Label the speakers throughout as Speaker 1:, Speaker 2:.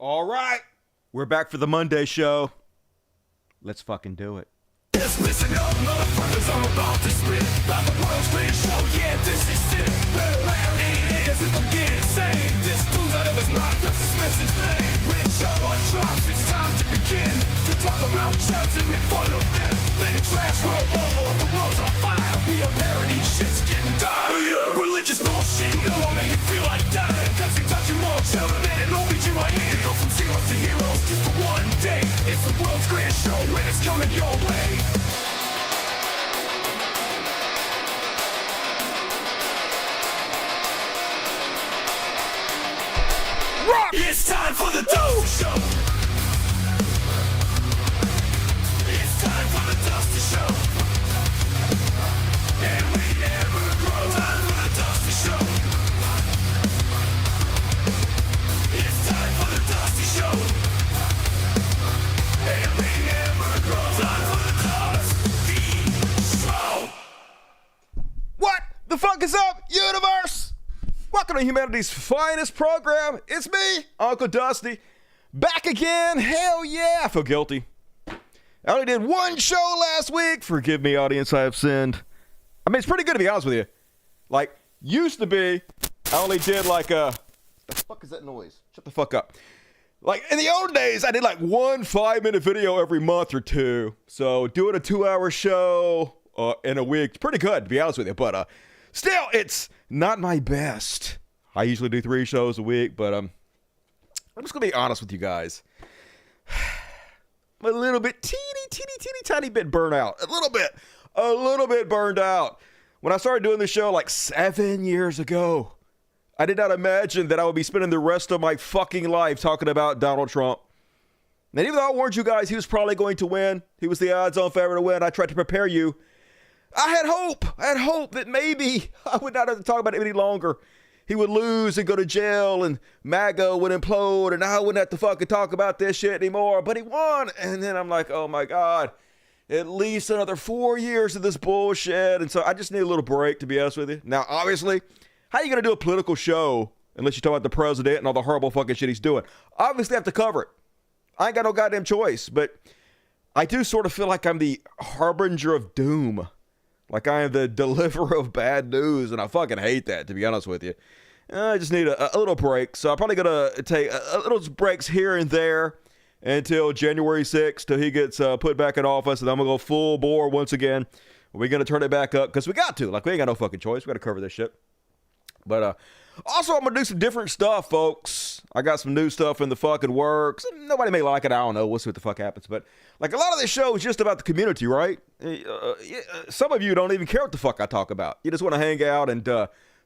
Speaker 1: All right, we're back for the Monday show. Let's fucking do it.
Speaker 2: Just listen up, motherfuckers, I'm about to spit about the world's greatest show, yeah, this is it. Larry is if I'm getting insane. This proves out of his mouth, that's his message name. Rich show on drops, it's time to begin. To talk about shots and make fun of them. Let it trash roll over, the world's on fire. Be a parody, shit's getting dire. Religious bullshit, it won't make you feel like dying. Cause you touch your more children and OBGYN. Go from zeros to heroes just for one day. It's the world's greatest show and it's coming your way. Rock! It's time for the DOGE show. It's time for the Dusty show. And we never grow. Time for the Dusty show. It's time for the Dusty show. And we never grow. Time for the Dusty show.
Speaker 1: What the fuck is up, universe? Welcome to humanity's finest program. It's me, Uncle Dusty, back again. Hell yeah, I feel guilty. I only did one show last week. Forgive me, audience, I have sinned. I mean, it's pretty good to be honest with you. Like, used to be, I only did like what the fuck is that noise? Shut the fuck up. Like, in the old days, I did like one 5-minute video every month or two. So, doing a 2-hour show in a week, pretty good, to be honest with you. But, still, it's not my best. I usually do 3 shows a week, but I'm just gonna be honest with you guys. I'm a little bit, teeny tiny bit burnt out. A little bit burned out. When I started doing this show like 7 years ago, I did not imagine that I would be spending the rest of my fucking life talking about Donald Trump. And even though I warned you guys he was probably going to win, he was the odds-on favorite to win, I tried to prepare you. I had hope that maybe I would not have to talk about it any longer. He would lose and go to jail and MAGA would implode and I wouldn't have to fucking talk about this shit anymore. But he won. And then I'm like, oh my God, at least another 4 years of this bullshit. And so I just need a little break, to be honest with you. Now, obviously, how are you going to do a political show unless you talk about the president and all the horrible fucking shit he's doing? Obviously, I have to cover it. I ain't got no goddamn choice. But I do sort of feel like I'm the harbinger of doom. Like I am the deliverer of bad news, and I fucking hate that, to be honest with you. I just need a little break, so I'm probably going to take a little breaks here and there until January 6th, till he gets put back in office, and I'm going to go full bore once again. We're going to turn it back up, because we got to. Like, we ain't got no fucking choice. We got to cover this shit. But also, I'm going to do some different stuff, folks. I got some new stuff in the fucking works. Nobody may like it. I don't know. We'll see what the fuck happens. But, like, a lot of this show is just about the community, right? Some of you don't even care what the fuck I talk about. You just want to hang out and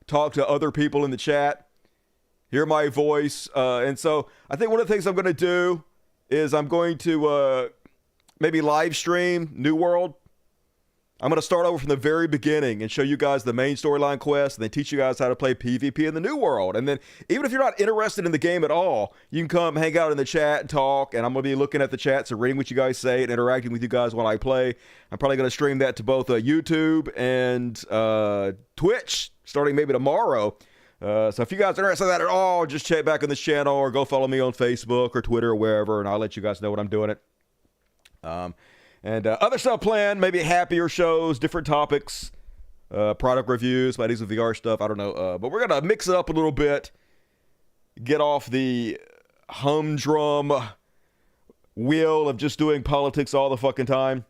Speaker 1: talk to other people in the chat, hear my voice. And so I think one of the things I'm going to do is I'm going to maybe live stream New World. I'm going to start over from the very beginning and show you guys the main storyline quest and then teach you guys how to play PvP in the New World. And then even if you're not interested in the game at all, you can come hang out in the chat and talk, and I'm going to be looking at the chats and reading what you guys say and interacting with you guys while I play. I'm probably going to stream that to both YouTube and Twitch starting maybe tomorrow. So if you guys are interested in that at all, just check back on this channel or go follow me on Facebook or Twitter or wherever, and I'll let you guys know when I'm doing it. And other stuff planned, maybe happier shows, different topics, product reviews, ideas of VR stuff, I don't know. But we're going to mix it up a little bit, get off the humdrum wheel of just doing politics all the fucking time.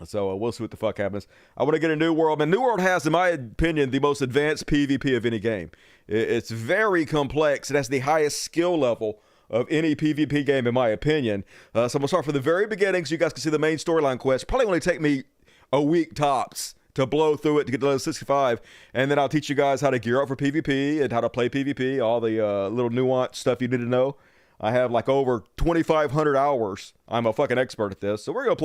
Speaker 1: So we'll see what the fuck happens. I want to get a New World. And New World has, in my opinion, the most advanced PvP of any game. It's very complex. It has the highest skill level of any PvP game, in my opinion. So I'm going to start from the very beginning so you guys can see the main storyline quest. Probably only take me a week tops to blow through it to get to level 65. And then I'll teach you guys how to gear up for PvP and how to play PvP, all the little nuanced stuff you need to know. I have like over 2,500 hours. I'm a fucking expert at this. So we're going to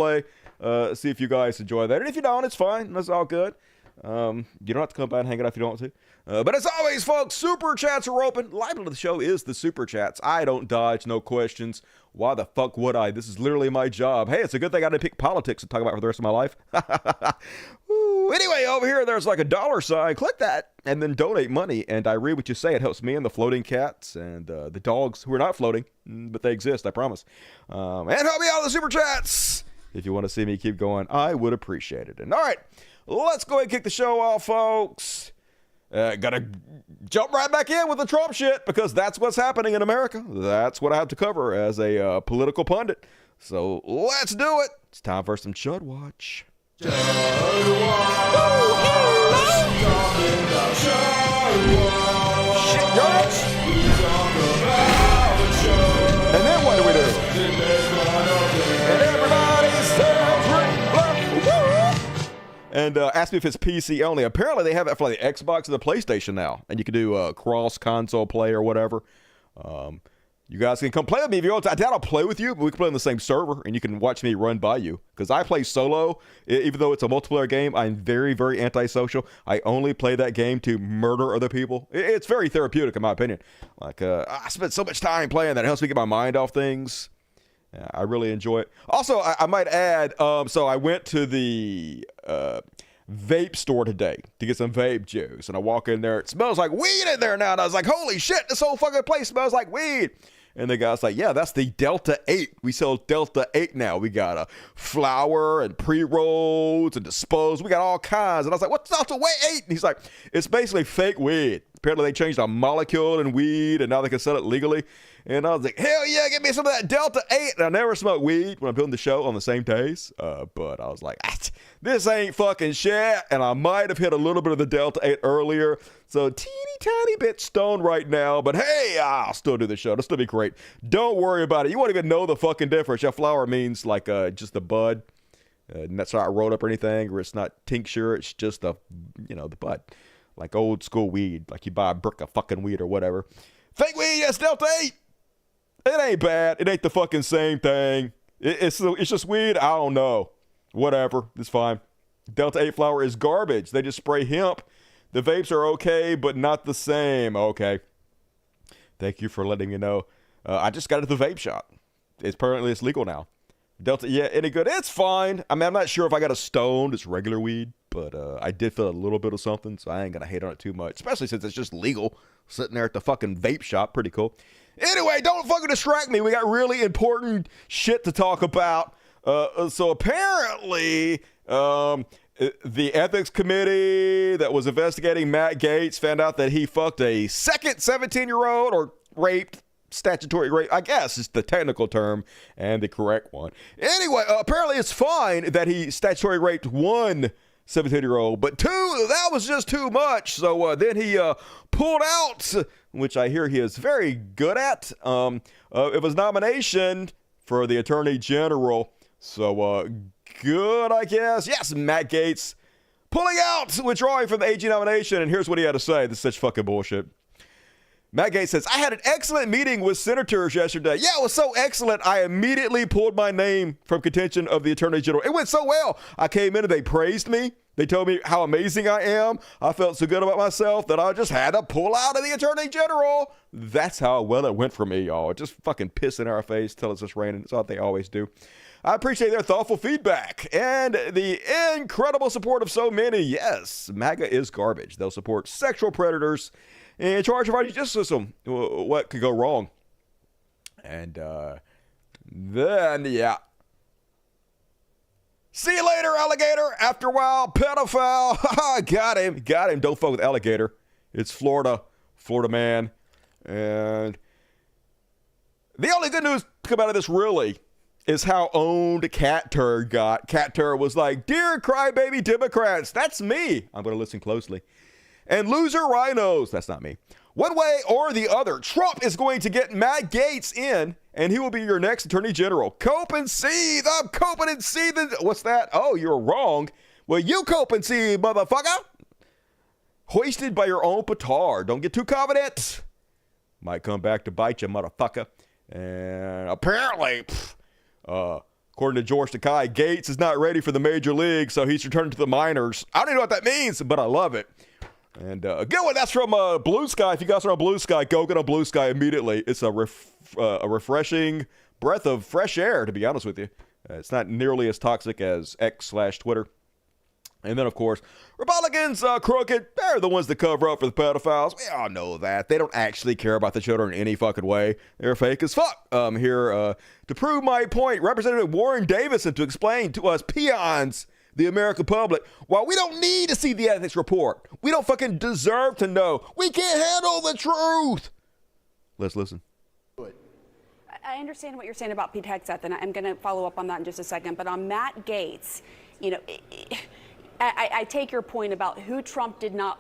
Speaker 1: play, see if you guys enjoy that. And if you don't, it's fine. That's all good. You don't have to come by and hang it out if you don't want to. But as always, folks, super chats are open. Live of the show is the super chats. I don't dodge, no questions. Why the fuck would I? This is literally my job. Hey, it's a good thing I didn't pick politics to talk about for the rest of my life. Anyway, over here, there's like a $sign. Click that, and then donate money. And I read what you say. It helps me and the floating cats and the dogs who are not floating, but they exist, I promise. And help me out with the super chats. If you want to see me keep going, I would appreciate it. And all right, let's go ahead and kick the show off, folks. Gotta jump right back in with the Trump shit because that's what's happening in America. That's what I have to cover as a political pundit. So let's do it. It's time for some Chud Watch. Chud Watch. Shit, Watch. And then what do we do? And everybody says and ask me if it's PC only. Apparently they have it for the Xbox and the PlayStation now. And you can do cross-console play or whatever. You guys can come play with me if you want to. I doubt I'll play with you, but we can play on the same server, and you can watch me run by you. Because I play solo, even though it's a multiplayer game, I'm very, very antisocial. I only play that game to murder other people. It's very therapeutic, in my opinion. Like, I spend so much time playing that. It helps me get my mind off things. I really enjoy it. Also, I might add, so I went to the vape store today to get some vape juice, and I walk in there. It smells like weed in there now, and I was like, holy shit, this whole fucking place smells like weed. And the guy's like, yeah, that's the Delta 8. We sell Delta 8 now. We got a flour and pre-rolls and disposed. We got all kinds. And I was like, what's Delta 8? And he's like, it's basically fake weed. Apparently they changed a molecule in weed, and now they can sell it legally. And I was like, hell yeah, give me some of that Delta 8. And I never smoke weed when I'm doing the show on the same days. But I was like, this ain't fucking shit. And I might have hit a little bit of the Delta 8 earlier. So teeny tiny bit stoned right now. But hey, I'll still do the show. It'll still be great. Don't worry about it. You won't even know the fucking difference. Your flower means like just the bud. And that's not rolled up or anything. Or it's not tincture. It's just the bud. Like old school weed. Like you buy a brick of fucking weed or whatever. Fake weed, yes, Delta 8. It ain't bad. It ain't the fucking same thing. It's just weed. I don't know. Whatever. It's fine. Delta 8 flower is garbage. They just spray hemp. The vapes are okay, but not the same. Okay. Thank you for letting me know. I just got it at the vape shop. Apparently it's legal now. Delta, yeah, any good? It's fine. I mean, I'm not sure if I got a stoned. It's regular weed, but I did feel a little bit of something, so I ain't gonna hate on it too much, especially since it's just legal. Sitting there at the fucking vape shop. Pretty cool. Anyway, don't fucking distract me. We got really important shit to talk about. So apparently, the ethics committee that was investigating Matt Gaetz found out that he fucked a second 17-year-old or raped. Statutory rape, I guess, is the technical term and the correct one. Anyway, apparently it's fine that he statutory raped one 17-year-old, but two, that was just too much. So then he pulled out, which I hear he is very good at. It was nomination for the Attorney General. So good, I guess. Yes, Matt Gaetz pulling out, withdrawing from the AG nomination. And here's what he had to say. This is such fucking bullshit. Matt Gaetz says, I had an excellent meeting with senators yesterday. Yeah, it was so excellent. I immediately pulled my name from contention of the Attorney General. It went so well. I came in and they praised me. They told me how amazing I am. I felt so good about myself that I just had to pull out of the Attorney General. That's how well it went for me, y'all. Just fucking piss in our face, tell us it's raining. It's what they always do. I appreciate their thoughtful feedback and the incredible support of so many. Yes, MAGA is garbage. They'll support sexual predators in charge of our justice system. What could go wrong? And then, yeah. See you later, alligator. After a while, pedophile. Got him. Don't fuck with alligator. It's Florida man. And the only good news to come out of this really is how owned Cat Turd got. Cat Turd was like, dear crybaby Democrats, that's me. I'm going to listen closely. And loser rhinos, that's not me. One way or the other, Trump is going to get Matt Gaetz in, and he will be your next Attorney General. Cope and seethe. I'm coping and seething. What's that? Oh, you're wrong. Well, you cope and seethe, motherfucker. Hoisted by your own petard. Don't get too confident. Might come back to bite you, motherfucker. And apparently, according to George Takei, Gaetz is not ready for the major league, so he's returning to the minors. I don't even know what that means, but I love it. And good one. That's from Blue Sky. If you guys are on Blue Sky, go get on Blue Sky immediately. It's a refreshing breath of fresh air, to be honest with you. It's not nearly as toxic as X/Twitter. And then, of course, Republicans, crooked, they're the ones that cover up for the pedophiles. We all know that. They don't actually care about the children in any fucking way. They're fake as fuck. Here, to prove my point, Representative Warren Davison to explain to us peons, the American public, why we don't need to see the ethics report. We don't fucking deserve to know. We can't handle the truth. Let's listen.
Speaker 3: I understand what you're saying about Pete Hegseth, and I'm going to follow up on that in just a second. But on Matt Gaetz, you know, I take your point about who Trump did not,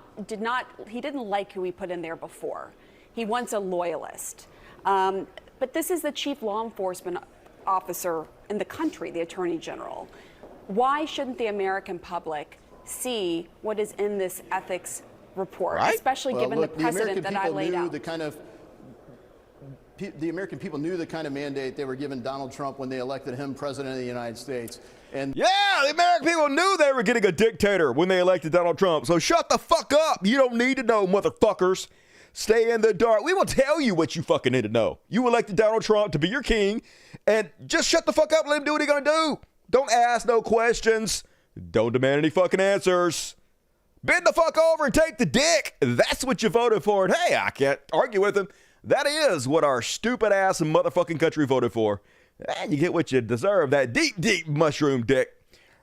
Speaker 3: he didn't like who he put in there before. He wants a loyalist. But this is the chief law enforcement officer in the country, the Attorney General. Why shouldn't the American public see what is in this ethics report,
Speaker 1: right?
Speaker 3: Especially given the precedent that I laid out?
Speaker 4: The American people knew the kind of mandate they were giving Donald Trump when they elected him president of the United States. And
Speaker 1: yeah, the American people knew they were getting a dictator when they elected Donald Trump. So shut the fuck up. You don't need to know, motherfuckers. Stay in the dark. We will tell you what you fucking need to know. You elected Donald Trump to be your king, and just shut the fuck up and let him do what he's gonna do. Don't ask no questions. Don't demand any fucking answers. Bend the fuck over and take the dick. That's what you voted for. And hey, I can't argue with him. That is what our stupid ass motherfucking country voted for. And you get what you deserve, that deep, deep mushroom dick.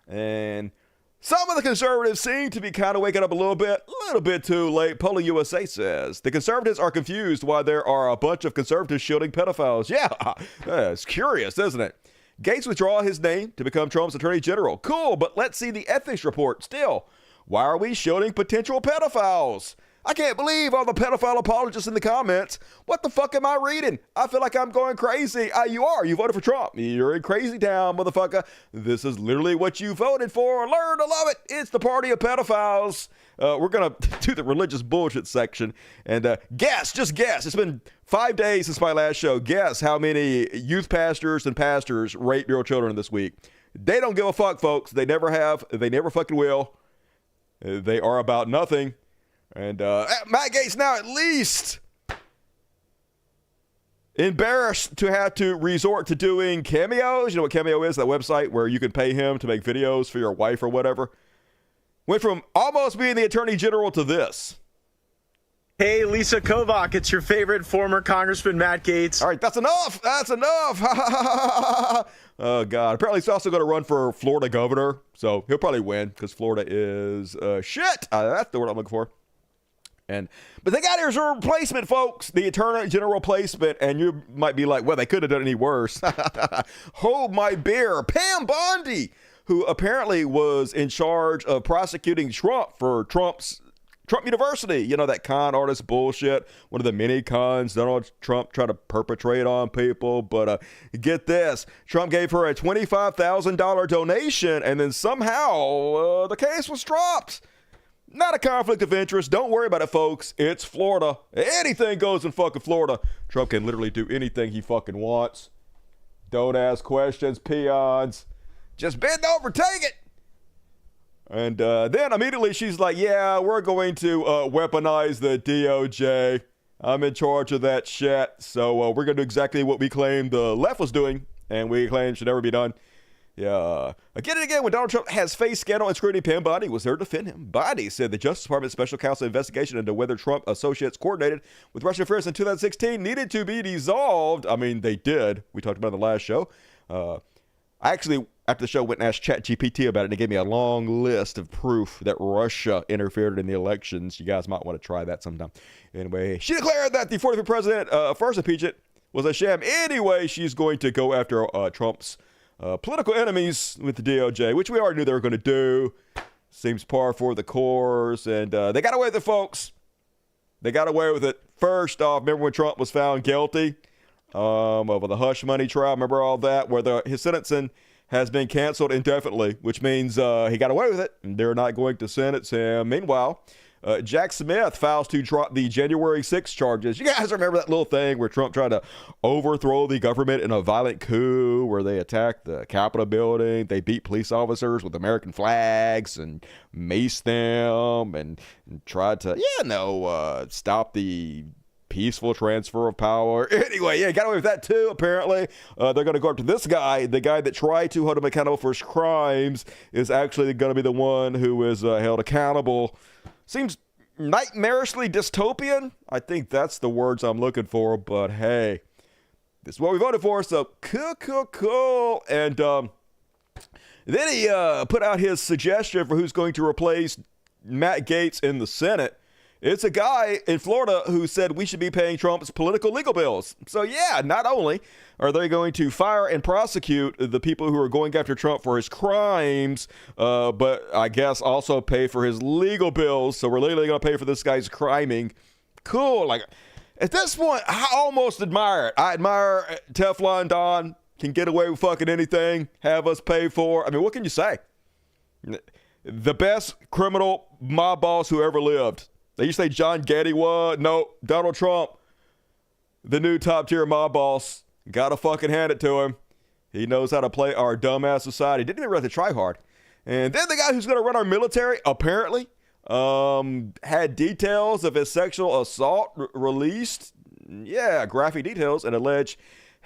Speaker 1: And some of the conservatives seem to be kind of waking up a little bit too late. Polling USA says the conservatives are confused why there are a bunch of conservatives shielding pedophiles. Yeah, it's curious, isn't it? Gaetz withdraw his name to become Trump's attorney general. Cool, but let's see the ethics report still. Why are we shielding potential pedophiles? I can't believe all the pedophile apologists in the comments. What the fuck am I reading? I feel like I'm going crazy. You are. You voted for Trump. You're in crazy town, motherfucker. This is literally what you voted for. Learn to love it. It's the party of pedophiles. We're going to do the religious bullshit section. And guess, just guess. It's been 5 days since my last show. Guess how many youth pastors and pastors rape your children this week. They don't give a fuck, folks. They never have. They never fucking will. They are about nothing. And Matt Gaetz now at least embarrassed to have to resort to doing cameos. You know what Cameo is? That website where you can pay him to make videos for your wife or whatever. Went from almost being the attorney general to this.
Speaker 5: Hey, Lisa Kovac, it's your favorite former Congressman Matt Gaetz.
Speaker 1: All right, that's enough. That's enough. Oh, God. Apparently, he's also going to run for Florida governor. So he'll probably win because Florida is shit. That's the word I'm looking for. But they got his replacement, folks, the attorney general replacement, and you might be like, well, they could have done any worse. Hold my beer. Pam Bondi, who apparently was in charge of prosecuting Trump for Trump University, you know, that con artist bullshit, one of the many cons Donald Trump tried to perpetrate on people. But get this, Trump gave her a $25,000 donation, and then somehow the case was dropped. Not a conflict of interest. Don't worry about it, folks. It's Florida. Anything goes in fucking Florida. Trump can literally do anything he fucking wants. Don't ask questions, peons. Just bend over, take it. And then immediately she's like, yeah, we're going to weaponize the DOJ. I'm in charge of that shit. So we're going to do exactly what we claimed the left was doing and we claimed should never be done. Yeah. Again and again, when Donald Trump has faced scandal and scrutiny, Pam Bondi was there to defend him. Bondi said the Justice Department's special counsel investigation into whether Trump associates coordinated with Russian affairs in 2016 needed to be dissolved. I mean, they did. We talked about it in the last show. I actually, after the show, went and asked ChatGPT about it, and it gave me a long list of proof that Russia interfered in the elections. You guys might want to try that sometime. Anyway, she declared that the 45th president first impeachment was a sham. Anyway, she's going to go after Trump's political enemies with the DOJ, which we already knew they were going to do. Seems par for the course. And they got away with it, folks. They got away with it. First off, remember when Trump was found guilty over the hush money trial? Remember all that? Where his sentencing has been canceled indefinitely, which means he got away with it. And they're not going to sentence him. Meanwhile, Jack Smith files to drop the January 6th charges. You guys remember that little thing where Trump tried to overthrow the government in a violent coup where they attacked the Capitol building. They beat police officers with American flags and maced them and tried to, stop the peaceful transfer of power. Anyway, yeah, got away with that too, apparently. They're going to go up to this guy. The guy that tried to hold him accountable for his crimes is actually going to be the one who is held accountable. Seems nightmarishly dystopian. I think that's the words I'm looking for, but hey, this is what we voted for, so cool. And then he put out his suggestion for who's going to replace Matt Gaetz in the Senate. It's a guy in Florida who said we should be paying Trump's political legal bills. So yeah, not only are they going to fire and prosecute the people who are going after Trump for his crimes, but I guess also pay for his legal bills. So we're literally going to pay for this guy's criming. Cool. Like, at this point, I almost admire it. I admire Teflon Don can get away with fucking anything, have us pay for. I mean, what can you say? The best criminal mob boss who ever lived. They used to say John Getty was. No, Donald Trump, the new top tier mob boss. Gotta fucking hand it to him. He knows how to play our dumbass society. Didn't even have to try hard. And then the guy who's going to run our military, apparently, had details of his sexual assault released. Yeah, graphic details, an alleged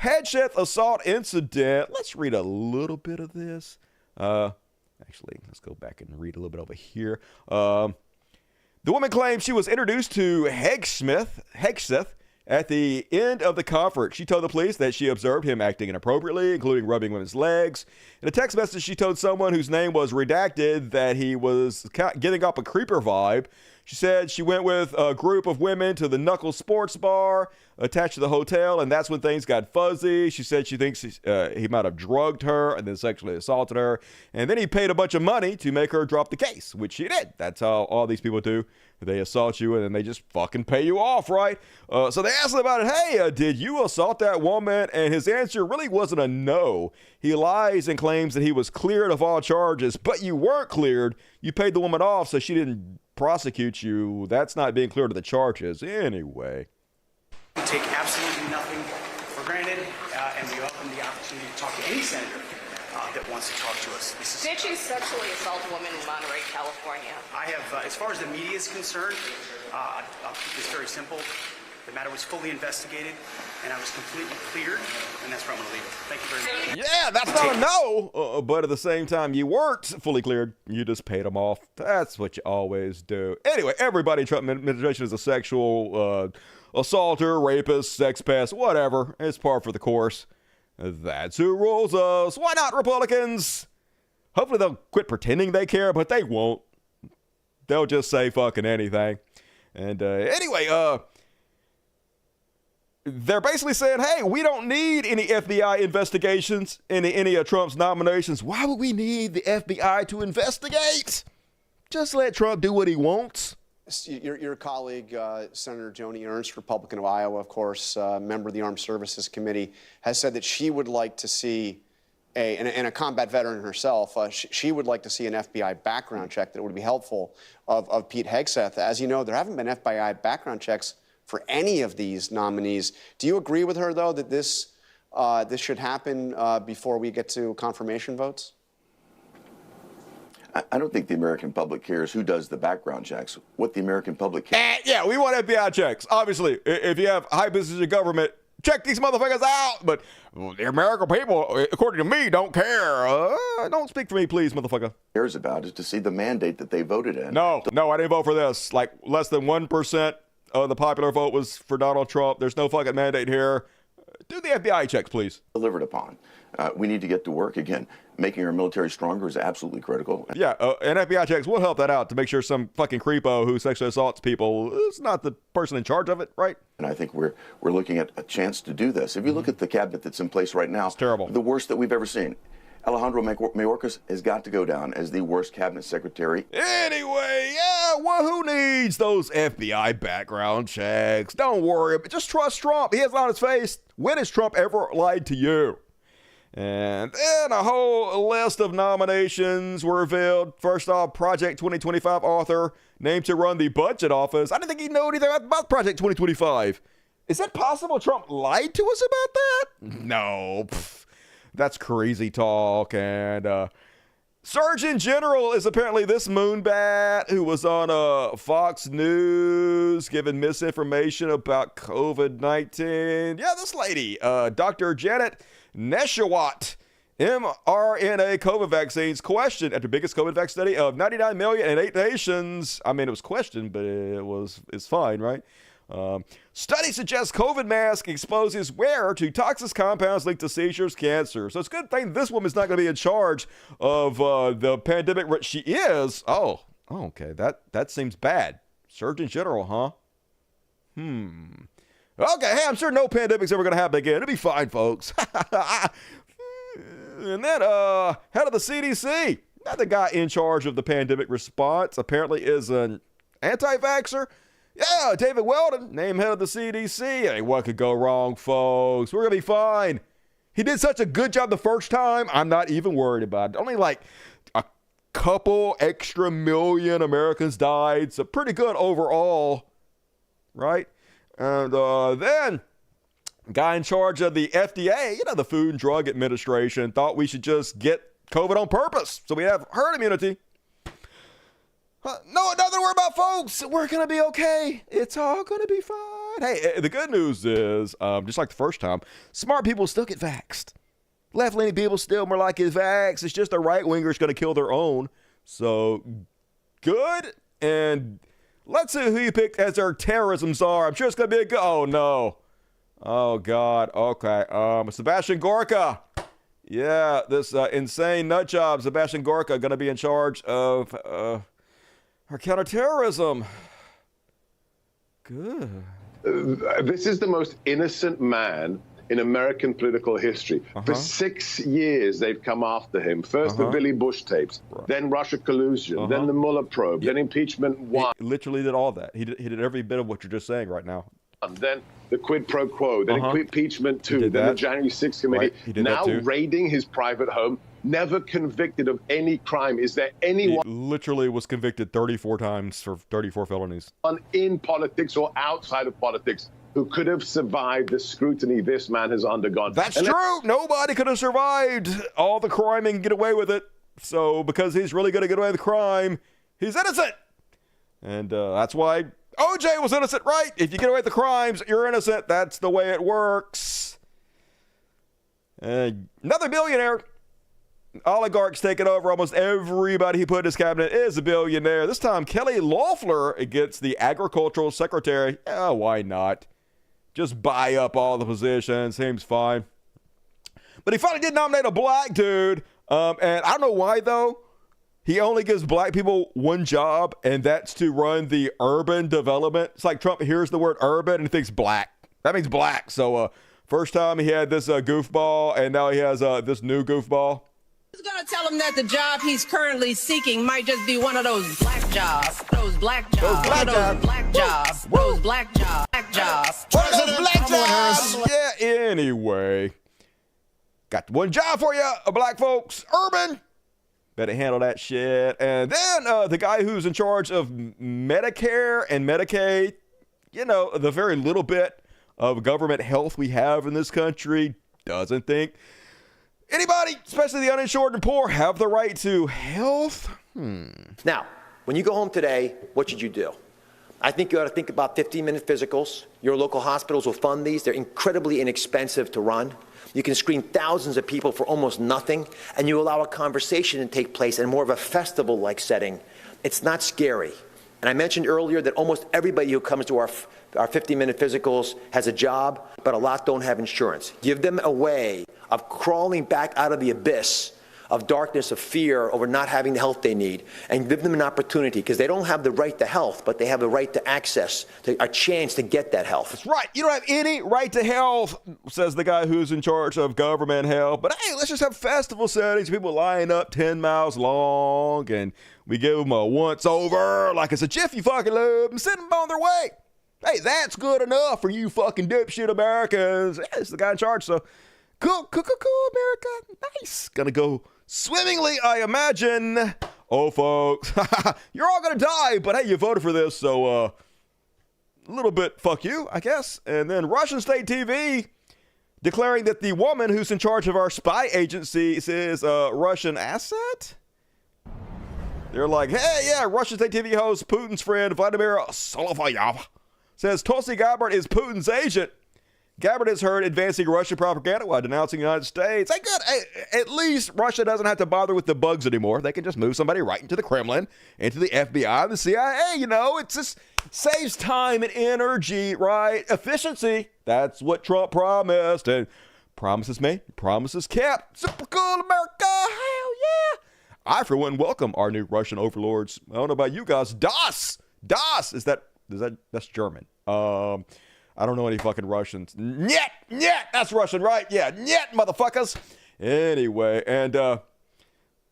Speaker 1: Hegseth assault incident. Let's read a little bit of this. Actually, let's go back and read a little bit over here. The woman claims she was introduced to Hegseth at the end of the conference. She told the police that she observed him acting inappropriately, including rubbing women's legs. In a text message, she told someone whose name was redacted that he was getting up a creeper vibe. She said she went with a group of women to the Knuckles Sports Bar attached to the hotel, and that's when things got fuzzy. She said she thinks he might have drugged her and then sexually assaulted her. And then he paid a bunch of money to make her drop the case, which she did. That's how all these people do. They assault you, and then they just fucking pay you off, right? So they asked him about it. Hey, did you assault that woman? And his answer really wasn't a no. He lies and claims that he was cleared of all charges, but you weren't cleared. You paid the woman off, so she didn't prosecute you. That's not being cleared of the charges. Anyway.
Speaker 6: We take absolutely nothing for granted, and we welcome the opportunity to talk to any senator that wants to talk to us.
Speaker 7: Did you sexually assault a woman in Monterey, California?
Speaker 6: I have, as far as the media is concerned, I'll keep this very simple. The matter was fully investigated, and I was completely cleared, and that's where I'm going to leave it. Thank you very much.
Speaker 1: Yeah, that's not a no, but at the same time, you weren't fully cleared. You just paid them off. That's what you always do. Anyway, everybody in Trump administration is a sexual assaulter, rapist, sex pest, whatever. It's par for the course. That's who rules us. Why not, Republicans? Hopefully they'll quit pretending they care, but they won't. They'll just say fucking anything. And anyway, they're basically saying, hey, we don't need any FBI investigations into any of Trump's nominations. Why would we need the FBI to investigate? Just let Trump do what he wants.
Speaker 8: Your colleague, Senator Joni Ernst, Republican of Iowa, of course, member of the Armed Services Committee, has said that she would like to see and a combat veteran herself, she would like to see an FBI background check that would be helpful of Pete Hegseth. As you know, there haven't been FBI background checks for any of these nominees. Do you agree with her, though, that this should happen before we get to confirmation votes?
Speaker 9: I don't think the American public cares who does the background checks. What the American public cares.
Speaker 1: Yeah, we want FBI checks. Obviously, if you have high business in government, check these motherfuckers out. But the American people, according to me, don't care. Don't speak for me, please, motherfucker.
Speaker 9: Cares about is to see the mandate that they voted in.
Speaker 1: No, I didn't vote for this. Like, less than 1% of the popular vote was for Donald Trump. There's no fucking mandate here. Do the FBI checks, please.
Speaker 9: Delivered upon. We need to get to work again. Making our military stronger is absolutely critical.
Speaker 1: Yeah, and FBI checks will help that out to make sure some fucking creepo who sexually assaults people is not the person in charge of it, right?
Speaker 9: And I think we're looking at a chance to do this. If you look at the cabinet that's in place right now,
Speaker 1: it's terrible.
Speaker 9: The worst that we've ever seen. Alejandro Mayorkas has got to go down as the worst cabinet secretary.
Speaker 1: Anyway, yeah, well, who needs those FBI background checks? Don't worry, but just trust Trump. He has it on his face. When has Trump ever lied to you? And then a whole list of nominations were revealed. First off, Project 2025 author named to run the budget office. I didn't think he knew anything about Project 2025. Is that possible? Trump lied to us about that? No. That's crazy talk. And Surgeon General is apparently this moonbat who was on Fox News giving misinformation about COVID-19. Yeah, this lady, Dr. Janet Neshawat, mRNA COVID vaccines questioned after biggest COVID vaccine study of 99 million in 8 nations. I mean, it was questioned, but it's fine, right? Study suggests COVID mask exposes wearer to toxic compounds linked to seizures, cancer. So it's a good thing this woman's not going to be in charge of the pandemic. She is. Oh, okay. That seems bad. Surgeon General, huh? Okay, hey, I'm sure no pandemic's ever going to happen again. It'll be fine, folks. And then, head of the CDC, not the guy in charge of the pandemic response, apparently is an anti-vaxxer. Yeah, David Weldon, named head of the CDC. Hey, what could go wrong, folks? We're going to be fine. He did such a good job the first time, I'm not even worried about it. Only like a couple extra million Americans died, so pretty good overall, right? And then, guy in charge of the FDA, the Food and Drug Administration, thought we should just get COVID on purpose so we have herd immunity. No, nothing to worry about, folks. We're going to be okay. It's all going to be fine. Hey, the good news is, just like the first time, smart people still get vaxxed. Left-leaning people still more likely to vax. It's just the right-wingers going to kill their own. So, good. And let's see who you picked as our terrorism czar. I'm sure it's going to be a good... Oh, no. Oh, God. Okay. Sebastian Gorka. Yeah, this insane nut job, Sebastian Gorka, going to be in charge of... our counterterrorism. Good.
Speaker 10: This is the most innocent man in American political history. For 6 years, they've come after him. First the Billy Bush tapes, then Russia collusion, then the Mueller probe, then impeachment one.
Speaker 1: He literally did all that. He did every bit of what you're just saying right now.
Speaker 10: Then the quid pro quo, then impeachment two, then the January 6th committee.
Speaker 1: Right.
Speaker 10: Now raiding his private home, never convicted of any crime. Is there anyone...
Speaker 1: He literally was convicted 34 times for 34 felonies.
Speaker 10: ...in politics or outside of politics who could have survived the scrutiny this man has undergone.
Speaker 1: That's true. Nobody could have survived all the crime and get away with it. So because he's really going to get away with the crime, he's innocent. And that's why OJ was innocent, right? If you get away with the crimes, you're innocent. That's the way it works. Another billionaire. Oligarchs taking over. Almost everybody he put in his cabinet is a billionaire. This time, Kelly Loeffler gets the agricultural secretary. Yeah, why not? Just buy up all the positions. Seems fine. But he finally did nominate a black dude. And I don't know why, though. He only gives black people one job, and that's to run the urban development. It's like Trump hears the word urban and thinks black. That means black. So first time he had this goofball, and now he has this new goofball.
Speaker 11: He's going to tell him that the job he's currently seeking might just be one of those black jobs. Those black jobs. Those black jobs. Those black jobs. Black jobs.
Speaker 1: One of those black jobs. Yeah, anyway. Got one job for you, black folks. Urban. Better handle that shit. And then the guy who's in charge of Medicare and Medicaid, the very little bit of government health we have in this country, doesn't think anybody, especially the uninsured and poor, have the right to health?
Speaker 12: Now, when you go home today, what should you do? I think you ought to think about 15-minute physicals. Your local hospitals will fund these. They're incredibly inexpensive to run. You can screen thousands of people for almost nothing, and you allow a conversation to take place in more of a festival-like setting. It's not scary. And I mentioned earlier that almost everybody who comes to our 50-minute physicals has a job, but a lot don't have insurance. Give them a way of crawling back out of the abyss of darkness, of fear over not having the health they need, and give them an opportunity, because they don't have the right to health, but they have the right to access, a chance to get that health.
Speaker 1: That's right. You don't have any right to health, says the guy who's in charge of government health. But hey, let's just have festival settings, people line up 10 miles long, and we give them a once over like it's a Jiffy fucking lube and send them on their way. Hey, that's good enough for you fucking dipshit Americans. Yeah, it's the guy in charge, so cool, America. Nice. Gonna go swimmingly, I imagine. Oh, folks, you're all gonna die, but hey, you voted for this, so a little bit fuck you, I guess. And then Russian state TV declaring that the woman who's in charge of our spy agency is a Russian asset. They're like, hey, yeah, Russian state TV host Putin's friend Vladimir Solovyov says Tulsi Gabbard is Putin's agent. Gabbard is heard advancing Russian propaganda while denouncing the United States. Hey, good. At least Russia doesn't have to bother with the bugs anymore. They can just move somebody right into the Kremlin, into the FBI, the CIA. You know, it just saves time and energy, right? Efficiency. That's what Trump promised. And promises made, promises kept. Super cool, America. Hell yeah. I, for one, welcome our new Russian overlords. I don't know about you guys. Das. That's German. I don't know any fucking Russians. Nyet, that's Russian, right? Yeah, nyet, motherfuckers. Anyway, and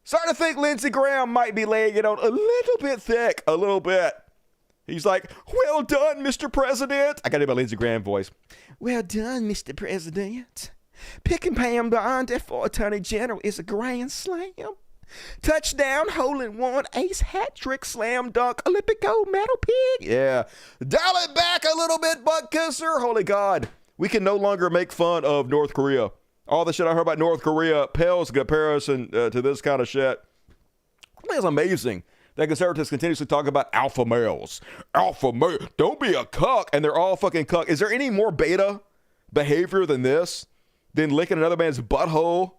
Speaker 1: starting to think Lindsey Graham might be laying it on a little bit thick, a little bit. He's like, well done, Mr. President. I got to do my Lindsey Graham voice. Well done, Mr. President. Picking Pam Bondi for Attorney General is a grand slam. Touchdown, hole in one, ace, hat trick, slam dunk, Olympic gold medal, pig. Yeah. Dial it back a little bit, butt kisser. Holy God. We can no longer make fun of North Korea. All the shit I heard about North Korea pales in comparison to this kind of shit. I think it's amazing that conservatives continuously talk about alpha males. Alpha male. Don't be a cuck. And they're all fucking cuck. Is there any more beta behavior than this? Than licking another man's butthole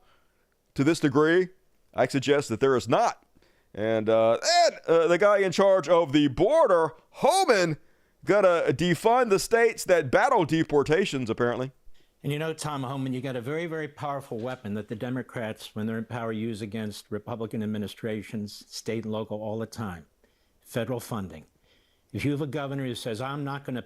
Speaker 1: to this degree? I suggest that there is not. And the guy in charge of the border, Homan, gonna defund the states that battle deportations, apparently.
Speaker 13: And you know, Tom Homan, you got a very, very powerful weapon that the Democrats, when they're in power, use against Republican administrations, state and local, all the time. Federal funding. If you have a governor who says, I'm not going to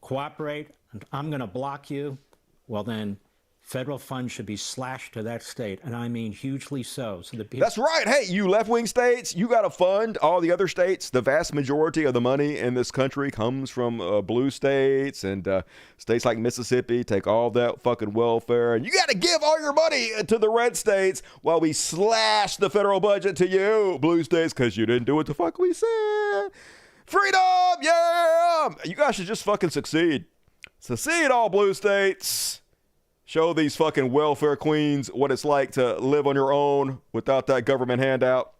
Speaker 13: cooperate, I'm going to block you, well then, federal funds should be slashed to that state, and I mean hugely so. So the people—
Speaker 1: That's right. Hey, you left-wing states, you got to fund all the other states. The vast majority of the money in this country comes from blue states, and states like Mississippi take all that fucking welfare, and you got to give all your money to the red states while we slash the federal budget to you, blue states, because you didn't do what the fuck we said. Freedom, yeah! You guys should just fucking succeed. Succeed, all blue states. Show these fucking welfare queens what it's like to live on your own without that government handout.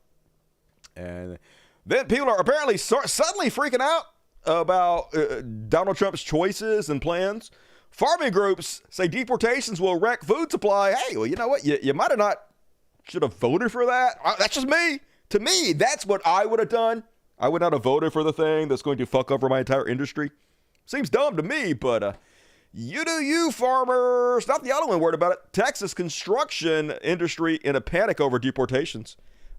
Speaker 1: And then people are apparently suddenly freaking out about Donald Trump's choices and plans. Farming groups say deportations will wreck food supply. Hey, well, you know what? You might have not should have voted for that. That's just me. To me, that's what I would have done. I would not have voted for the thing that's going to fuck over my entire industry. Seems dumb to me, but you do you, farmers. Not the only one worried about it. Texas construction industry in a panic over deportations.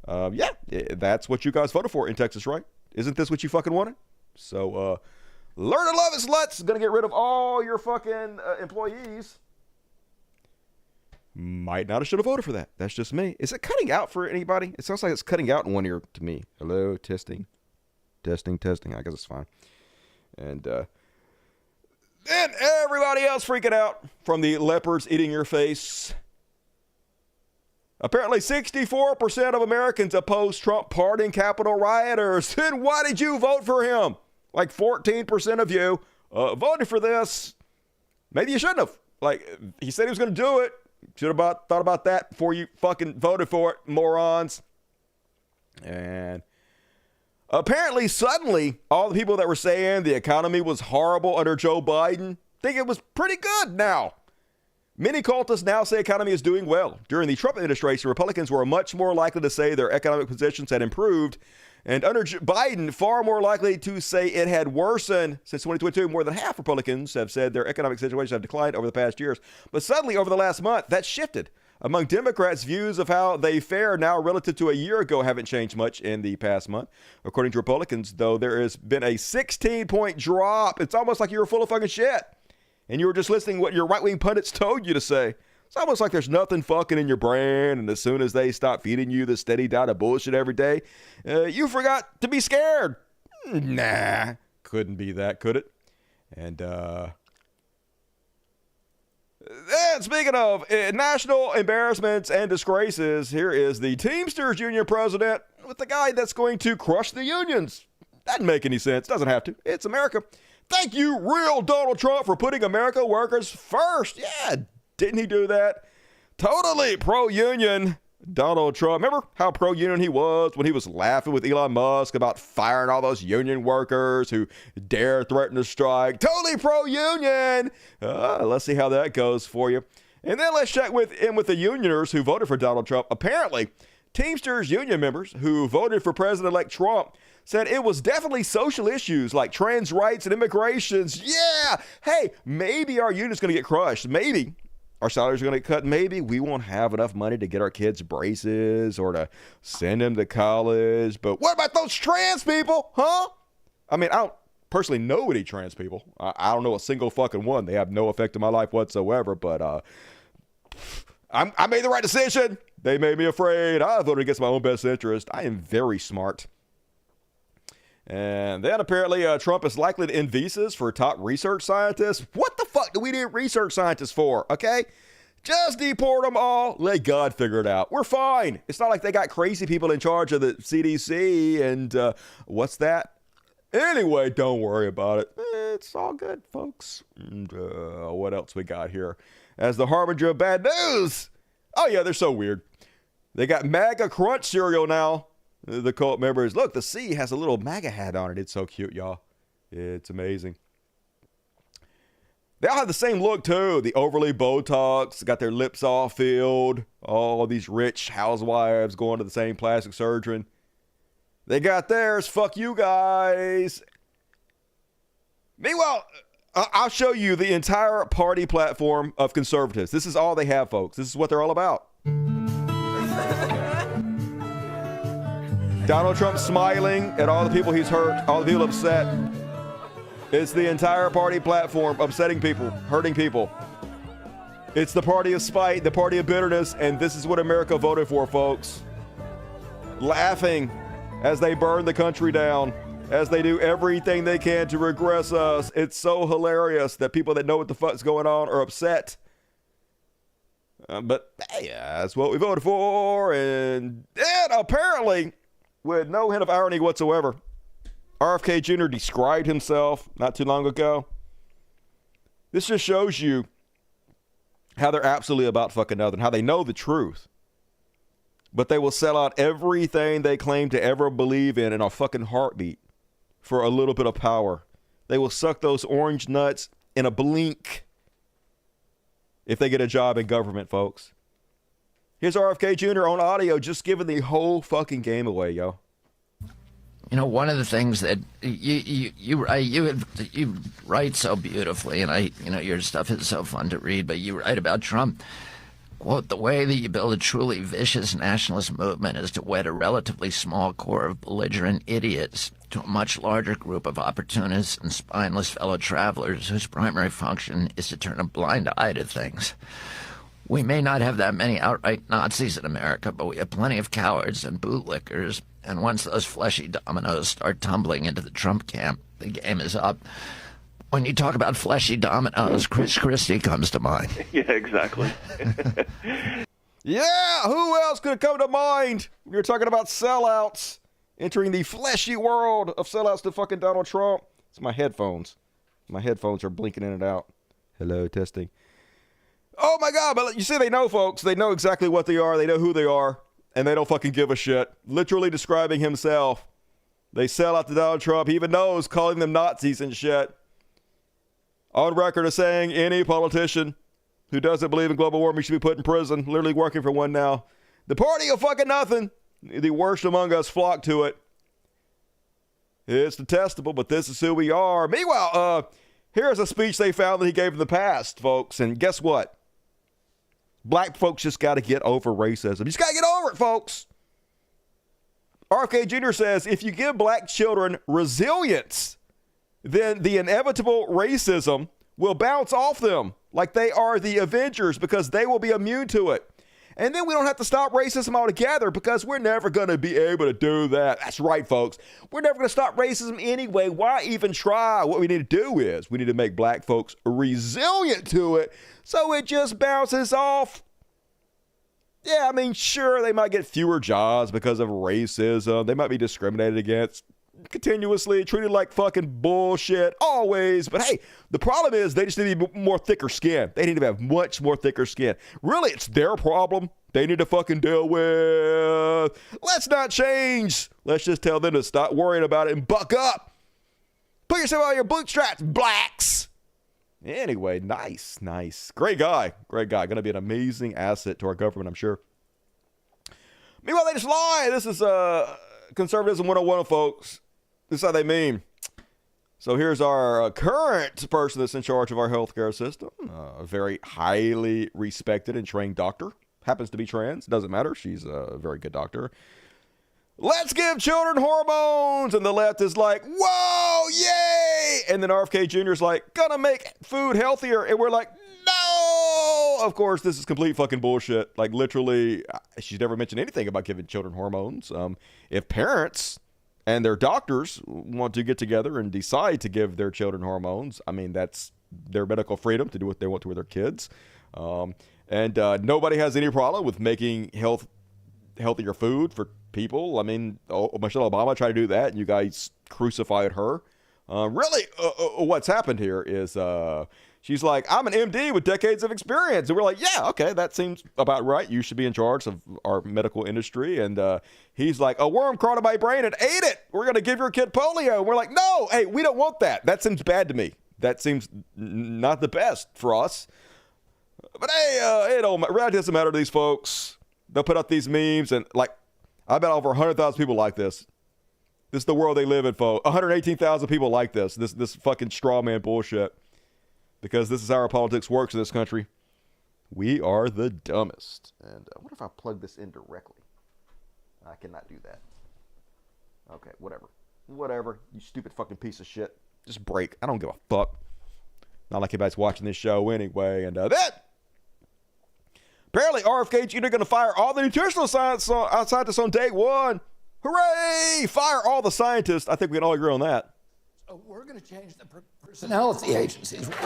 Speaker 1: Yeah, that's what you guys voted for in Texas, right? Isn't this what you fucking wanted? So, learn to love it, sluts. Gonna get rid of all your fucking employees. Might not have should have voted for that. That's just me. Is it cutting out for anybody? It sounds like it's cutting out in one ear to me. Hello, testing. Testing. I guess it's fine. And, then everybody else freaking out from the leopards eating your face. Apparently 64% of Americans oppose Trump pardoning Capitol rioters. Then why did you vote for him? Like 14% of you voted for this. Maybe you shouldn't have. Like, he said he was going to do it. Should have thought about that before you fucking voted for it, morons. And apparently, suddenly, all the people that were saying the economy was horrible under Joe Biden think it was pretty good now. Many cultists now say economy is doing well. During the Trump administration, Republicans were much more likely to say their economic positions had improved. And under Biden, far more likely to say it had worsened. Since 2022, more than half Republicans have said their economic situations have declined over the past years. But suddenly, over the last month, that shifted. Among Democrats, views of how they fare now relative to a year ago haven't changed much in the past month. According to Republicans, though, there has been a 16-point drop. It's almost like you were full of fucking shit. And you were just listening to what your right-wing pundits told you to say. It's almost like there's nothing fucking in your brain, and as soon as they stop feeding you the steady diet of bullshit every day, you forgot to be scared. Nah, couldn't be that, could it? And, speaking of national embarrassments and disgraces, here is the Teamsters Union president with the guy that's going to crush the unions. Doesn't make any sense. Doesn't have to. It's America. Thank you, real Donald Trump, for putting America workers first. Yeah, didn't he do that? Totally pro-union. Donald Trump, remember how pro-union he was when he was laughing with Elon Musk about firing all those union workers who dare threaten to strike? Totally pro-union. Let's see how that goes for you. And then let's check with the unioners who voted for Donald Trump. Apparently, Teamsters union members who voted for President-elect Trump said it was definitely social issues like trans rights and immigrations. Yeah, hey, maybe our union's going to get crushed. Maybe our salaries are going to get cut. Maybe we won't have enough money to get our kids braces or to send them to college. But what about those trans people, huh? I mean, I don't personally know any trans people. I don't know a single fucking one. They have no effect on my life whatsoever. But I made the right decision. They made me afraid. I voted against my own best interest. I am very smart. And then apparently Trump is likely to end visas for top research scientists. What the fuck do we need research scientists for, okay? Just deport them all. Let God figure it out. We're fine. It's not like they got crazy people in charge of the CDC and what's that? Anyway, don't worry about it. It's all good, folks. And what else we got here? As the harbinger of bad news. Oh, yeah, they're so weird. They got MAGA Crunch cereal now. The cult members, look, the C has a little MAGA hat on it. It's so cute, y'all. It's amazing. They all have the same look, too. The overly Botox, got their lips all filled. All these rich housewives going to the same plastic surgeon. They got theirs. Fuck you guys. Meanwhile, I'll show you the entire party platform of conservatives. This is all they have, folks. This is what they're all about. Donald Trump smiling at all the people he's hurt, all the people upset. It's the entire party platform upsetting people, hurting people. It's the party of spite, the party of bitterness, and this is what America voted for, folks. Laughing as they burn the country down, as they do everything they can to regress us. It's so hilarious that people that know what the fuck's going on are upset. But hey, that's what we voted for, and apparently, with no hint of irony whatsoever, RFK Jr. described himself not too long ago. This just shows you how they're absolutely about fucking nothing, how they know the truth. But they will sell out everything they claim to ever believe in a fucking heartbeat for a little bit of power. They will suck those orange nuts in a blink if they get a job in government, folks. Here's RFK Jr. on audio just giving the whole fucking game away, yo.
Speaker 14: You know, one of the things that you write so beautifully, and your stuff is so fun to read, but you write about Trump. Quote, the way that you build a truly vicious nationalist movement is to wed a relatively small core of belligerent idiots to a much larger group of opportunists and spineless fellow travelers whose primary function is to turn a blind eye to things. We may not have that many outright Nazis in America, but we have plenty of cowards and bootlickers, and once those fleshy dominoes start tumbling into the Trump camp, the game is up. When you talk about fleshy dominoes, Chris Christie comes to mind.
Speaker 9: Yeah, exactly.
Speaker 1: Yeah, who else could come to mind when you're talking about sellouts entering the fleshy world of sellouts to fucking Donald Trump? It's my headphones. My headphones are blinking in and out. Hello, testing. Oh my God, but you see, they know, folks. They know exactly what they are. They know who they are, and they don't fucking give a shit. Literally describing himself. They sell out to Donald Trump. He even knows, calling them Nazis and shit. On record as saying any politician who doesn't believe in global warming should be put in prison. Literally working for one now. The party of fucking nothing. The worst among us flock to it. It's detestable, but this is who we are. Meanwhile, here's a speech they found that he gave in the past, folks. And guess what? Black folks just got to get over racism. You just got to get over it, folks. RFK Jr. says, if you give black children resilience, then the inevitable racism will bounce off them like they are the Avengers because they will be immune to it. And then we don't have to stop racism altogether because we're never going to be able to do that. That's right, folks. We're never going to stop racism anyway. Why even try? What we need to do is we need to make black folks resilient to it so it just bounces off. Yeah, I mean, sure, they might get fewer jobs because of racism. They might be discriminated against continuously, treated like fucking bullshit always. But hey, the problem is they just need to be more thicker skin. They need to have much more thicker skin. Really, it's their problem they need to fucking deal with. Let's not change. Let's just tell them to stop worrying about it and buck up. Put yourself on your bootstraps, blacks. Anyway, nice. Great guy. Gonna be an amazing asset to our government, I'm sure. Meanwhile, they just lie. This is Conservatism 101, folks. This is how they mean. So here's our current person that's in charge of our healthcare system. A very highly respected and trained doctor. Happens to be trans. Doesn't matter. She's a very good doctor. Let's give children hormones. And the left is like, whoa, yay. And then RFK Jr. is like, gonna make food healthier. And we're like, no. Of course, this is complete fucking bullshit. Like, literally, she's never mentioned anything about giving children hormones. If parents and their doctors want to get together and decide to give their children hormones, I mean, that's their medical freedom to do what they want to with their kids. And nobody has any problem with making healthier food for people. I mean, Michelle Obama tried to do that, and you guys crucified her. Really, what's happened here is she's like, I'm an MD with decades of experience. And we're like, yeah, okay, that seems about right. You should be in charge of our medical industry. And he's like, a worm crawled in my brain and ate it. We're going to give your kid polio. And we're like, no, hey, we don't want that. That seems bad to me. That seems not the best for us. But hey, it really doesn't matter to these folks. They'll put up these memes and like, I bet over 100,000 people like this. This is the world they live in, folks. 118,000 people like this fucking straw man bullshit. Because this is how our politics works in this country. We are the dumbest. And what if I plug this in directly? I cannot do that. Okay, whatever. You stupid fucking piece of shit. Just break. I don't give a fuck. Not like anybody's watching this show anyway. And that. Apparently, RFK Jr. going to fire all the nutritional scientists on day one. Hooray! Fire all the scientists. I think we can all agree on that.
Speaker 15: So we're going to change the personality agencies.
Speaker 1: Yay!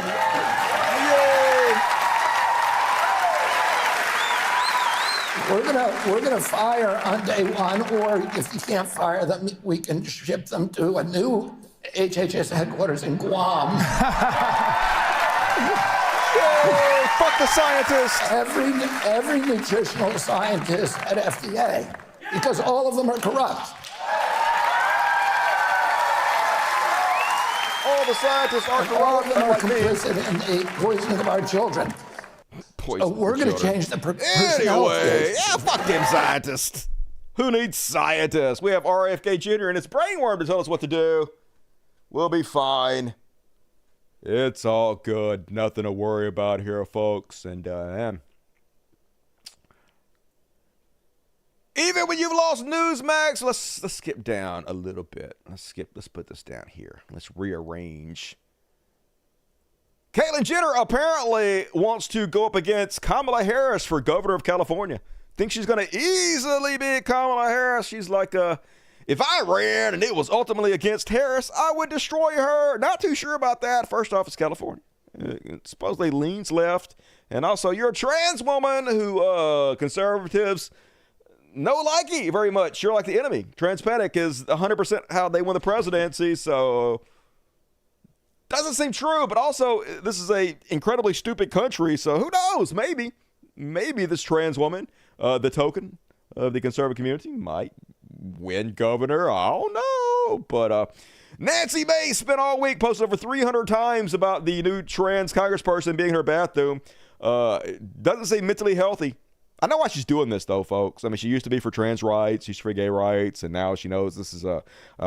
Speaker 15: We're gonna fire on day one, or if you can't fire them, we can ship them to a new HHS headquarters in Guam.
Speaker 1: Yay! Fuck the scientists!
Speaker 15: Every nutritional scientist at FDA, because all of them are corrupt.
Speaker 1: All the scientists are corrupt.
Speaker 15: All of them are complicit in the poisoning of our children. So we're going to change the personality.
Speaker 1: Anyway, yeah, fuck them scientists. Who needs scientists? We have RFK Jr. and his brainworm to tell us what to do. We'll be fine. It's all good. Nothing to worry about here, folks. And even when you've lost Newsmax, let's skip down a little bit. Let's put this down here. Let's rearrange. Caitlyn Jenner apparently wants to go up against Kamala Harris for governor of California. Thinks she's going to easily beat Kamala Harris. She's like, if I ran and it was ultimately against Harris, I would destroy her. Not too sure about that. First off, it's California. It supposedly leans left. And also, you're a trans woman who conservatives no like you very much. You're like the enemy. Transphobic is 100% how they win the presidency, so doesn't seem true, but also this is a incredibly stupid country, so who knows? Maybe this trans woman, the token of the conservative community, might win governor. I don't know, but Nancy May spent all week posting over 300 times about the new trans congressperson being in her bathroom. Doesn't seem mentally healthy. I know why she's doing this, though, folks. I mean, she used to be for trans rights, she's for gay rights, and now she knows this is a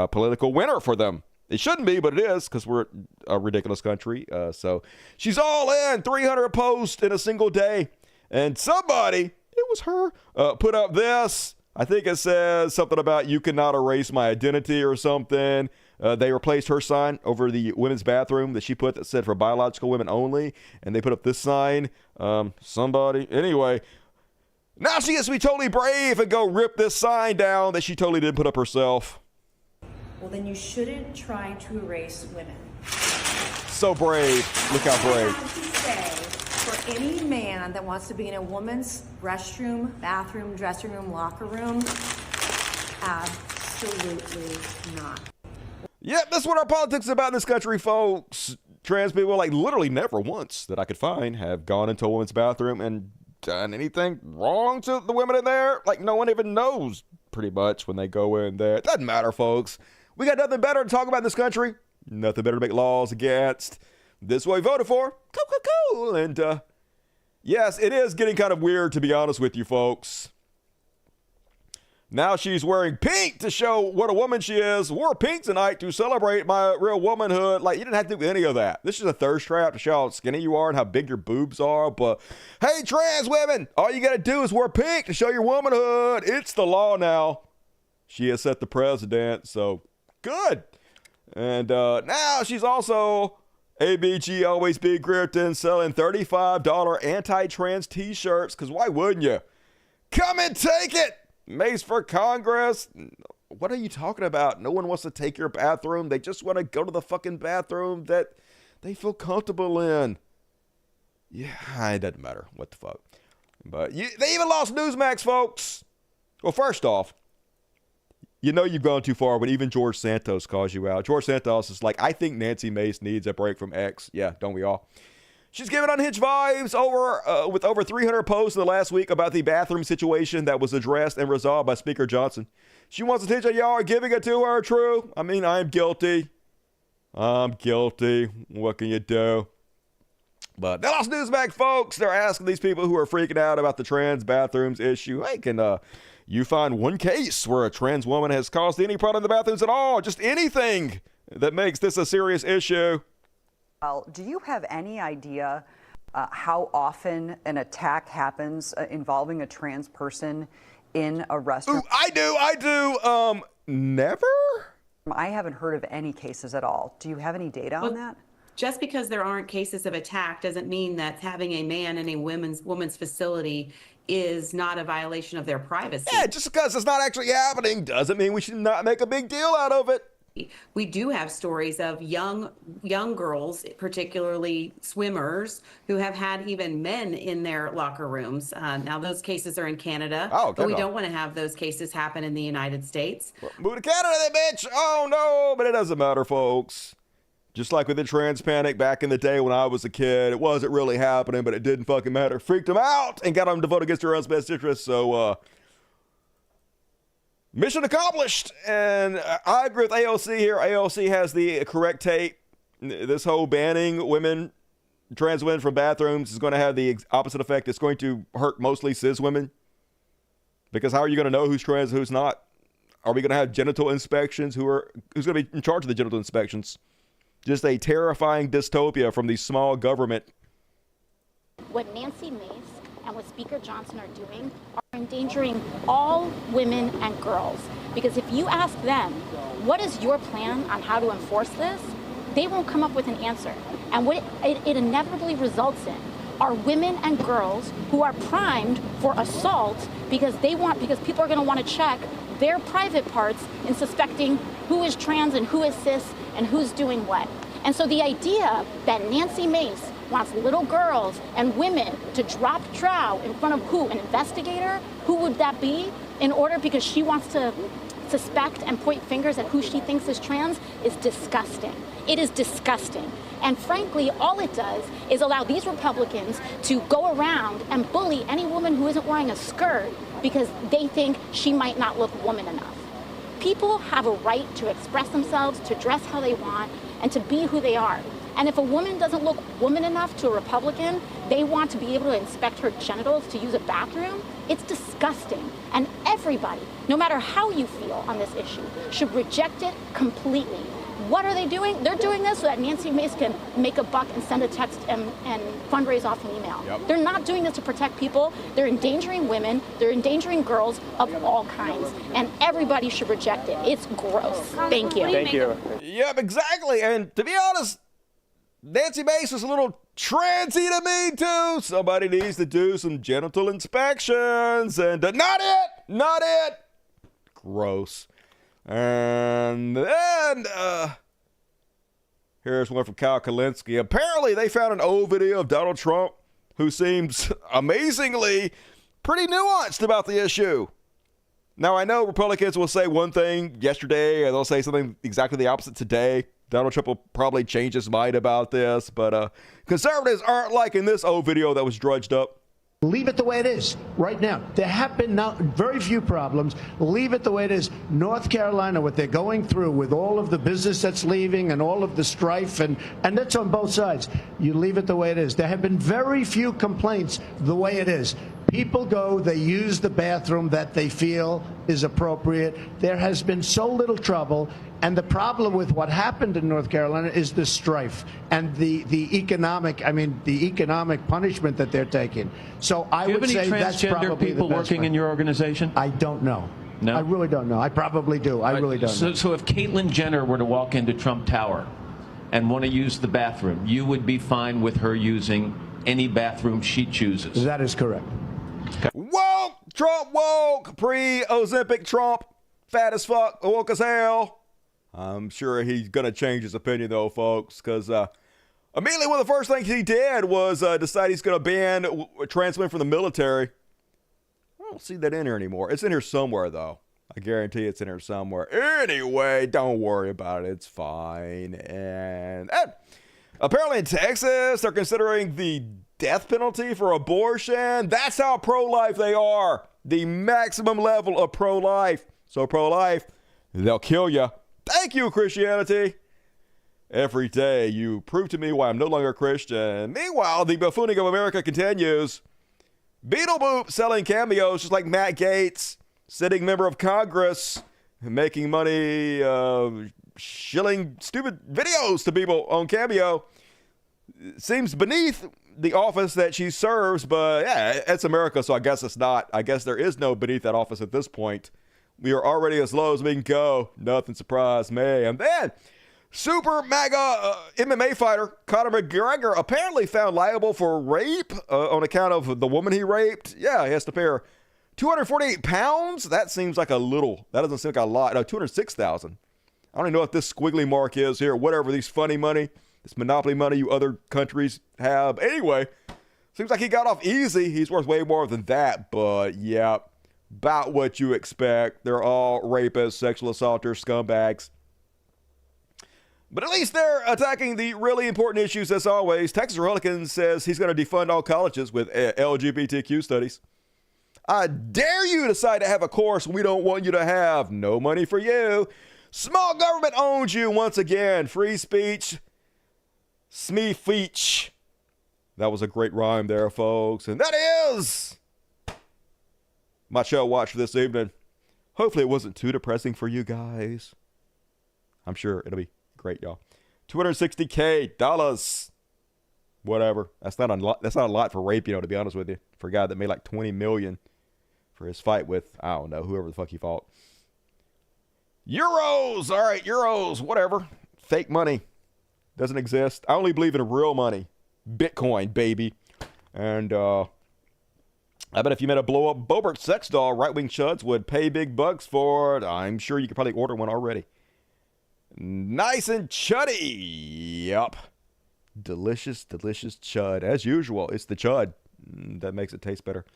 Speaker 1: political winner for them. It shouldn't be, but it is, because we're a ridiculous country. So she's all in, 300 posts in a single day. And somebody, it was her, put up this. I think it says something about you cannot erase my identity or something. They replaced her sign over the women's bathroom that she put that said for biological women only. And they put up this sign. Anyway, now she gets to be totally brave and go rip this sign down that she totally didn't put up herself.
Speaker 16: Well, then you shouldn't try to erase women.
Speaker 1: So brave. Look how brave.
Speaker 16: For any man that wants to be in a woman's restroom, bathroom, dressing room, locker room, absolutely not.
Speaker 1: Yep, that's what our politics is about in this country, folks. Trans people, like, literally never once that I could find have gone into a woman's bathroom and done anything wrong to the women in there. Like, no one even knows pretty much when they go in there. It doesn't matter, folks. We got nothing better to talk about in this country. Nothing better to make laws against. This is what we voted for. Cool. And yes, it is getting kind of weird, to be honest with you, folks. Now she's wearing pink to show what a woman she is. Wore pink tonight to celebrate my real womanhood. Like, you didn't have to do any of that. This is a thirst trap to show how skinny you are and how big your boobs are. But, hey, trans women, all you got to do is wear pink to show your womanhood. It's the law now. She has set the precedent, so good. And now she's also ABG Always Be Grifting, selling $35 anti-trans t-shirts, because why wouldn't you? Come and take it! Mace for Congress. What are you talking about? No one wants to take your bathroom. They just want to go to the fucking bathroom that they feel comfortable in. Yeah, it doesn't matter. What the fuck? But they even lost Newsmax, folks. Well, first off, you know you've gone too far when even George Santos calls you out. George Santos is like, I think Nancy Mace needs a break from X. Yeah, don't we all? She's giving unhinged vibes with over 300 posts in the last week about the bathroom situation that was addressed and resolved by Speaker Johnson. She wants attention. Y'all are giving it to her. True. I mean, I'm guilty. What can you do? But they lost Newsmax, folks. They're asking these people who are freaking out about the trans bathrooms issue. Hey, can you find one case where a trans woman has caused any problem in the bathrooms at all? Just anything that makes this a serious issue.
Speaker 17: Well, do you have any idea how often an attack happens involving a trans person in a restaurant?
Speaker 1: Ooh, I do. Never?
Speaker 17: I haven't heard of any cases at all. Do you have any data on that?
Speaker 18: Just because there aren't cases of attack doesn't mean that having a man in a woman's facility is not a violation of their privacy.
Speaker 1: Yeah, just because it's not actually happening doesn't mean we should not make a big deal out of it.
Speaker 18: We do have stories of young girls, particularly swimmers, who have had even men in their locker rooms. Now, those cases are in Canada, but we don't want to have those cases happen in the United States.
Speaker 1: Move to Canada, then, bitch! Oh, no! But it doesn't matter, folks. Just like with the trans panic back in the day when I was a kid, it wasn't really happening, but it didn't fucking matter. Freaked them out and got them to vote against their own best interests, so, mission accomplished, and I agree with AOC here. AOC has the correct take. This whole banning trans women from bathrooms is going to have the opposite effect. It's going to hurt mostly cis women. Because how are you going to know who's trans and who's not? Are we going to have genital inspections? Who's going to be in charge of the genital inspections? Just a terrifying dystopia from the small government.
Speaker 19: What Nancy Mace and what Speaker Johnson are doing are endangering all women and girls. Because if you ask them, what is your plan on how to enforce this? They won't come up with an answer. And what it inevitably results in are women and girls who are primed for assault because people are going to want to check their private parts in suspecting who is trans and who is cis and who's doing what. And so the idea that Nancy Mace wants little girls and women to drop trow in front of who? An investigator? Who would that be? In order, because she wants to suspect and point fingers at who she thinks is trans, is disgusting. It is disgusting. And frankly, all it does is allow these Republicans to go around and bully any woman who isn't wearing a skirt because they think she might not look woman enough. People have a right to express themselves, to dress how they want, and to be who they are. And if a woman doesn't look woman enough to a Republican, they want to be able to inspect her genitals to use a bathroom. It's disgusting. And everybody, no matter how you feel on this issue, should reject it completely. What are they doing? They're doing this so that Nancy Mace can make a buck and send a text and fundraise off an email. Yep. They're not doing this to protect people. They're endangering women. They're endangering girls of all kinds. And everybody should reject it. It's gross. Thank you.
Speaker 5: Thank you.
Speaker 1: Yep, exactly. And to be honest, Nancy Mace is a little transy to me, too. Somebody needs to do some genital inspections. And not it. Gross. And then, here's one from Kyle Kalinske. Apparently, they found an old video of Donald Trump who seems amazingly pretty nuanced about the issue. Now, I know Republicans will say one thing yesterday, and they'll say something exactly the opposite today. Donald Trump will probably change his mind about this, but conservatives aren't liking this old video that was drudged up.
Speaker 20: Leave it the way it is right now. There have been very few problems. Leave it the way it is. North Carolina, what they're going through with all of the business that's leaving and all of the strife, and that's on both sides. You leave it the way it is. There have been very few complaints the way it is. People go, they use the bathroom that they feel is appropriate. There has been so little trouble. And the problem with what happened in North Carolina is the strife and the economic punishment that they're taking. So I would say that's probably the best.
Speaker 21: Do you have any transgender people working in your organization?
Speaker 20: I don't know.
Speaker 21: No?
Speaker 20: I really don't know. I probably do. I really don't know.
Speaker 21: So if Caitlyn Jenner were to walk into Trump Tower and want to use the bathroom, you would be fine with her using any bathroom she chooses?
Speaker 20: That is correct.
Speaker 1: Woke! Trump woke! Pre-Ozempic Trump. Fat as fuck. Woke as hell. I'm sure he's going to change his opinion, though, folks, because immediately one of the first things he did was decide he's going to ban trans women from the military. I don't see that in here anymore. It's in here somewhere, though. I guarantee it's in here somewhere. Anyway, don't worry about it. It's fine. And apparently in Texas, they're considering the death penalty for abortion. That's how pro-life they are. The maximum level of pro-life. So pro-life, they'll kill you. Thank you, Christianity. Every day you prove to me why I'm no longer a Christian. Meanwhile, the buffooning of America continues. Beetle Boop selling cameos just like Matt Gaetz, sitting member of Congress, making money shilling stupid videos to people on Cameo. Seems beneath the office that she serves, but yeah, it's America, so I guess it's not. I guess there is no beneath that office at this point. We are already as low as we can go. Nothing surprised me. And then, super mega MMA fighter Conor McGregor apparently found liable for rape on account of the woman he raped. Yeah, he has to pay her 248 pounds? That seems like a little. That doesn't seem like a lot. No, 206,000. I don't even know what this squiggly mark is here. Whatever, these funny money, this monopoly money you other countries have. Anyway, seems like he got off easy. He's worth way more than that. But, yeah. About what you expect. They're all rapists, sexual assaulters, scumbags. But at least they're attacking the really important issues as always. Texas Republican says he's going to defund all colleges with LGBTQ studies. I dare you decide to have a course we don't want you to have. No money for you. Small government owns you once again. Free speech. Smee-feech. That was a great rhyme there, folks. And that is my show watch for this evening. Hopefully it wasn't too depressing for you guys. I'm sure it'll be great, y'all. $260K. Whatever. That's not a lot for rape, to be honest with you. For a guy that made like $20 million for his fight with, I don't know, whoever the fuck he fought. Euros. All right, euros. Whatever. Fake money. Doesn't exist. I only believe in real money. Bitcoin, baby. And, I bet if you made a blow-up Boebert sex doll, right-wing chuds would pay big bucks for it. I'm sure you could probably order one already. Nice and chuddy. Yup. Delicious, delicious chud. As usual, it's the chud that makes it taste better.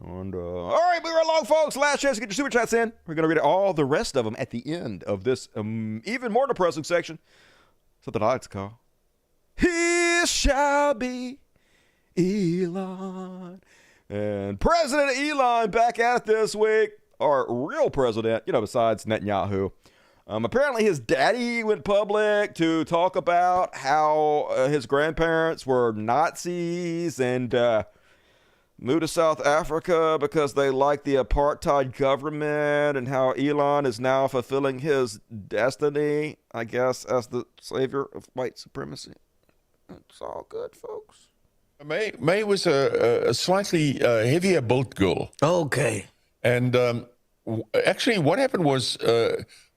Speaker 1: And, all right, moving right along, folks. Last chance to get your super chats in. We're going to read all the rest of them at the end of this even more depressing section. Something I like to call He Shall Be Elon. And President Elon back at it this week. Our real president, besides Netanyahu. Apparently his daddy went public to talk about how his grandparents were Nazis and moved to South Africa because they liked the apartheid government, and how Elon is now fulfilling his destiny, I guess, as the savior of white supremacy. It's all good, folks.
Speaker 22: May was a slightly heavier built girl.
Speaker 23: Okay.
Speaker 22: And actually, what happened was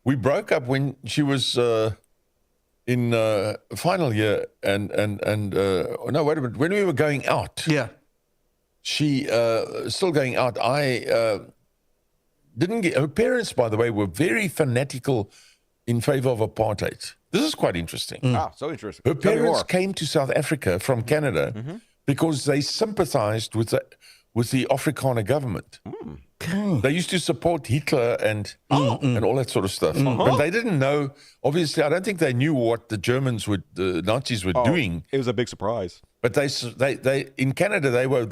Speaker 22: we broke up when she was in final year, and no, wait a minute, when we were going out.
Speaker 23: Yeah.
Speaker 22: She still going out. I didn't get. Her parents, by the way, were very fanatical in favor of apartheid. This is quite interesting.
Speaker 1: Ah, so interesting.
Speaker 22: Her parents came to South Africa from Canada because they sympathized with the Afrikaner government. They used to support Hitler and all that sort of stuff. But they didn't know, obviously, I don't think they knew what the Nazis were doing.
Speaker 1: It was a big surprise.
Speaker 22: But they in Canada, they were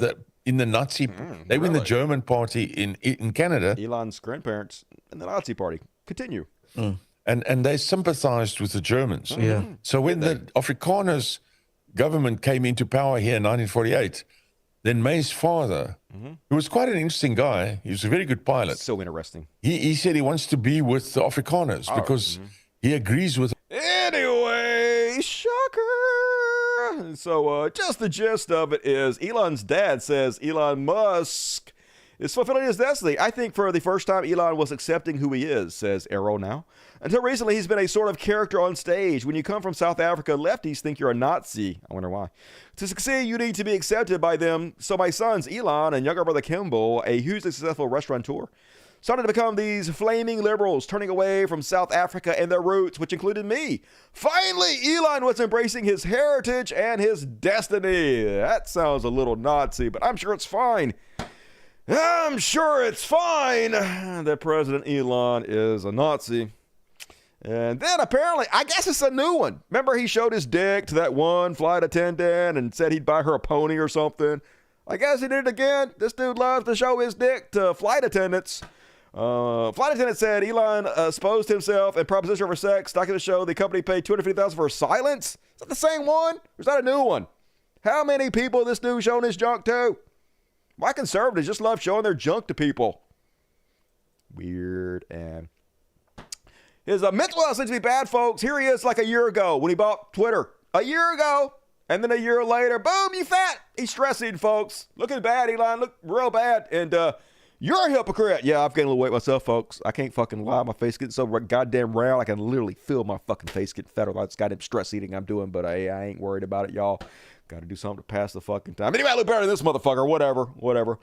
Speaker 22: in the Nazi. They were in the German party in Canada.
Speaker 1: Elon's grandparents in the Nazi party. Continue.
Speaker 22: And they sympathized with the Germans.
Speaker 1: Yeah.
Speaker 22: So when the Afrikaners government came into power here in 1948, then May's father, who was quite an interesting guy, he was a very good pilot.
Speaker 1: So interesting.
Speaker 22: He said he wants to be with the Afrikaners because he agrees with.
Speaker 1: Anyway, shocker. So just the gist of it is Elon's dad says Elon Musk is fulfilling his destiny. I think for the first time Elon was accepting who he is, says Arrow now. Until recently, he's been a sort of character on stage. When you come from South Africa, lefties think you're a Nazi. I wonder why. To succeed, you need to be accepted by them. So my sons, Elon and younger brother Kimball, a hugely successful restaurateur, started to become these flaming liberals, turning away from South Africa and their roots, which included me. Finally, Elon was embracing his heritage and his destiny. That sounds a little Nazi, but I'm sure it's fine. I'm sure it's fine that President Elon is a Nazi. And then apparently, I guess it's a new one. Remember he showed his dick to that one flight attendant and said he'd buy her a pony or something? I guess he did it again. This dude loves to show his dick to flight attendants. Flight attendant said Elon exposed himself and propositioned her for sex. Document to show the company paid $250,000 for silence. Is that the same one? Or is that a new one? How many people this dude showing his junk to? Why conservatives just love showing their junk to people? Weird. And his mental health seems to be bad, folks. Here he is like a year ago when he bought Twitter. A year ago. And then a year later, boom, you fat. He's stressing, folks. Looking bad, Elon. Look real bad. And you're a hypocrite. Yeah, I've gained a little weight myself, folks. I can't fucking lie. My face getting so goddamn round. I can literally feel my fucking face getting fatter. That's goddamn stress eating I'm doing. But I ain't worried about it, y'all. Got to do something to pass the fucking time. Anyway, I look better than this motherfucker. Whatever.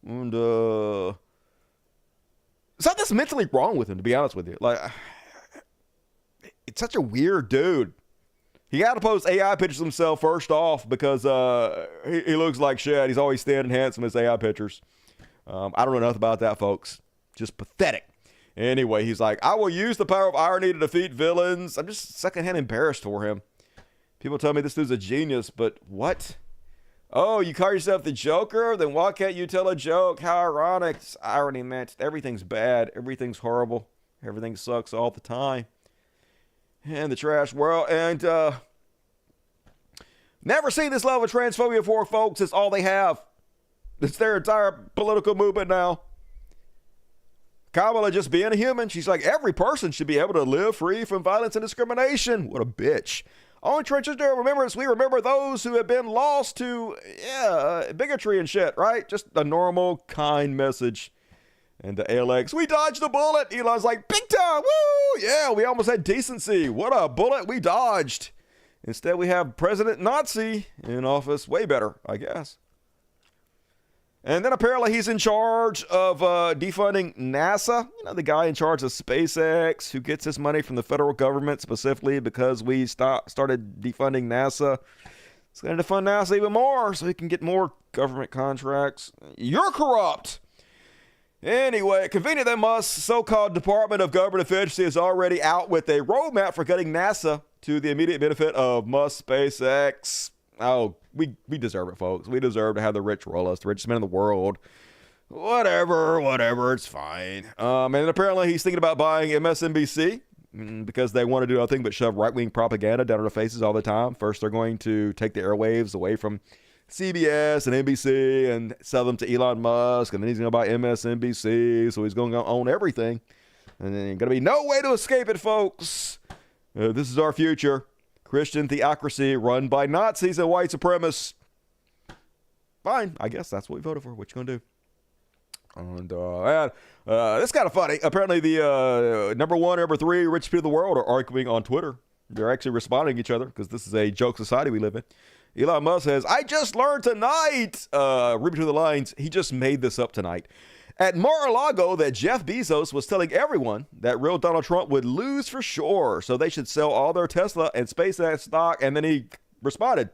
Speaker 1: And something's mentally wrong with him, to be honest with you. Like, it's such a weird dude. He got to post AI pictures of himself first off because he looks like shit. He's always thin and handsome in his AI pictures. I don't know enough about that, folks. Just pathetic. Anyway, he's like, I will use the power of irony to defeat villains. I'm just secondhand embarrassed for him. People tell me this dude's a genius, but what? Oh, you call yourself the Joker? Then why can't you tell a joke? How ironic. It's irony, man. Everything's bad. Everything's horrible. Everything sucks all the time. And the trash world. And never seen this level of transphobia before, folks. It's all they have. It's their entire political movement now. Kabbalah just being a human. She's like, every person should be able to live free from violence and discrimination. What a bitch. Only trenches to remembrance. We remember those who have been lost to bigotry and shit, right? Just a normal, kind message. And the ALX, we dodged the bullet. Elon's like, big time. Woo! Yeah, we almost had decency. What a bullet we dodged. Instead, we have President Nazi in office. Way better, I guess. And then apparently he's in charge of defunding NASA. You know, the guy in charge of SpaceX who gets his money from the federal government specifically because we started defunding NASA. It's going to defund NASA even more so he can get more government contracts. You're corrupt. Anyway, convenient that Musk's so-called Department of Government Efficiency is already out with a roadmap for getting NASA to the immediate benefit of Musk, SpaceX. Oh, we deserve it, folks. We deserve to have the rich roll us, the richest men in the world. Whatever, it's fine. And apparently he's thinking about buying MSNBC because they want to do nothing but shove right-wing propaganda down our faces all the time. First, they're going to take the airwaves away from CBS and NBC and sell them to Elon Musk, and then he's going to buy MSNBC, so he's going to own everything. And then there's going to be no way to escape it, folks. This is our future. Christian theocracy run by Nazis and white supremacists. Fine, I guess that's what we voted for. What you going to do? And it's kind of funny. Apparently the number one, number three richest people in the world are arguing on Twitter. They're actually responding to each other because this is a joke society we live in. Elon Musk says, I just learned tonight, read between the lines, he just made this up tonight, at Mar-a-Lago that Jeff Bezos was telling everyone that real Donald Trump would lose for sure, so they should sell all their Tesla and SpaceX stock, and then he responded,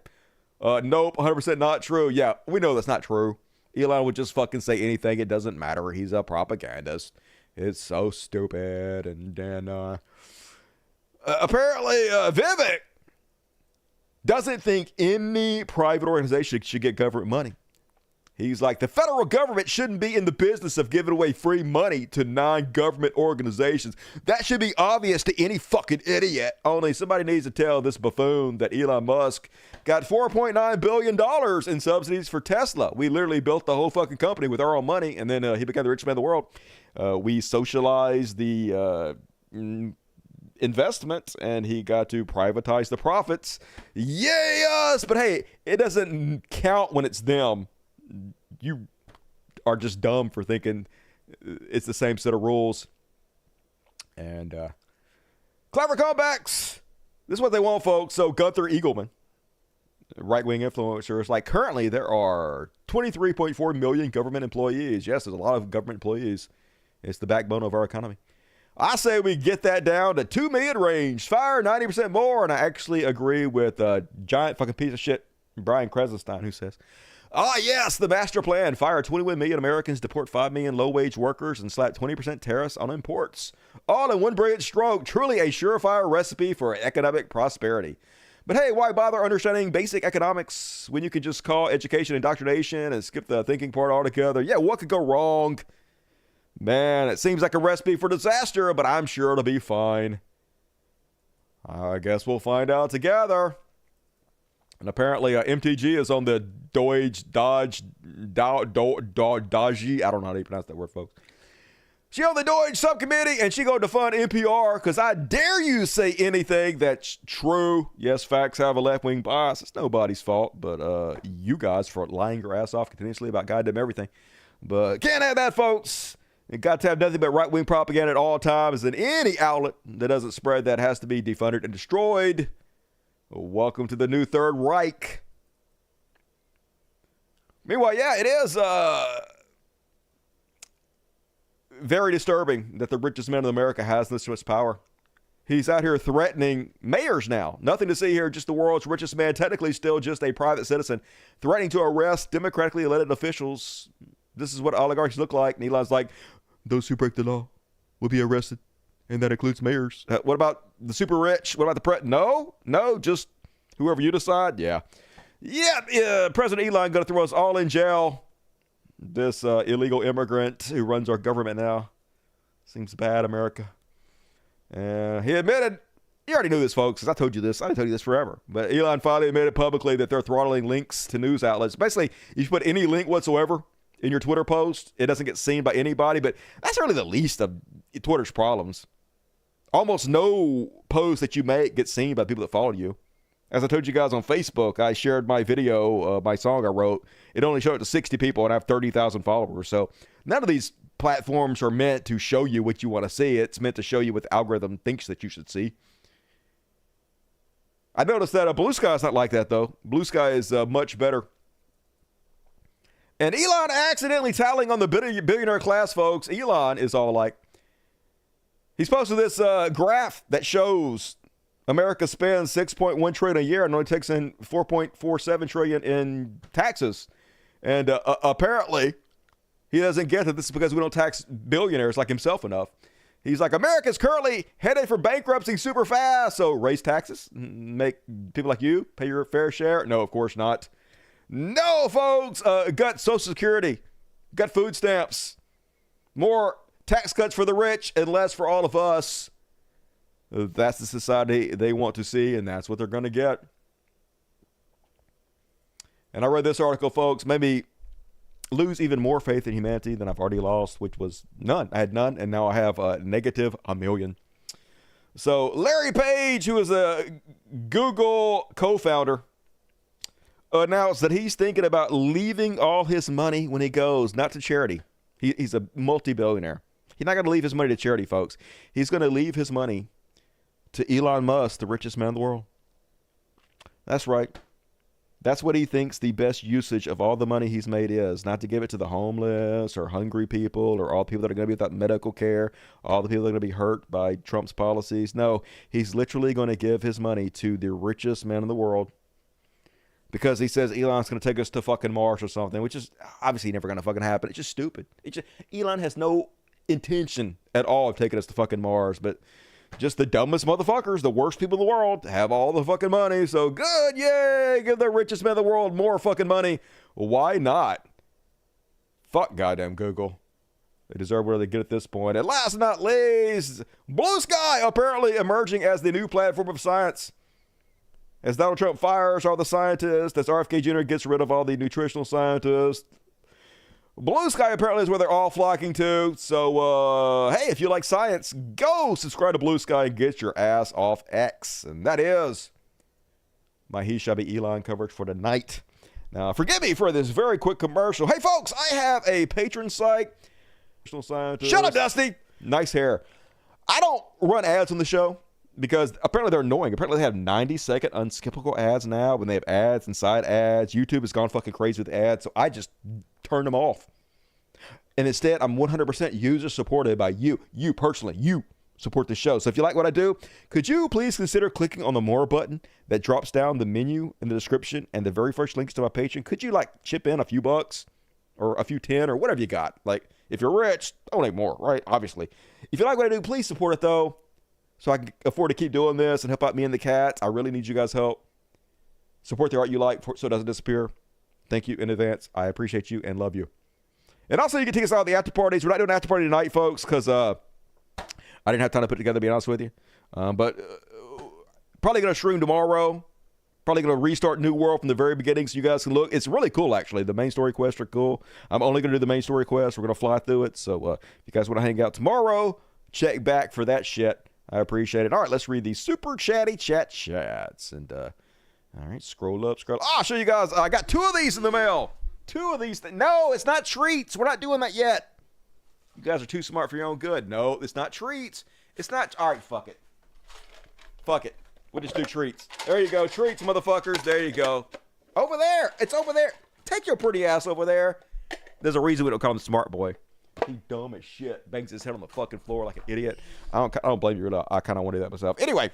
Speaker 1: nope, 100% not true. Yeah, we know that's not true. Elon would just fucking say anything. It doesn't matter. He's a propagandist. It's so stupid. And then apparently Vivek doesn't think any private organization should get government money. He's like, the federal government shouldn't be in the business of giving away free money to non-government organizations. That should be obvious to any fucking idiot. Only somebody needs to tell this buffoon that Elon Musk got $4.9 billion in subsidies for Tesla. We literally built the whole fucking company with our own money, and then he became the richest man in the world. We socialized the investment, and he got to privatize the profits. Yay us! But hey, it doesn't count when it's them. You are just dumb for thinking it's the same set of rules. And clever comebacks. This is what they want, folks. So Gunther Eagleman, right-wing influencer, is like, currently there are 23.4 million government employees. Yes, there's a lot of government employees. It's the backbone of our economy. I say we get that down to 2 million range. Fire 90% more. And I actually agree with giant fucking piece of shit Brian Kresenstein, who says, yes, the master plan. Fire 21 million Americans, deport 5 million low-wage workers, and slap 20% tariffs on imports. All in one brilliant stroke. Truly a surefire recipe for economic prosperity. But hey, why bother understanding basic economics when you can just call education indoctrination and skip the thinking part altogether? Yeah, what could go wrong? Man, it seems like a recipe for disaster, but I'm sure it'll be fine. I guess we'll find out together. And apparently MTG is on the DOGE, I don't know how to pronounce that word, folks. She on the DOGE subcommittee, and she going to fund NPR, because I dare you say anything that's true. Yes, facts have a left-wing bias. It's nobody's fault, but you guys for lying your ass off continuously about goddamn everything. But can't have that, folks. You got to have nothing but right-wing propaganda at all times, and any outlet that doesn't spread that has to be defunded and destroyed. Welcome to the new Third Reich. Meanwhile, yeah, it is very disturbing that the richest man in America has this much power. He's out here threatening mayors now. Nothing to see here, just the world's richest man, technically still just a private citizen, threatening to arrest democratically elected officials. This is what oligarchs look like. And Elon's like, those who break the law will be arrested. And that includes mayors. What about the super rich? What about the president? No, just whoever you decide. Yeah. President Elon going to throw us all in jail. This illegal immigrant who runs our government now. Seems bad, America. He admitted, you already knew this, folks, because I told you this. I told you this forever. But Elon finally admitted publicly that they're throttling links to news outlets. Basically, if you put any link whatsoever in your Twitter post, it doesn't get seen by anybody. But that's really the least of Twitter's problems. Almost no post that you make gets seen by people that follow you. As I told you guys on Facebook, I shared my video, my song I wrote. It only showed it to 60 people, and I have 30,000 followers. So none of these platforms are meant to show you what you want to see. It's meant to show you what the algorithm thinks that you should see. I noticed that Blue Sky is not like that, though. Blue Sky is much better. And Elon accidentally tallying on the billionaire class, folks. Elon is all like, he's posted this graph that shows America spends $6.1 trillion a year and only takes in $4.47 trillion in taxes. And apparently, he doesn't get that this is because we don't tax billionaires like himself enough. He's like, America's currently headed for bankruptcy super fast, so raise taxes, make people like you pay your fair share. No, of course not. No, folks. Got Social Security, got food stamps, more tax cuts for the rich and less for all of us. That's the society they want to see, and that's what they're going to get. And I read this article, folks, maybe lose even more faith in humanity than I've already lost, which was none. I had none, and now I have negative 1 million. So Larry Page, who is a Google co-founder, announced that he's thinking about leaving all his money when he goes, not to charity. He's a multi-billionaire. He's not going to leave his money to charity, folks. He's going to leave his money to Elon Musk, the richest man in the world. That's right. That's what he thinks the best usage of all the money he's made is. Not to give it to the homeless or hungry people or all people that are going to be without medical care, all the people that are going to be hurt by Trump's policies. No, he's literally going to give his money to the richest man in the world because he says Elon's going to take us to fucking Mars or something, which is obviously never going to fucking happen. It's just stupid. Elon has no intention at all of taking us to fucking Mars, but just the dumbest motherfuckers, the worst people in the world, have all the fucking money. So good, yay, give the richest man in the world more fucking money. Why not? Fuck goddamn Google. They deserve where they get at this point. And last but not least, Blue Sky apparently emerging as the new platform of science. As Donald Trump fires all the scientists, as RFK Jr. gets rid of all the nutritional scientists, Blue Sky apparently is where they're all flocking to. So, hey, if you like science, go subscribe to Blue Sky and get your ass off X. And that is my He Shall Be Elon coverage for tonight. Now, forgive me for this very quick commercial. Hey, folks, I have a patron site. Shut up, Dusty. Nice hair. I don't run ads on the show because apparently they're annoying. Apparently they have 90-second unskippable ads now when they have ads and side ads. YouTube has gone fucking crazy with ads, so I just turn them off. And instead, I'm 100% user supported by you. You personally. You support the show. So if you like what I do, could you please consider clicking on the More button that drops down the menu in the description and the very first links to my Patreon? Could you like chip in a few bucks or a few 10 or whatever you got? Like, if you're rich, donate more, right? Obviously. If you like what I do, please support it, though, so I can afford to keep doing this and help out me and the cats. I really need you guys' help. Support the art you like so it doesn't disappear. Thank you in advance. I appreciate you and love you. And also, you can take us out at the after parties. We're not doing an after party tonight, folks, because I didn't have time to put it together, to be honest with you. But probably going to stream tomorrow. Probably going to restart New World from the very beginning so you guys can look. It's really cool, actually. The main story quests are cool. I'm only going to do the main story quests. We're going to fly through it. So if you guys want to hang out tomorrow, check back for that shit. I appreciate it. All right, let's read these super chatty chats. And, all right, scroll up. I'll show you guys. I got 2 of these in the mail. 2 of these. No, it's not treats. We're not doing that yet. You guys are too smart for your own good. No, it's not treats. It's not. All right, fuck it. Fuck it. We'll just do treats. There you go. Treats, motherfuckers. There you go. Over there. It's over there. Take your pretty ass over there. There's a reason we don't call him Smart Boy. He's dumb as shit. Bangs his head on the fucking floor like an idiot. I don't blame you at all. I kind of want to do that myself. Anyway,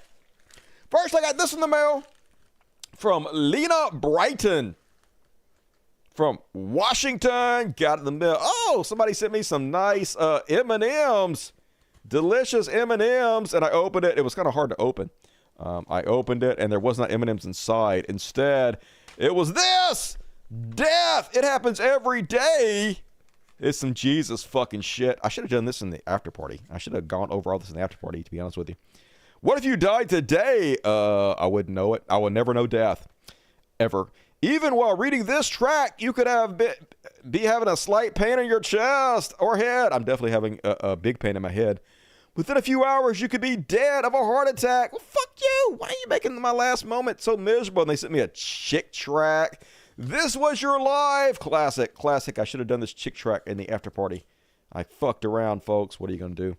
Speaker 1: first I got this in the mail from Lena Brighton from Washington. Got it in the mail. Oh, somebody sent me some nice M&Ms. Delicious M&Ms. And I opened it. It was kind of hard to open. I opened it, and there was not M&Ms inside. Instead, it was this! Death! It happens every day! It's some Jesus fucking shit. I should have done this in the after party. I should have gone over all this in the after party, to be honest with you. What if you died today? I wouldn't know it. I would never know death. Ever. Even while reading this track, you could have be having a slight pain in your chest or head. I'm definitely having a big pain in my head. Within a few hours, you could be dead of a heart attack. Well, fuck you. Why are you making my last moment so miserable? And they sent me a chick track. This was your life. Classic. I should have done this chick track in the after party. I fucked around, folks. What are you going to do?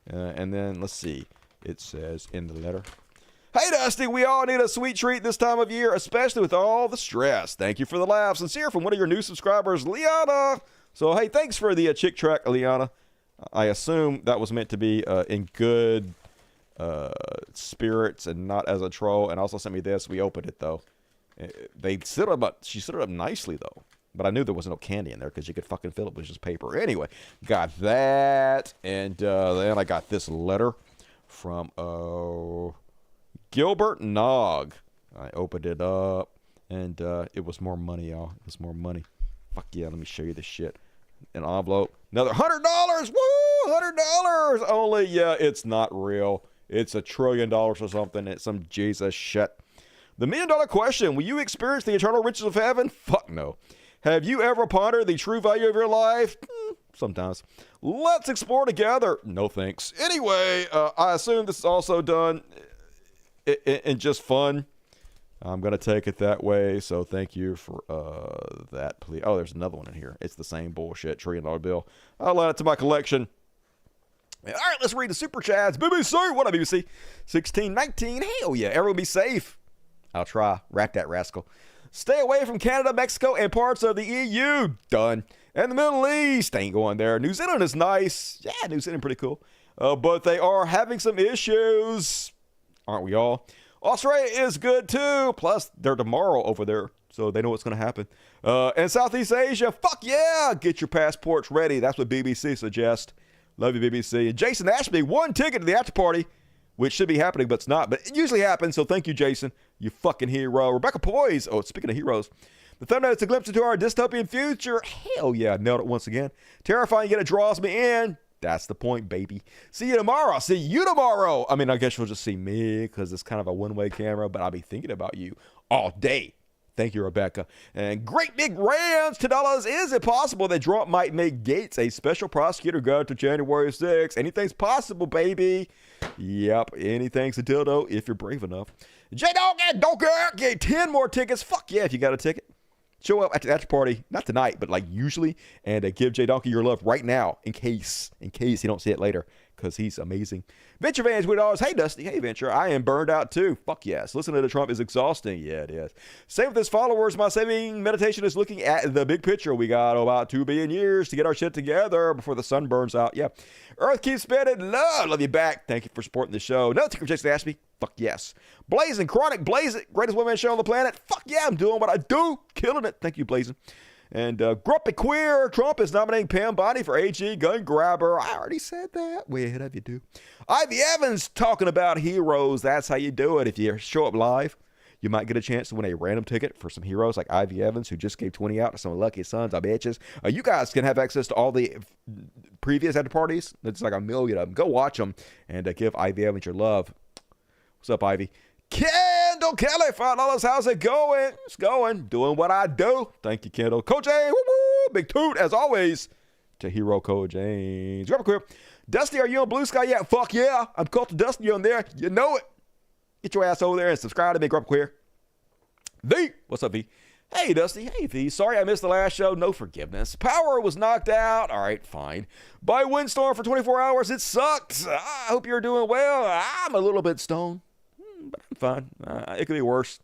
Speaker 1: And then, let's see. It says in the letter. Hey, Dusty, we all need a sweet treat this time of year, especially with all the stress. Thank you for the laugh. Sincere from one of your new subscribers, Liana. So, hey, thanks for the chick track, Liana. I assume that was meant to be in good spirits and not as a troll. And also sent me this. We opened it, though. She set it up nicely, though. But I knew there wasn't no candy in there because you could fucking fill it with just paper. Anyway, got that. And then I got this letter from Gilbert Nog. I opened it up. And it was more money, y'all. It was more money. Fuck yeah, let me show you this shit. An envelope. Another $100. Woo! $100 only. Yeah, it's not real. It's $1 trillion or something. It's some Jesus shit. The $1 million question. Will you experience the eternal riches of heaven? Fuck no. Have you ever pondered the true value of your life? Sometimes. Let's explore together. No thanks. Anyway, I assume this is also done in just fun. I'm going to take it that way, so thank you for that, please. Oh, there's another one in here. It's the same bullshit, $1 trillion bill. I'll add it to my collection. All right, let's read the super chats. BBC, what up, BBC? 1619, hell yeah, everyone be safe. I'll try. Rat that rascal. Stay away from Canada, Mexico, and parts of the EU. Done. And the Middle East, ain't going there. New Zealand is nice. Yeah, New Zealand pretty cool. But they are having some issues. Aren't we all? Australia is good too. Plus, they're tomorrow over there, so they know what's going to happen. And Southeast Asia, fuck yeah. Get your passports ready. That's what BBC suggests. Love you, BBC. And Jason Ashby, 1 ticket to the after party, which should be happening, but it's not. But it usually happens, so thank you, Jason. You fucking hero. Rebecca Poise. Oh, speaking of heroes. The thumbnail is a glimpse into our dystopian future. Hell yeah, nailed it once again. Terrifying, yet it draws me in. That's the point, baby. See you tomorrow. I'll see you tomorrow. I mean, I guess you'll just see me because it's kind of a one-way camera, but I'll be thinking about you all day. Thank you, Rebecca. And great big rams, $10. Is it possible that Trump might make Gaetz a special prosecutor go to January 6th? Anything's possible, baby. Yep, anything's a dildo if you're brave enough. J-Dog and Donkey get 10 more tickets. Fuck yeah, if you got a ticket. Show up at the after party, not tonight, but like usually, and give J Donkey your love right now in case you don't see it later, because he's amazing. Venture fans, $2. Hey, Dusty. Hey, Venture. I am burned out too. Fuck yes. Listening to Trump is exhausting. Yeah, it is. Same with his followers. My saving meditation is looking at the big picture. We got about 2 billion years to get our shit together before the sun burns out. Yeah. Earth keeps spinning. Love you back. Thank you for supporting the show. No ticket for Jason Ashby. Fuck yes. Blazing, Chronic, Blazing, greatest one-man show on the planet. Fuck yeah, I'm doing what I do. Killing it. Thank you, Blazing. And Grumpy Queer, Trump is nominating Pam Bondi for AG Gun Grabber. I already said that. Way ahead of you, do. Ivy Evans talking about heroes. That's how you do it. If you show up live, you might get a chance to win a random ticket for some heroes like Ivy Evans, who just gave 20 out to some lucky sons of bitches. You guys can have access to all the previous after parties. It's like 1 million of them. Go watch them and give Ivy Evans your love. What's up, Ivy? Kendall Kelly, $5. How's it going? It's going. Doing what I do. Thank you, Kendall. Coach A, woo-woo. Big toot, as always, to Hero Coach James. Robert Queer. Dusty, are you on Blue Sky yet? Fuck yeah. I'm called to Dusty on there. You know it. Get your ass over there and subscribe to me, Robert Queer. V. What's up, V? Hey, Dusty. Hey, V. Sorry I missed the last show. No forgiveness. Power was knocked out. All right, fine. By windstorm for 24 hours. It sucked. I hope you're doing well. I'm a little bit stoned. But I'm fine. It could be worse.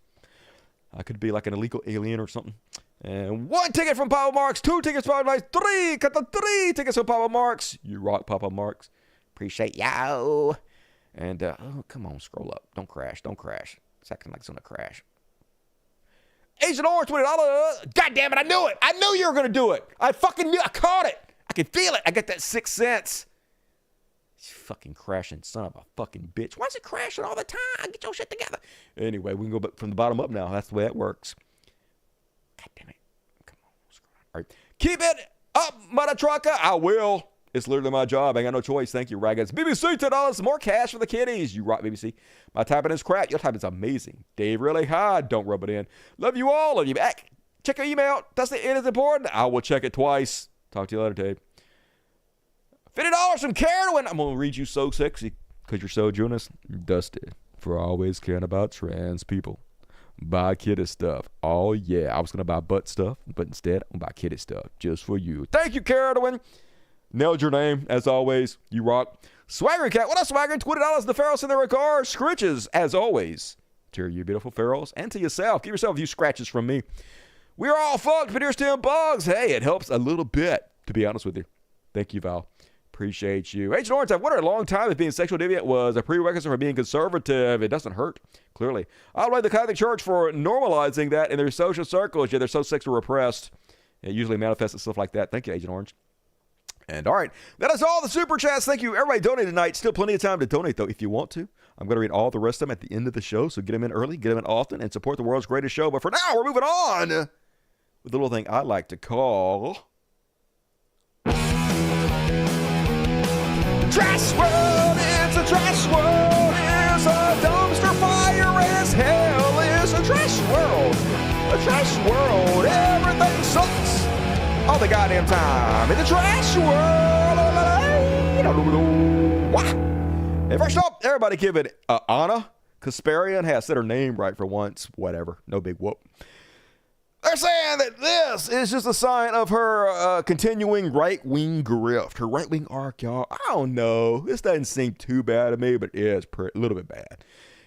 Speaker 1: I could be like an illegal alien or something. And 1 ticket from Papa Marks, 2 tickets from Papa Marks, 3 tickets from Papa Marks. You rock, Papa Marks. Appreciate you. And, oh, come on, scroll up. Don't crash. Don't crash. It's acting like it's going to crash. Agent Orange, $20. God damn it, I knew it. I knew you were going to do it. I fucking knew. I caught it. I can feel it. I got that 6th sense. Fucking crashing son of a fucking bitch. Why is it crashing all the time? Get your shit together. Anyway, we can go from the bottom up now. That's the way that works. God damn it. Come on. All right. Keep it up, mother trucker. I will. It's literally my job. I ain't got no choice. Thank you, Raggeds. BBC, $10. More cash for the kiddies. You rock, BBC. My typing is crap. Your typing is amazing. Dave really high. Don't rub it in. Love you all. Love you back. Check your email. It is important. I will check it twice. Talk to you later, Dave. $50 from Carolyn. I'm going to read you so sexy because you're so Jonas. Dusty for always caring about trans people. Buy kitty stuff. Oh, yeah. I was going to buy butt stuff, but instead, I'm going to buy kitty stuff just for you. Thank you, Carolyn. Nailed your name, as always. You rock. Swagger Cat. What up, Swagger? $20. The Pharaohs in their regard. Scritches, as always. To you beautiful Pharaohs and to yourself. Give yourself a few scratches from me. We are all fucked, but here's 10 bugs. Hey, it helps a little bit, to be honest with you. Thank you, Val. Appreciate you. Agent Orange, I've wondered a long time if being sexual deviant was a prerequisite for being conservative. It doesn't hurt, clearly. I blame the Catholic Church for normalizing that in their social circles. Yeah, they're so sexually repressed. It usually manifests itself like that. Thank you, Agent Orange. And all right, that is all the super chats. Thank you. Everybody donated tonight. Still plenty of time to donate, though, if you want to. I'm going to read all the rest of them at the end of the show, so get them in early, get them in often, and support the world's greatest show. But for now, we're moving on with a little thing I like to call... Trash world, it's a trash world, it's a dumpster fire as hell, it's a trash world, everything sucks all the goddamn time, in the trash world. And first up, everybody give it Anna Kasparian has said her name right for once, whatever, no big whoop. They're saying that this is just a sign of her continuing right-wing grift, her right-wing arc, y'all. I don't know. This doesn't seem too bad to me, but it is a little bit bad.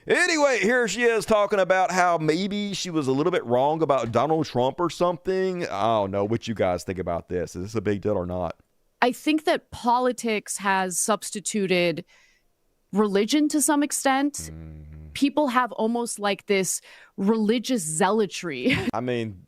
Speaker 1: Anyway, here she is talking about how maybe she was a little bit wrong about Donald Trump or something. I don't know what you guys think about this. Is this a big deal or not?
Speaker 2: I think that politics has substituted religion to some extent. People have almost like this religious zealotry.
Speaker 1: I mean,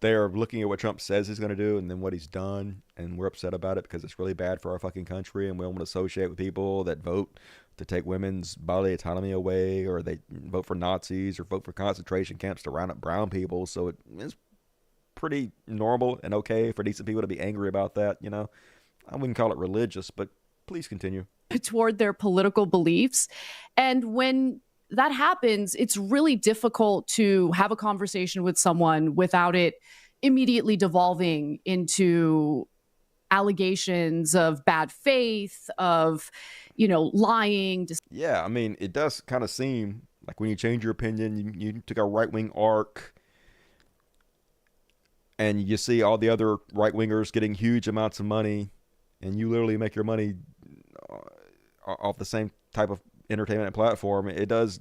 Speaker 1: they're looking at what Trump says he's going to do and then what he's done, and we're upset about it because it's really bad for our fucking country, and we don't want to associate with people that vote to take women's bodily autonomy away, or they vote for Nazis or vote for concentration camps to round up brown people. So it's pretty normal and okay for decent people to be angry about that, you know. I wouldn't call it religious, but please continue.
Speaker 2: Toward their political beliefs. And when that happens, it's really difficult to have a conversation with someone without it immediately devolving into allegations of bad faith, of, you know, lying.
Speaker 1: Yeah, I mean, it does kind of seem like when you change your opinion, you took a right-wing arc, and you see all the other right-wingers getting huge amounts of money, and you literally make your money off the same type of entertainment platform. It does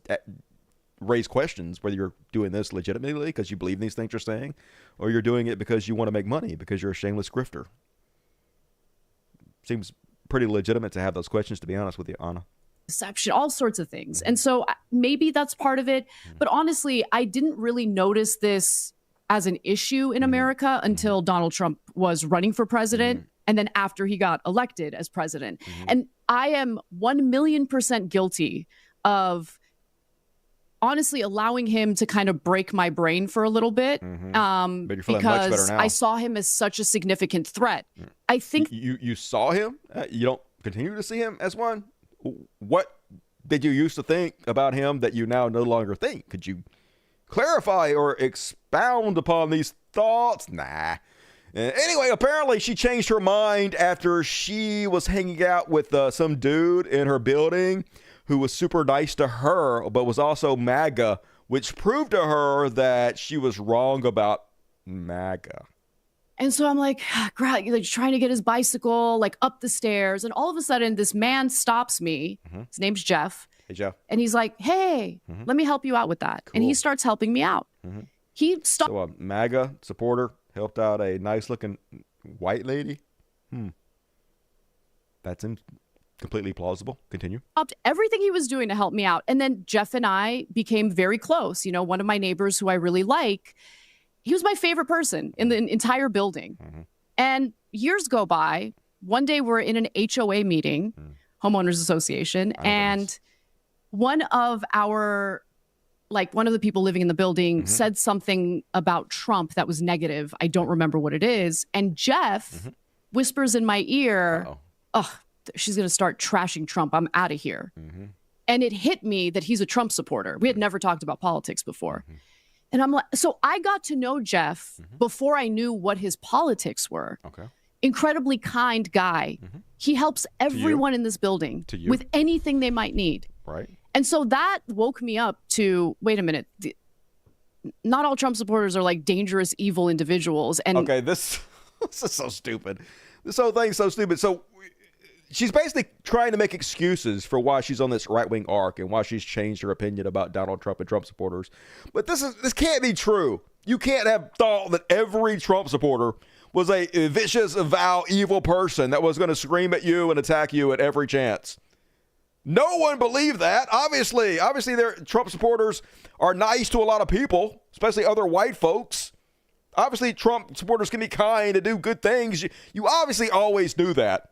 Speaker 1: raise questions whether you're doing this legitimately because you believe in these things you're saying, or you're doing it because you want to make money because you're a shameless grifter. Seems pretty legitimate to have those questions, to be honest with you, Anna.
Speaker 2: Deception, all sorts of things. And so maybe that's part of it. But honestly, I didn't really notice this as an issue in America until Donald Trump was running for president. And then after he got elected as president. And I am 1,000,000% guilty of honestly allowing him to kind of break my brain for a little bit.
Speaker 1: But you're feeling much better
Speaker 2: because
Speaker 1: now.
Speaker 2: I saw him as such a significant threat. I think
Speaker 1: you saw him. You don't continue to see him as one. What did you used to think about him that you now no longer think? Could you clarify or expound upon these thoughts? Nah. Anyway, apparently she changed her mind after she was hanging out with some dude in her building who was super nice to her, but was also MAGA, which proved to her that she was wrong about MAGA.
Speaker 2: And so I'm like trying to get his bicycle like up the stairs. And all of a sudden this man stops me. His name's Jeff.
Speaker 1: Hey, Jeff.
Speaker 2: And he's like, hey, let me help you out with that. Cool. And he starts helping me out. He stopped.
Speaker 1: So a MAGA supporter helped out a nice-looking white lady? That seems completely plausible. Continue.
Speaker 2: Stopped everything he was doing to help me out. And then Jeff and I became very close. You know, one of my neighbors who I really like, he was my favorite person in the entire building. And years go by. One day we're in an HOA meeting, Homeowners Association, and one of the people living in the building said something about Trump that was negative. I don't remember what it is. And Jeff whispers in my ear, oh, she's going to start trashing Trump. I'm out of here. And it hit me that he's a Trump supporter. We had never talked about politics before. And I'm like, so I got to know Jeff before I knew what his politics were.
Speaker 1: Okay.
Speaker 2: Incredibly kind guy. He helps everyone in this building with anything they might need.
Speaker 1: Right.
Speaker 2: And so that woke me up to, wait a minute, not all Trump supporters are like dangerous, evil individuals. And
Speaker 1: okay, this is so stupid. This whole thing's so stupid. So she's basically trying to make excuses for why she's on this right-wing arc and why she's changed her opinion about Donald Trump and Trump supporters. But this can't be true. You can't have thought that every Trump supporter was a vicious, vile, evil person that was going to scream at you and attack you at every chance. No one believed that. Obviously, their Trump supporters are nice to a lot of people, especially other white folks. Obviously, Trump supporters can be kind and do good things. You obviously always knew that.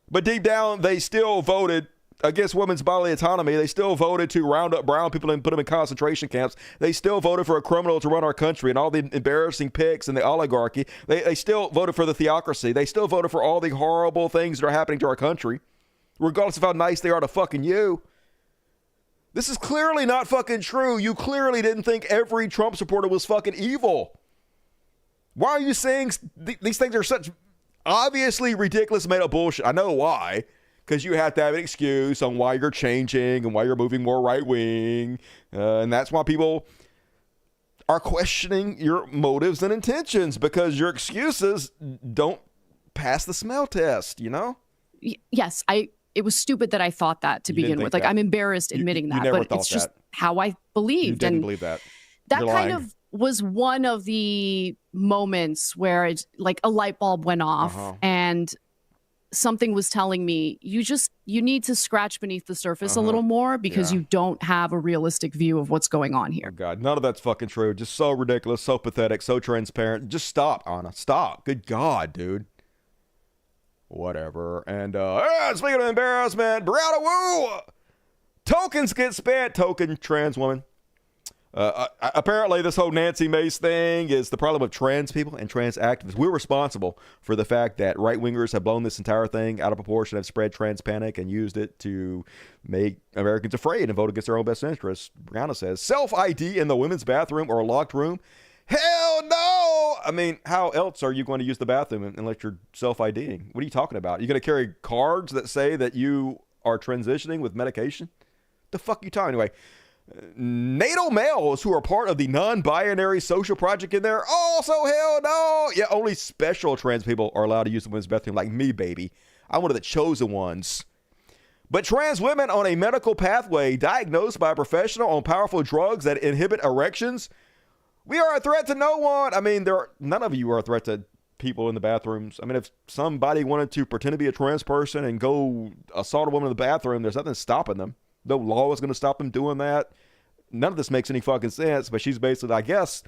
Speaker 1: But deep down, they still voted against women's bodily autonomy. They still voted to round up brown people and put them in concentration camps. They still voted for a criminal to run our country and all the embarrassing pics and the oligarchy. They still voted for the theocracy. They still voted for all the horrible things that are happening to our country, regardless of how nice they are to fucking you. This is clearly not fucking true. You clearly didn't think every Trump supporter was fucking evil. Why are you saying these things are such obviously ridiculous, made up bullshit? I know why. Because you have to have an excuse on why you're changing and why you're moving more right-wing. And that's why people are questioning your motives and intentions, because your excuses don't pass the smell test, you know?
Speaker 2: Yes, it was stupid that I thought that to begin with. Like, I'm embarrassed admitting that,
Speaker 1: never
Speaker 2: but
Speaker 1: thought
Speaker 2: it's just
Speaker 1: that.
Speaker 2: how I believed.
Speaker 1: You didn't
Speaker 2: and
Speaker 1: believe that.
Speaker 2: That
Speaker 1: You're
Speaker 2: kind
Speaker 1: lying.
Speaker 2: of was one of the moments where it's like a light bulb went off and something was telling me, you need to scratch beneath the surface a little more, because you don't have a realistic view of what's going on here.
Speaker 1: Oh God, none of that's fucking true. Just so ridiculous, so pathetic, so transparent. Just stop, Anna. Stop. Good God, dude. Whatever. And speaking of embarrassment, Brianna Wu, tokens get spent. Token trans woman. Apparently, this whole Nancy Mace thing is the problem of trans people and trans activists. We're responsible for the fact that right-wingers have blown this entire thing out of proportion, have spread trans panic, and used it to make Americans afraid and vote against their own best interests. Brianna says, self-ID in the women's bathroom or a locked room? Hell no! I mean, how else are you going to use the bathroom unless you're self-IDing? What are you talking about? You're going to carry cards that say that you are transitioning with medication? The fuck you talking anyway? Natal males who are part of the non-binary social project in there? Also, hell no! Yeah, only special trans people are allowed to use the women's bathroom, like me, baby. I'm one of the chosen ones. But trans women on a medical pathway diagnosed by a professional on powerful drugs that inhibit erections? We are a threat to no one. I mean, none of you are a threat to people in the bathrooms. I mean, if somebody wanted to pretend to be a trans person and go assault a woman in the bathroom, there's nothing stopping them. No law is going to stop them doing that. None of this makes any fucking sense, but she's basically, I guess,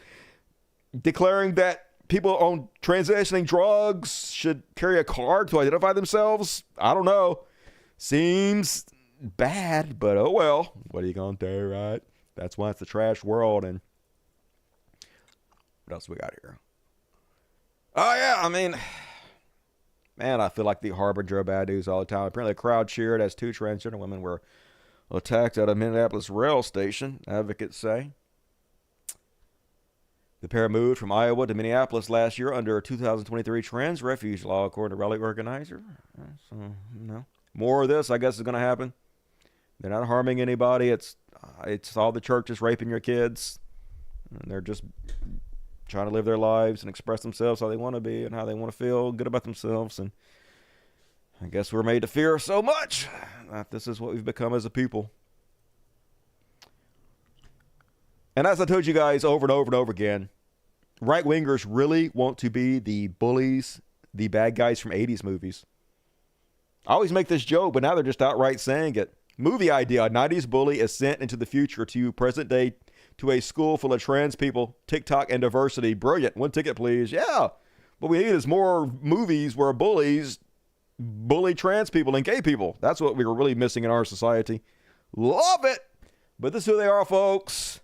Speaker 1: declaring that people on transitioning drugs should carry a card to identify themselves. I don't know. Seems bad, but oh well. What are you going to do, right? That's why it's a trash world. And what else we got here? Oh, yeah, I mean, man, I feel like the harbinger of bad news all the time. Apparently, a crowd cheered as two transgender women were attacked at a Minneapolis rail station, advocates say. The pair moved from Iowa to Minneapolis last year under a 2023 trans refuge law, according to rally organizer. So, more of this, I guess, is going to happen. They're not harming anybody. It's all the churches raping your kids. And they're just trying to live their lives and express themselves how they want to be and how they want to feel good about themselves. And I guess we're made to fear so much that this is what we've become as a people. And as I told you guys over and over and over again, right-wingers really want to be the bullies, the bad guys from 80s movies. I always make this joke, but now they're just outright saying it. Movie idea: a 90s bully is sent into the future to present day to a school full of trans people, TikTok, and diversity. Brilliant. One ticket, please. Yeah. What we need is more movies where bullies bully trans people and gay people. That's what we were really missing in our society. Love it. But this is who they are, folks.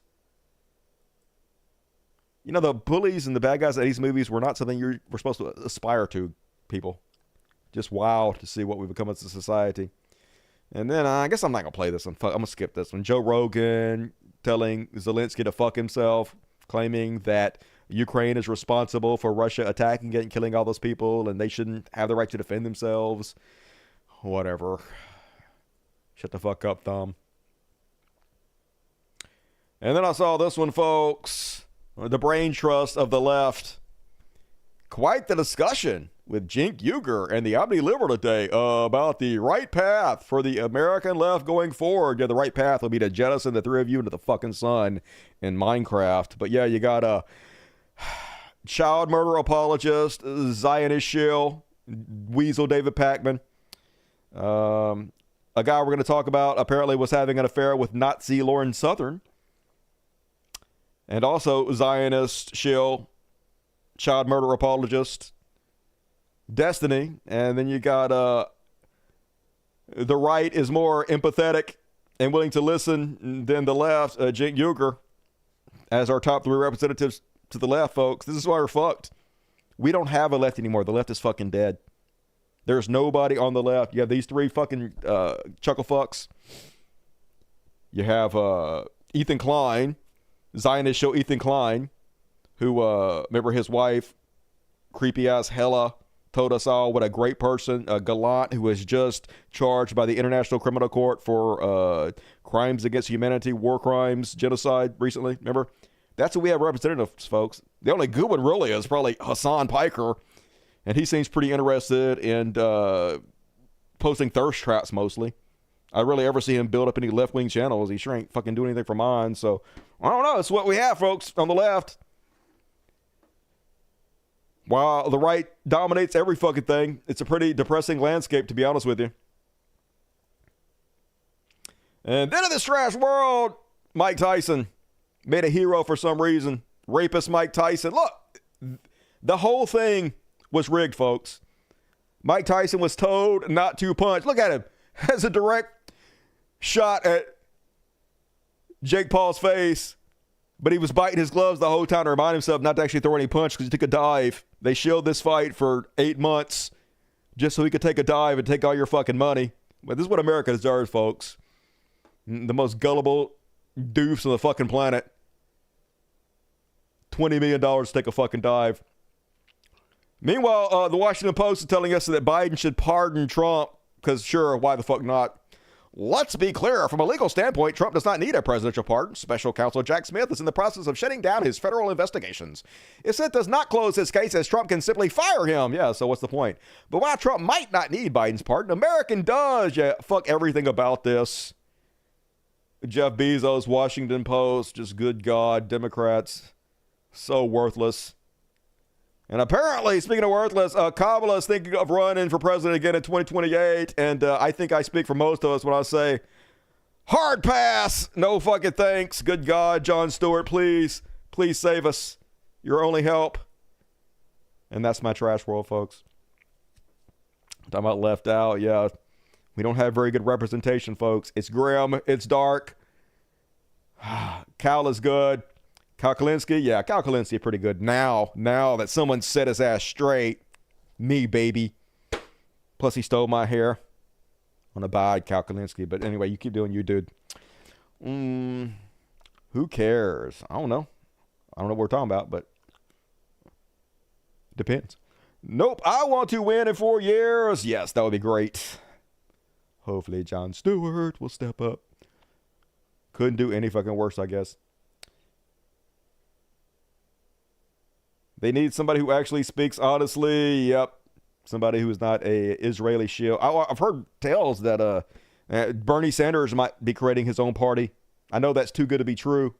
Speaker 1: You know, the bullies and the bad guys in these movies were not something we're supposed to aspire to, people. Just wow to see what we've become as a society. And then I guess I'm not going to play this one. I'm going to skip this one. Joe Rogan telling Zelensky to fuck himself, claiming that Ukraine is responsible for Russia attacking it and killing all those people, and they shouldn't have the right to defend themselves. Whatever. Shut the fuck up, thumb. And then I saw this one, folks. The brain trust of the left. Quite the discussion with Cenk Uygur and the Omni Liberal today about the right path for the American left going forward. Yeah, the right path will be to jettison the three of you into the fucking sun in Minecraft. But yeah, you got a child murder apologist, Zionist shill, Weasel David Pacman. A guy we're going to talk about apparently was having an affair with Nazi Lauren Southern. And also Zionist shill, child murder apologist, Destiny. And then you got the right is more empathetic and willing to listen than the left, Cenk Uygur, as our top three representatives to the left, folks. This is why we're fucked. We don't have a left anymore. The left is fucking dead. There's nobody on the left. You have these three fucking chuckle fucks. You have Ethan Klein, Zionist show Ethan Klein, who, remember his wife, creepy ass Hella, told us all what a great person, Gallant, who was just charged by the International Criminal Court for crimes against humanity, war crimes, genocide recently. Remember? That's who we have representatives, folks. The only good one really is probably Hassan Piker, and he seems pretty interested in posting thirst traps mostly. I rarely ever see him build up any left-wing channels. He sure ain't fucking doing anything for mine, so I don't know. It's what we have, folks, on the left. While the right dominates every fucking thing, it's a pretty depressing landscape, to be honest with you. And then in this trash world, Mike Tyson made a hero for some reason. Rapist Mike Tyson. Look, the whole thing was rigged, folks. Mike Tyson was told not to punch. Look at him. Has a direct shot at Jake Paul's face. But he was biting his gloves the whole time to remind himself not to actually throw any punch because he took a dive. They shielded this fight for 8 months just so he could take a dive and take all your fucking money. But this is what America deserves, folks. The most gullible doofs on the fucking planet. $20 million to take a fucking dive. Meanwhile, the Washington Post is telling us that Biden should pardon Trump because, sure, why the fuck not? Let's be clear. From a legal standpoint, Trump does not need a presidential pardon. Special counsel Jack Smith is in the process of shutting down his federal investigations. If Smith does not close his case, as Trump can simply fire him. Yeah, so what's the point? But while Trump might not need Biden's pardon, American does. Yeah, fuck everything about this. Jeff Bezos, Washington Post, just good God, Democrats, so worthless. And apparently, speaking of worthless, Kabbalah is thinking of running for president again in 2028. And I think I speak for most of us when I say, hard pass. No fucking thanks. Good God, Jon Stewart, please save us. Your only help. And that's my trash world, folks. I'm talking about left out. Yeah, we don't have very good representation, folks. It's grim. It's dark. Cal is good. Kyle Kalinske, yeah, Kyle Kalinske pretty good now that someone set his ass straight. Me, baby. Plus, he stole my hair. On a bad Kyle Kalinske. But anyway, you keep doing you, dude. Who cares? I don't know. I don't know what we're talking about, but depends. Nope, I want to win in 4 years. Yes, that would be great. Hopefully, Jon Stewart will step up. Couldn't do any fucking worse, I guess. They need somebody who actually speaks honestly. Yep. Somebody who is not a Israeli shield. I've heard tales that Bernie Sanders might be creating his own party. I know that's too good to be true,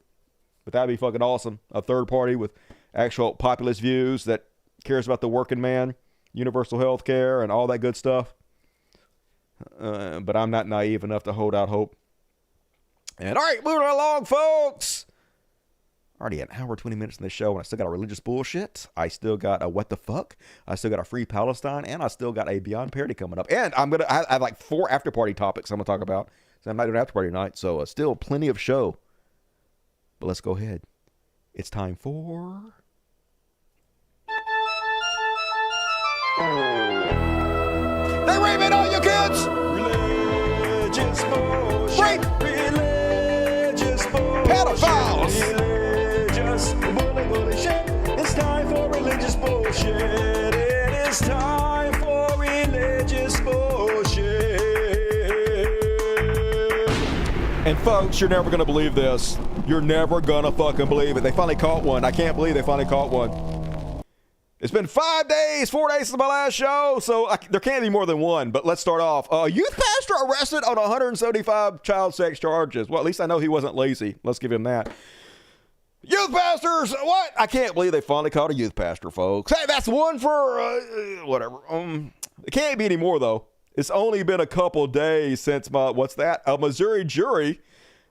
Speaker 1: but that'd be fucking awesome. A third party with actual populist views that cares about the working man, universal health care, and all that good stuff. But I'm not naive enough to hold out hope. And all right, moving along, folks. Already an hour, 20 minutes in the show, and I still got a religious bullshit. I still got a what the fuck. I still got a free Palestine, and I still got a Beyond Parody coming up. And I have like 4 after party topics I'm gonna talk about. So I'm not doing after party tonight, so still plenty of show. But let's go ahead. It's time for They raping all your kids. Religious bullshit. Rape. Religious bullshit. Pedophiles. It's time for religious bullshit. It is time for religious bullshit. And folks, you're never gonna believe this. You're never gonna fucking believe it. They finally caught one. I can't believe they finally caught one. It's been 4 days since my last show, so there can't be more than one. But let's start off. Youth pastor arrested on 175 child sex charges. Well, at least I know he wasn't lazy. Let's give him that. Youth pastors, what? I can't believe they finally caught a youth pastor, folks. Hey, that's one for whatever. It can't be any more, though. It's only been a couple days since a Missouri jury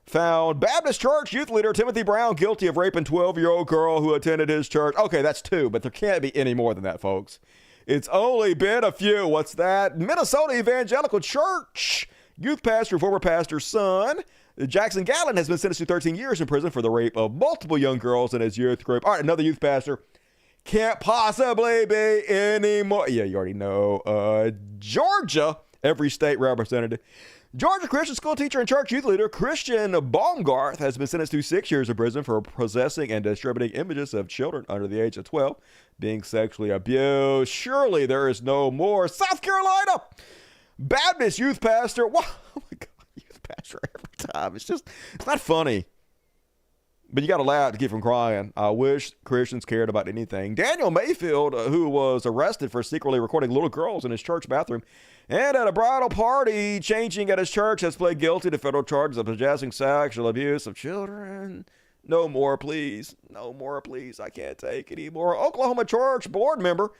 Speaker 1: found Baptist Church youth leader Timothy Brown guilty of raping 12-year-old girl who attended his church. Okay, that's 2, but there can't be any more than that, folks. It's only been a few. What's that? Minnesota Evangelical Church youth pastor, former pastor's son, Jackson Gallen, has been sentenced to 13 years in prison for the rape of multiple young girls in his youth group. All right, another youth pastor. Can't possibly be any more. Yeah, you already know. Georgia, every state representative. Georgia Christian school teacher and church youth leader Christian Baumgarth has been sentenced to 6 years in prison for possessing and distributing images of children under the age of 12 being sexually abused. Surely there is no more. South Carolina, Baptist youth pastor. Oh my God. Pastor every time. It's not funny. But you got to laugh to keep from crying. I wish Christians cared about anything. Daniel Mayfield, who was arrested for secretly recording little girls in his church bathroom and at a bridal party changing at his church, has pled guilty to federal charges of possessing sexual abuse of children. No more, please. No more, please. I can't take it anymore. Oklahoma church board member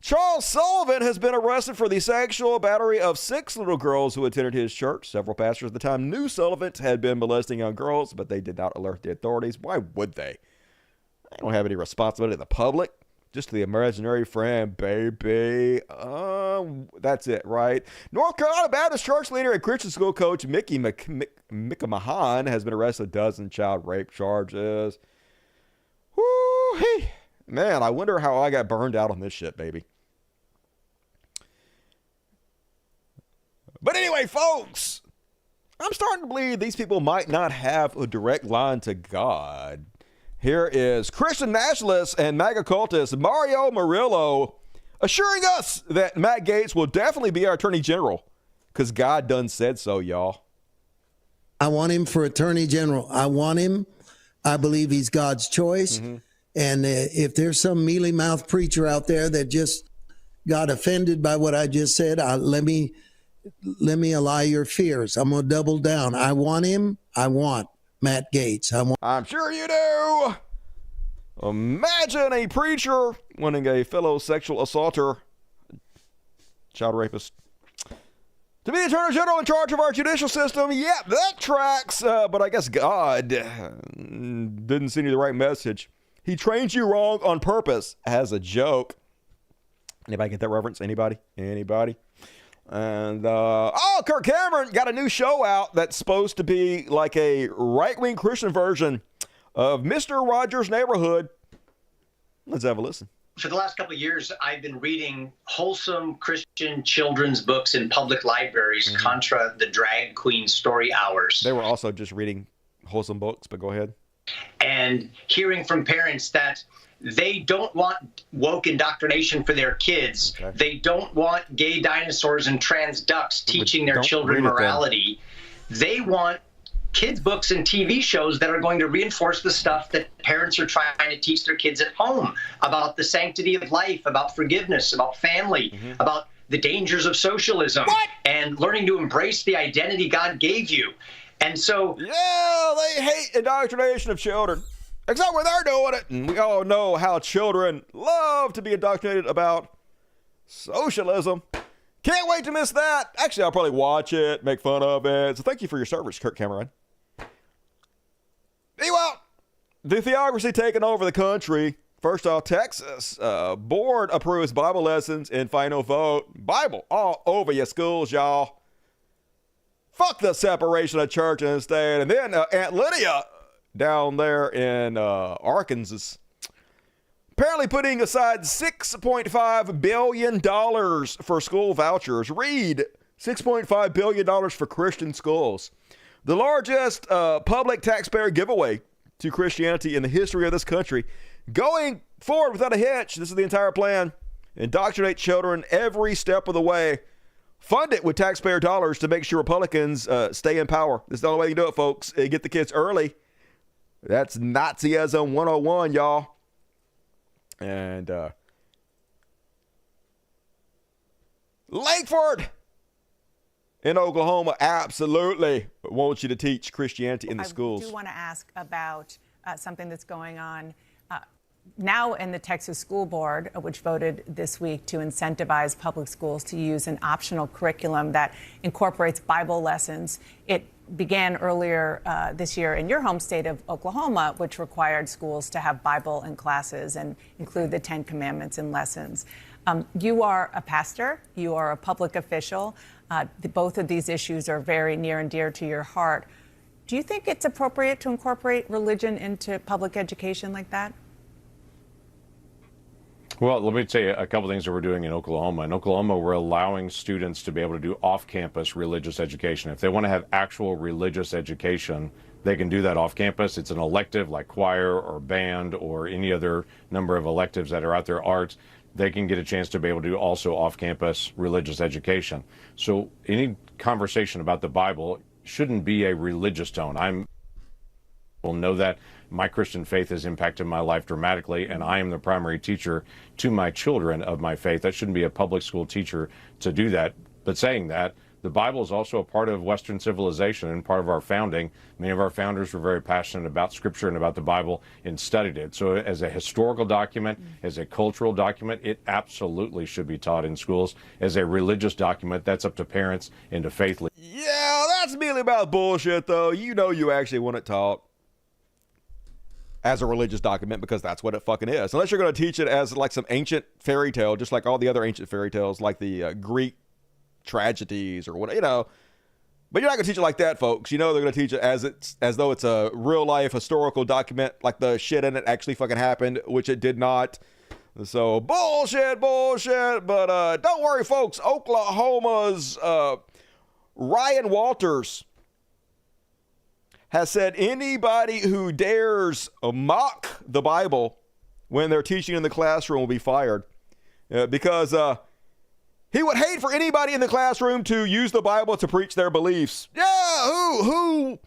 Speaker 1: Charles Sullivan has been arrested for the sexual battery of 6 little girls who attended his church. Several pastors at the time knew Sullivan had been molesting young girls, but they did not alert the authorities. Why would they? They don't have any responsibility to the public, just to the imaginary friend, baby. That's it, right? North Carolina Baptist church leader and Christian school coach Mickey McMahon has been arrested with a dozen child rape charges. Woo-hee. Man, I wonder how I got burned out on this shit, baby. But anyway, folks, I'm starting to believe these people might not have a direct line to God. Here is Christian nationalist and MAGA cultist Mario Murillo assuring us that Matt Gaetz will definitely be our attorney general because God done said so, y'all.
Speaker 3: I want him for attorney general. I want him. I believe he's God's choice. And if there's some mealy-mouthed preacher out there that just got offended by what I just said, let me allay your fears. I'm going to double down. I want him. I want Matt Gaetz.
Speaker 1: I'm sure you do. Imagine a preacher wanting a fellow sexual assaulter, child rapist, to be the attorney general in charge of our judicial system. Yeah, that tracks. But I guess God didn't send you the right message. He trained you wrong on purpose as a joke. Anybody get that reference? Anybody? Anybody? And, Kirk Cameron got a new show out that's supposed to be like a right-wing Christian version of Mr. Rogers' Neighborhood. Let's have a listen.
Speaker 4: For the last couple of years, I've been reading wholesome Christian children's books in public libraries, contra the drag queen story hours.
Speaker 1: They were also just reading wholesome books, but go ahead.
Speaker 4: And hearing from parents that they don't want woke indoctrination for their kids. Okay. They don't want gay dinosaurs and trans ducks teaching their children morality. They want kids' books and TV shows that are going to reinforce the stuff that parents are trying to teach their kids at home about the sanctity of life, about forgiveness, about family, about the dangers of socialism, and learning to embrace the identity God gave you. And so...
Speaker 1: Yeah, they hate indoctrination of children. Except when they're doing it. And we all know how children love to be indoctrinated about socialism. Can't wait to miss that. Actually, I'll probably watch it, make fun of it. So thank you for your service, Kirk Cameron. Meanwhile, the theocracy taking over the country. First off, Texas. Board approves Bible lessons in final vote. Bible all over your schools, y'all. Fuck the separation of church and state. And then Aunt Lydia down there in Arkansas, apparently putting aside $6.5 billion for school vouchers. Read, $6.5 billion for Christian schools. The largest public taxpayer giveaway to Christianity in the history of this country. Going forward without a hitch, this is the entire plan. Indoctrinate children every step of the way. Fund it with taxpayer dollars to make sure Republicans stay in power. This is the only way you do it, folks. Get the kids early. That's Nazism 101, y'all. And Lakeford in Oklahoma absolutely wants you to teach Christianity in the schools.
Speaker 23: I do want to ask about something that's going on now in the Texas School Board, which voted this week to incentivize public schools to use an optional curriculum that incorporates Bible lessons. It began earlier this year in your home state of Oklahoma, which required schools to have Bible in classes and include the 10 Commandments in lessons. You are a pastor. You are a public official. Both of these issues are very near and dear to your heart. Do you think it's appropriate to incorporate religion into public education like that?
Speaker 24: Well, let me tell you a couple things that we're doing in Oklahoma. In Oklahoma, we're allowing students to be able to do off-campus religious education. If they want to have actual religious education, they can do that off-campus. It's an elective like choir or band or any other number of electives that are out there, arts. They can get a chance to be able to do also off-campus religious education. So any conversation about the Bible shouldn't be a religious tone. Will know that my Christian faith has impacted my life dramatically, and I am the primary teacher to my children of my faith. That shouldn't be a public school teacher to do that. But saying that, the Bible is also a part of Western civilization and part of our founding. Many of our founders were very passionate about Scripture and about the Bible and studied it. So as a historical document, as a cultural document, it absolutely should be taught in schools. As a religious document, that's up to parents and to faith leaders.
Speaker 1: Yeah, that's merely about bullshit, though. You know you actually want it taught as a religious document because that's what it fucking is. Unless you're going to teach it as like some ancient fairy tale, just like all the other ancient fairy tales, like the Greek tragedies or what, But you're not going to teach it like that, folks. You know they're going to teach it as though it's a real-life historical document, like the shit in it actually fucking happened, which it did not. So, bullshit. But don't worry, folks. Oklahoma's Ryan Walters has said anybody who dares mock the Bible when they're teaching in the classroom will be fired. Because he would hate for anybody in the classroom to use the Bible to preach their beliefs. Yeah, who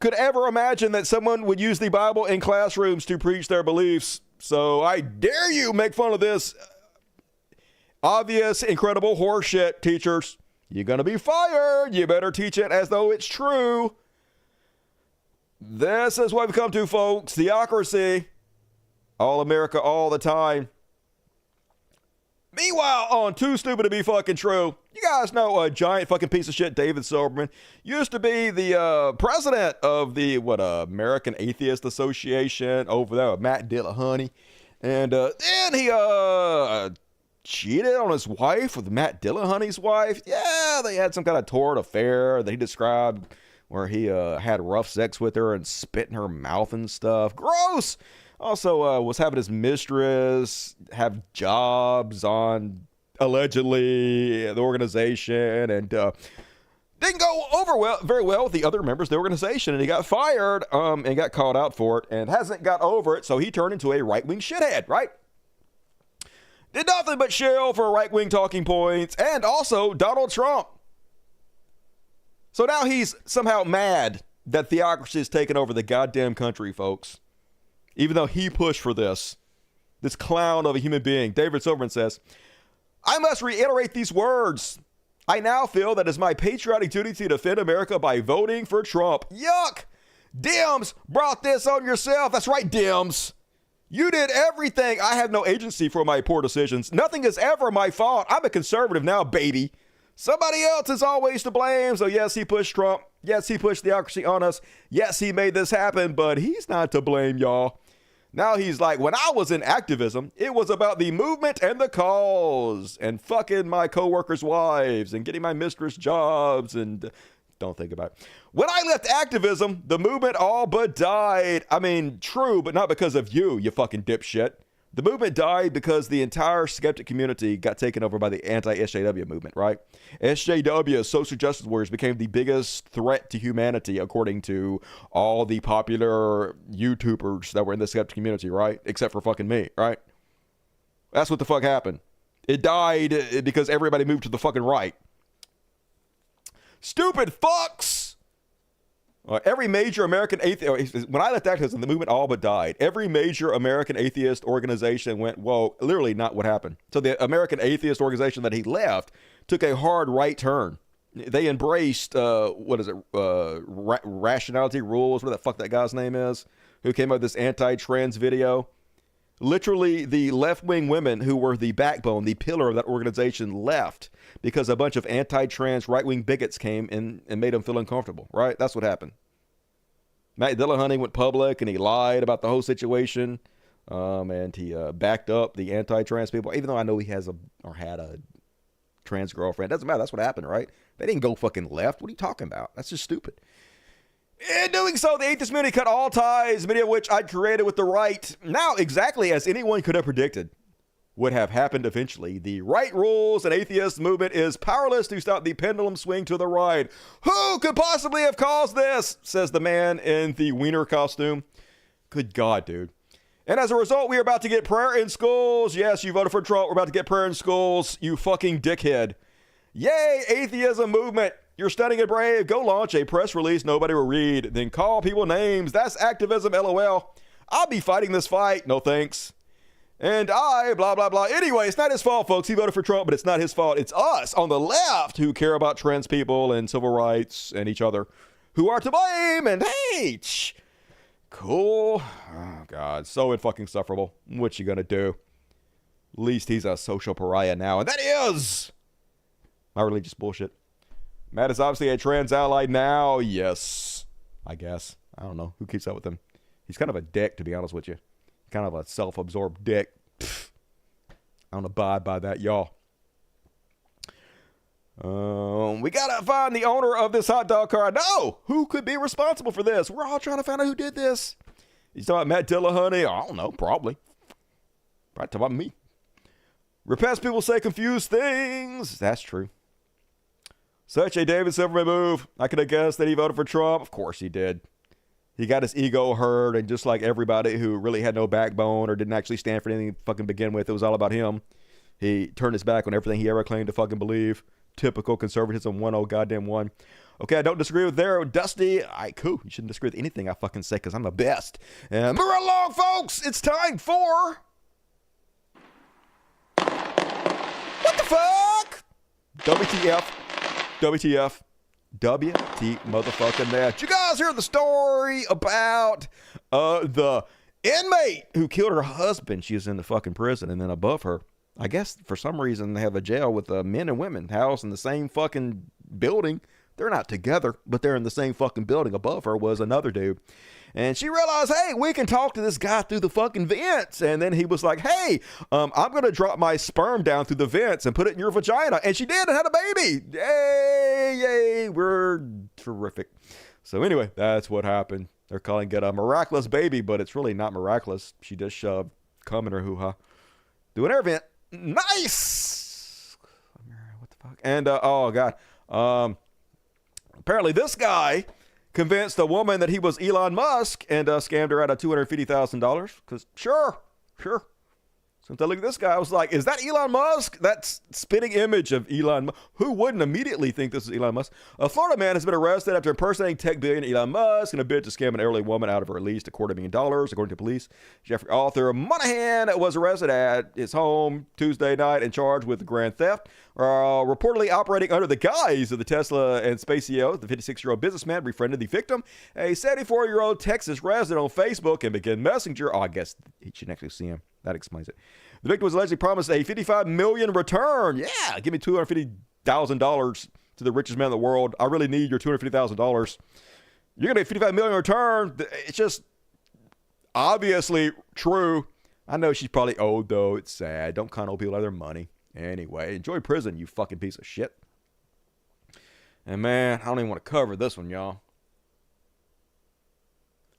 Speaker 1: could ever imagine that someone would use the Bible in classrooms to preach their beliefs? So I dare you make fun of this obvious, incredible horseshit, teachers. You're going to be fired. You better teach it as though it's true. This is what we've come to, folks. Theocracy. All America, all the time. Meanwhile, on Too Stupid to Be Fucking True, you guys know a giant fucking piece of shit, David Silberman, used to be the president of the, American Atheist Association over there with Matt Dillahunty. And then he cheated on his wife with Matt Dillahunty's wife. Yeah, they had some kind of torrid affair that he described where he had rough sex with her and spit in her mouth and stuff. Gross! Also, was having his mistress have jobs on, allegedly, the organization, and didn't go over very well with the other members of the organization, and he got fired and got called out for it, and hasn't got over it, so he turned into a right-wing shithead, right? Did nothing but shill for right-wing talking points, and also Donald Trump. So now he's somehow mad that theocracy has taken over the goddamn country, folks. Even though he pushed for this clown of a human being. David Silverman says, I must reiterate these words. I now feel that it's my patriotic duty to defend America by voting for Trump. Yuck! Dems brought this on yourself. That's right, Dems. You did everything. I have no agency for my poor decisions. Nothing is ever my fault. I'm a conservative now, baby. Somebody else is always to blame. So yes, he pushed Trump. Yes, he pushed theocracy on us. Yes, he made this happen, but he's not to blame, y'all. Now he's like, when I was in activism, it was about the movement and the cause and fucking my coworkers' wives and getting my mistress jobs and don't think about it. When I left activism, the movement all but died. I mean, true, but not because of you fucking dipshit. The movement died because the entire skeptic community got taken over by the anti-SJW movement, right? SJW, social justice warriors, became the biggest threat to humanity, according to all the popular YouTubers that were in the skeptic community, right? Except for fucking me, right? That's what the fuck happened. It died because everybody moved to the fucking right. Stupid fucks! Every major American atheist, when I left activism, the movement all but died. Every major American atheist organization went, whoa, literally not what happened. So the American atheist organization that he left took a hard right turn. They embraced, rationality rules, what the fuck that guy's name is, who came up with this anti-trans video. Literally, the left-wing women who were the backbone, the pillar of that organization left because a bunch of anti-trans right-wing bigots came in and made them feel uncomfortable, right? That's what happened. Matt Dillahunty went public and he lied about the whole situation, and he backed up the anti-trans people, even though I know he had a trans girlfriend. Doesn't matter. That's what happened, right? They didn't go fucking left. What are you talking about? That's just stupid. In doing so, the atheist community cut all ties, many of which I'd created with the right. Now, exactly as anyone could have predicted would have happened eventually, the right rules and atheist movement is powerless to stop the pendulum swing to the right. Who could possibly have caused this? Says the man in the wiener costume. Good God, dude. And as a result, we are about to get prayer in schools. Yes, you voted for Trump. We're about to get prayer in schools, you fucking dickhead. Yay, atheism movement. You're stunning and brave. Go launch a press release nobody will read. Then call people names. That's activism, LOL. I'll be fighting this fight. No thanks. And I, blah, blah, blah. Anyway, it's not his fault, folks. He voted for Trump, but it's not his fault. It's us on the left who care about trans people and civil rights and each other who are to blame. And hey, cool. Oh, God. So fucking insufferable. What you gonna do? At least he's a social pariah now. And that is my religious bullshit. Matt is obviously a trans ally now. Yes, I guess. I don't know. Who keeps up with him? He's kind of a dick, to be honest with you. Kind of a self-absorbed dick. Pfft. I don't abide by that, y'all. We gotta find the owner of this hot dog cart. No! Who could be responsible for this? We're all trying to find out who did this. He's talking about Matt Dillahunty. I don't know, probably. Probably talking about me. Repressed people say confused things. That's true. Such a David Silverman move. I could have guessed that he voted for Trump. Of course he did. He got his ego hurt, and just like everybody who really had no backbone or didn't actually stand for anything to fucking begin with, it was all about him. He turned his back on everything he ever claimed to fucking believe. Typical conservatism 101. Okay, I don't disagree with there. Dusty, cool. You shouldn't disagree with anything I fucking say because I'm the best. And move right along, folks. It's time for... What the fuck? WTF. WT motherfucking that. You guys hear the story about the inmate who killed her husband? She was in the fucking prison, and then above her, I guess for some reason they have a jail with men and women housed in the same fucking building. They're not together, but they're in the same fucking building. Above her was another dude. And she realized, hey, we can talk to this guy through the fucking vents. And then he was like, hey, I'm going to drop my sperm down through the vents and put it in your vagina. And she did and had a baby. Yay, we're terrific. So anyway, that's what happened. They're calling it a miraculous baby, but it's really not miraculous. She just shoved cum in her hoo-ha. Doing air vent. Nice. What the fuck? And, oh, God. Apparently this guy convinced a woman that he was Elon Musk and scammed her out of $250,000. Because, sure. So I look at this guy, I was like, is that Elon Musk? That spitting image of Elon Musk. Who wouldn't immediately think this is Elon Musk? A Florida man has been arrested after impersonating tech billionaire Elon Musk in a bid to scam an elderly woman out of her at least $250,000, according to police. Jeffrey Arthur Monahan was arrested at his home Tuesday night and charged with grand theft. Reportedly operating under the guise of the Tesla and Space CEO, the 56-year-old businessman befriended the victim, a 74-year-old Texas resident, on Facebook and began Messenger. Oh, I guess he should actually see him. That explains it. The victim was allegedly promised a $55 million return. Yeah, give me $250,000 to the richest man in the world. I really need your $250,000. You're going to get $55 million return. It's just obviously true. I know she's probably old, though. It's sad. Don't con old people out of their money. Anyway, enjoy prison, you fucking piece of shit. And man, I don't even want to cover this one, y'all.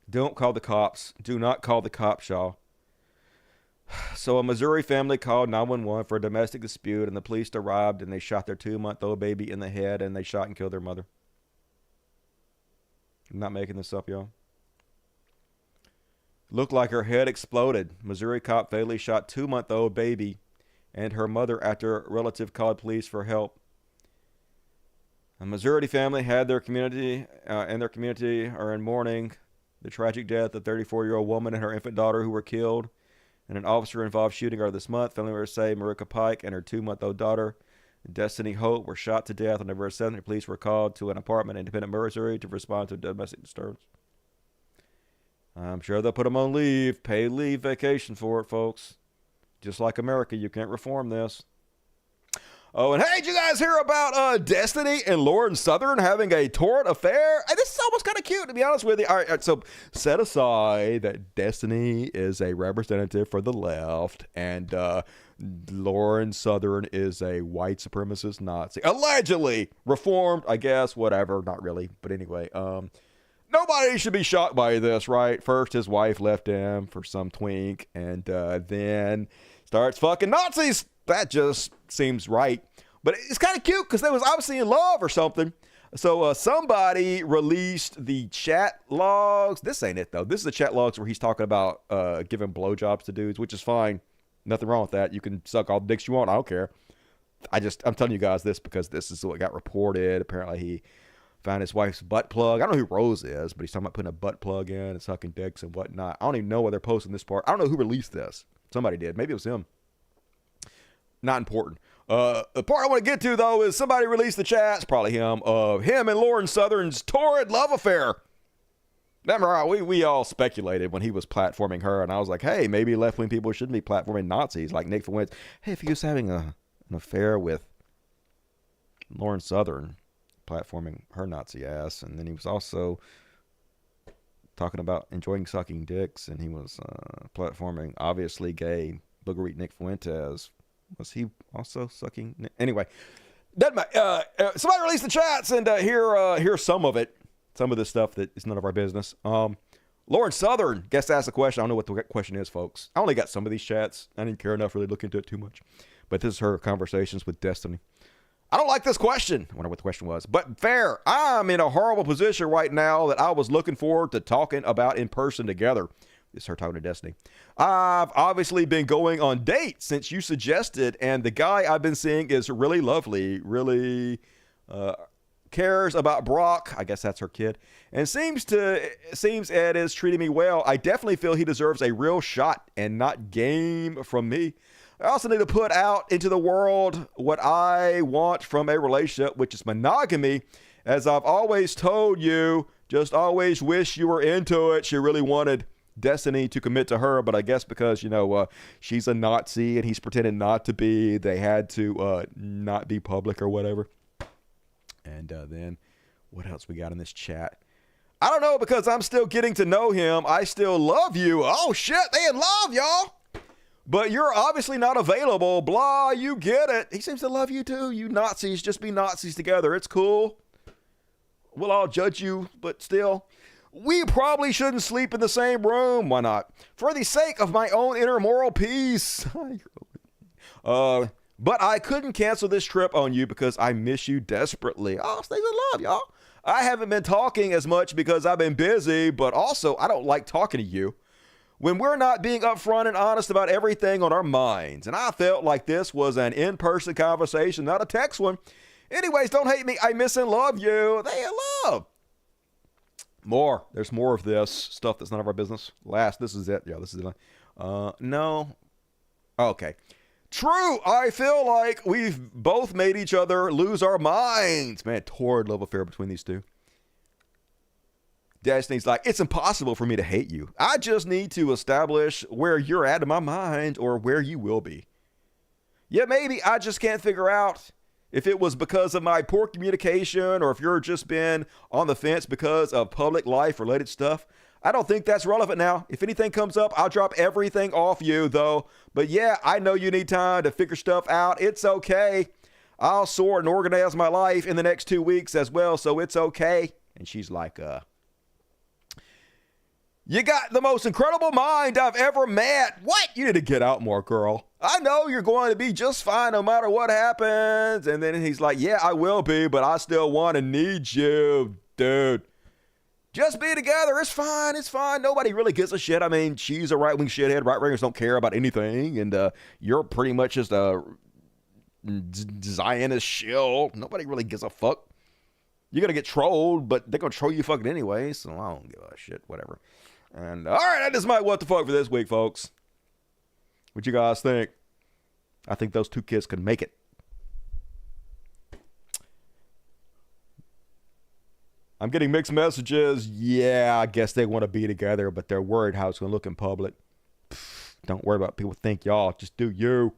Speaker 1: Don't call the cops. Do not call the cops, y'all. So a Missouri family called 911 for a domestic dispute, and the police arrived, and they shot their 2-month-old baby in the head, and they shot and killed their mother. I'm not making this up, y'all. Looked like her head exploded. Missouri cop fatally shot 2-month-old baby and her mother after a relative called police for help. A Missouri family had their community are in mourning the tragic death of a 34-year-old woman and her infant daughter who were killed in an officer-involved shooting earlier this month. Family members say Marika Pike and her 2-month-old daughter, Destiny Hope, were shot to death on November 7th. Police were called to an apartment in Independent, Missouri to respond to a domestic disturbance. I'm sure they'll put them on leave, paid leave vacation for it, folks. Just like America, you can't reform this. Oh, and hey, did you guys hear about Destiny and Lauren Southern having a torrent affair? Hey, this is almost kind of cute, to be honest with you. All right, so set aside that Destiny is a representative for the left, and Lauren Southern is a white supremacist Nazi. Allegedly reformed, I guess, whatever. Not really, but anyway. Nobody should be shocked by this, right? First, his wife left him for some twink, and then starts fucking Nazis. That just seems right. But it's kind of cute because they was obviously in love or something. So somebody released the chat logs. This ain't it, though. This is the chat logs where he's talking about giving blowjobs to dudes, which is fine. Nothing wrong with that. You can suck all the dicks you want. I don't care. I'm telling you guys this because this is what got reported. Apparently, he found his wife's butt plug. I don't know who Rose is, but he's talking about putting a butt plug in and sucking dicks and whatnot. I don't even know why they're posting this part. I don't know who released this. Somebody did. Maybe it was him. Not important. The part I want to get to, though, is somebody released the chats, probably him, of him and Lauren Southern's torrid love affair. Remember, we all speculated when he was platforming her, and I was like, hey, maybe left-wing people shouldn't be platforming Nazis, like Nick Fuentes. Hey, if he was having an affair with Lauren Southern, platforming her Nazi ass, and then he was also talking about enjoying sucking dicks, and he was platforming obviously gay booger Nick Fuentes. Was he also sucking? Anyway, Somebody release the chats and hear some of it. Some of this stuff that is none of our business. Lauren Southern guest asked a question. I don't know what the question is, folks. I only got some of these chats. I didn't care enough to really look into it too much. But this is her conversations with Destiny. I don't like this question. I wonder what the question was. But fair. I'm in a horrible position right now that I was looking forward to talking about in person together. This is her talking to Destiny. I've obviously been going on dates since you suggested, and the guy I've been seeing is really lovely, really cares about Brock. I guess that's her kid. And seems Ed is treating me well. I definitely feel he deserves a real shot and not game from me. I also need to put out into the world what I want from a relationship, which is monogamy. As I've always told you, just always wish you were into it. She really wanted Destiny to commit to her, but I guess because, she's a Nazi and he's pretending not to be, they had to not be public or whatever. And then what else we got in this chat? I don't know, because I'm still getting to know him. I still love you. Oh, shit, they in love, y'all. But you're obviously not available. Blah, you get it. He seems to love you too. You Nazis, just be Nazis together. It's cool. We'll all judge you, but still. We probably shouldn't sleep in the same room. Why not? For the sake of my own inner moral peace. But I couldn't cancel this trip on you because I miss you desperately. Oh, stay in love, y'all. I haven't been talking as much because I've been busy, but also I don't like talking to you when we're not being upfront and honest about everything on our minds. And I felt like this was an in-person conversation, not a text one. Anyways, don't hate me. I miss and love you. They in love. More. There's more of this stuff that's none of our business. This is it. Yeah, this is it. No. Okay. True. I feel like we've both made each other lose our minds. Man, torrid love affair between these two. Destiny's like, it's impossible for me to hate you. I just need to establish where you're at in my mind or where you will be. Yeah, maybe I just can't figure out if it was because of my poor communication or if you're just been on the fence because of public life related stuff. I don't think that's relevant now. If anything comes up, I'll drop everything off you though. But yeah, I know you need time to figure stuff out. It's okay. I'll sort and organize my life in the next 2 weeks as well. So it's okay. And she's like, you got the most incredible mind I've ever met. What? You need to get out more, girl. I know you're going to be just fine no matter what happens. And then he's like, yeah, I will be, but I still want and need you, dude. Just be together. It's fine. It's fine. Nobody really gives a shit. I mean, she's a right-wing shithead. Right-wingers don't care about anything. And you're pretty much just a Zionist shill. Nobody really gives a fuck. You're going to get trolled, but they're going to troll you fucking anyway. So I don't give a shit. Whatever. And all right, that is my what the fuck for this week, folks. What you guys think? I think those two kids can make it. I'm getting mixed messages. Yeah, I guess they want to be together, but they're worried how it's going to look in public. Don't worry about people think y'all. Just do you.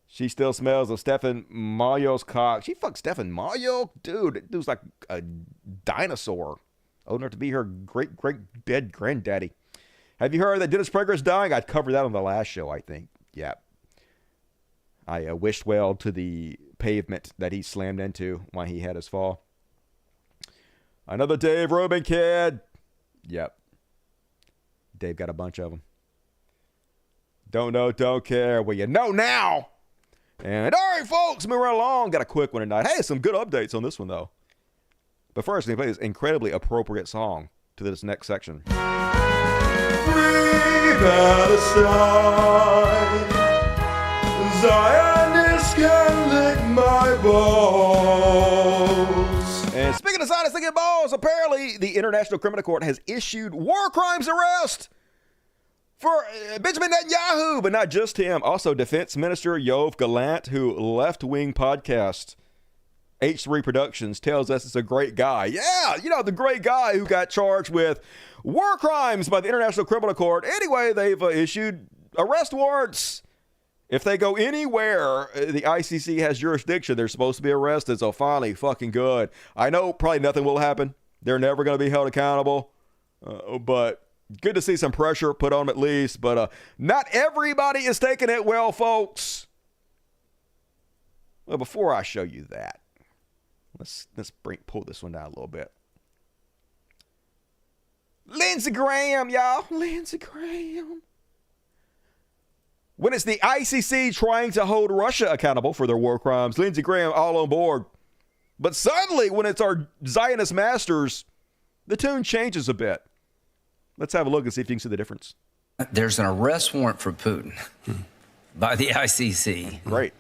Speaker 1: She still smells of Stephen Mayo's cock. She fucked Stephen Mayo? Dude, that dude's like a dinosaur. Old enough to be her great dead granddaddy. Have you heard that Dennis Prager is dying? I covered that on the last show, I think. Yeah. I wished well to the pavement that he slammed into when he had his fall. Another Dave Rubin kid. Yep. Dave got a bunch of them. Don't know, don't care. Well, you know now. And all right, folks, moving right along. Got a quick one tonight. Hey, some good updates on this one, though. But first, I'm going to play this incredibly appropriate song to this next section. Free Palestine. Zionists can lick my balls. And speaking of Zionists licking balls, apparently the International Criminal Court has issued war crimes arrest for Benjamin Netanyahu, but not just him. Also, Defense Minister Yoav Gallant, who left-wing podcast H3 Productions tells us it's a great guy. Yeah, you know, the great guy who got charged with war crimes by the International Criminal Court. Anyway, they've issued arrest warrants. If they go anywhere, the ICC has jurisdiction. They're supposed to be arrested, so finally, fucking good. I know probably nothing will happen. They're never going to be held accountable, but good to see some pressure put on them at least. But not everybody is taking it well, folks. Well, before I show you that, let's pull this one down a little bit. Lindsey Graham, y'all. Lindsey Graham. When it's the ICC trying to hold Russia accountable for their war crimes, Lindsey Graham all on board. But suddenly, when it's our Zionist masters, the tune changes a bit. Let's have a look and see if you can see the difference.
Speaker 6: There's an arrest warrant for Putin by the ICC.
Speaker 1: Right.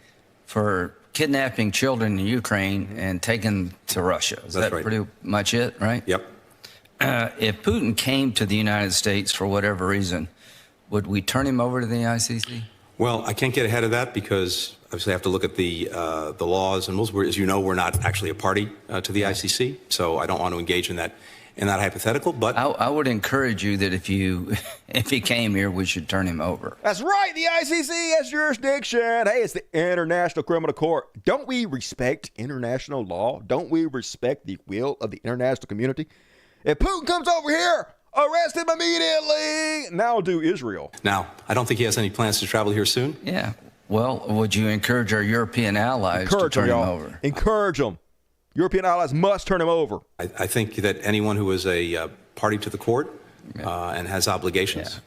Speaker 6: For kidnapping children in Ukraine and taking to Russia. Is that pretty much it, right?
Speaker 7: Yep.
Speaker 6: If Putin came to the United States for whatever reason, would we turn him over to the ICC?
Speaker 7: Well, I can't get ahead of that because obviously I have to look at the laws and rules. As you know, we're not actually a party to the ICC, so I don't want to engage in that hypothetical. But
Speaker 6: I would encourage you that if he came here, we should turn him over.
Speaker 1: That's right. The ICC has jurisdiction. Hey, it's the International Criminal Court. Don't we respect international law? Don't we respect the will of the international community? If Putin comes over here, arrest him immediately. Now do Israel.
Speaker 7: Now, I don't think he has any plans to travel here soon.
Speaker 6: Yeah. Well, would you encourage our European allies to turn him over?
Speaker 1: Encourage them. European allies must turn him over.
Speaker 7: I think that anyone who is a party to the court and has obligations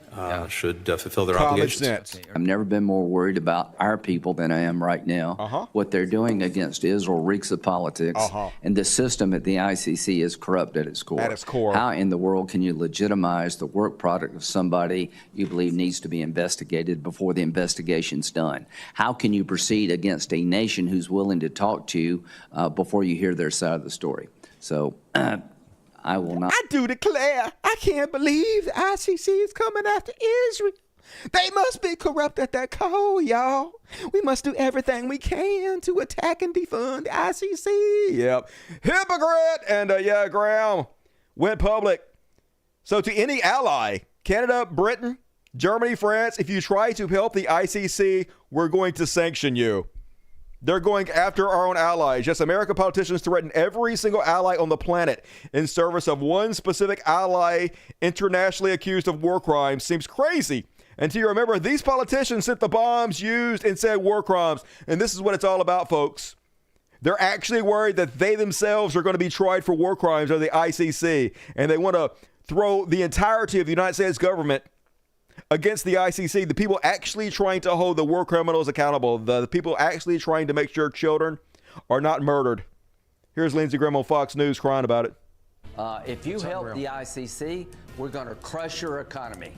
Speaker 7: should fulfill their obligations.
Speaker 1: Sense.
Speaker 6: I've never been more worried about our people than I am right now. What they're doing against Israel reeks of politics, and the system at the ICC is corrupt at its core.
Speaker 1: At its core.
Speaker 6: How in the world can you legitimize the work product of somebody you believe needs to be investigated before the investigation's done? How can you proceed against a nation who's willing to talk to you before you hear their side of the story? So I will not.
Speaker 1: I do declare, I can't believe the ICC is coming after Israel. They must be corrupt at their core, y'all. We must do everything we can to attack and defund the ICC. Yep. Hypocrite. And Graham went public. So to any ally, Canada, Britain, Germany, France, if you try to help the ICC, we're going to sanction you. They're going after our own allies. Yes, American politicians threaten every single ally on the planet in service of one specific ally internationally accused of war crimes. Seems crazy. Until you remember, these politicians sent the bombs used and said war crimes. And this is what it's all about, folks. They're actually worried that they themselves are going to be tried for war crimes under the ICC. And they want to throw the entirety of the United States government against the ICC, the people actually trying to hold the war criminals accountable, the people actually trying to make sure children are not murdered. Here's Lindsey Graham on Fox News crying about it.
Speaker 6: If you help the ICC, we're going to crush your economy.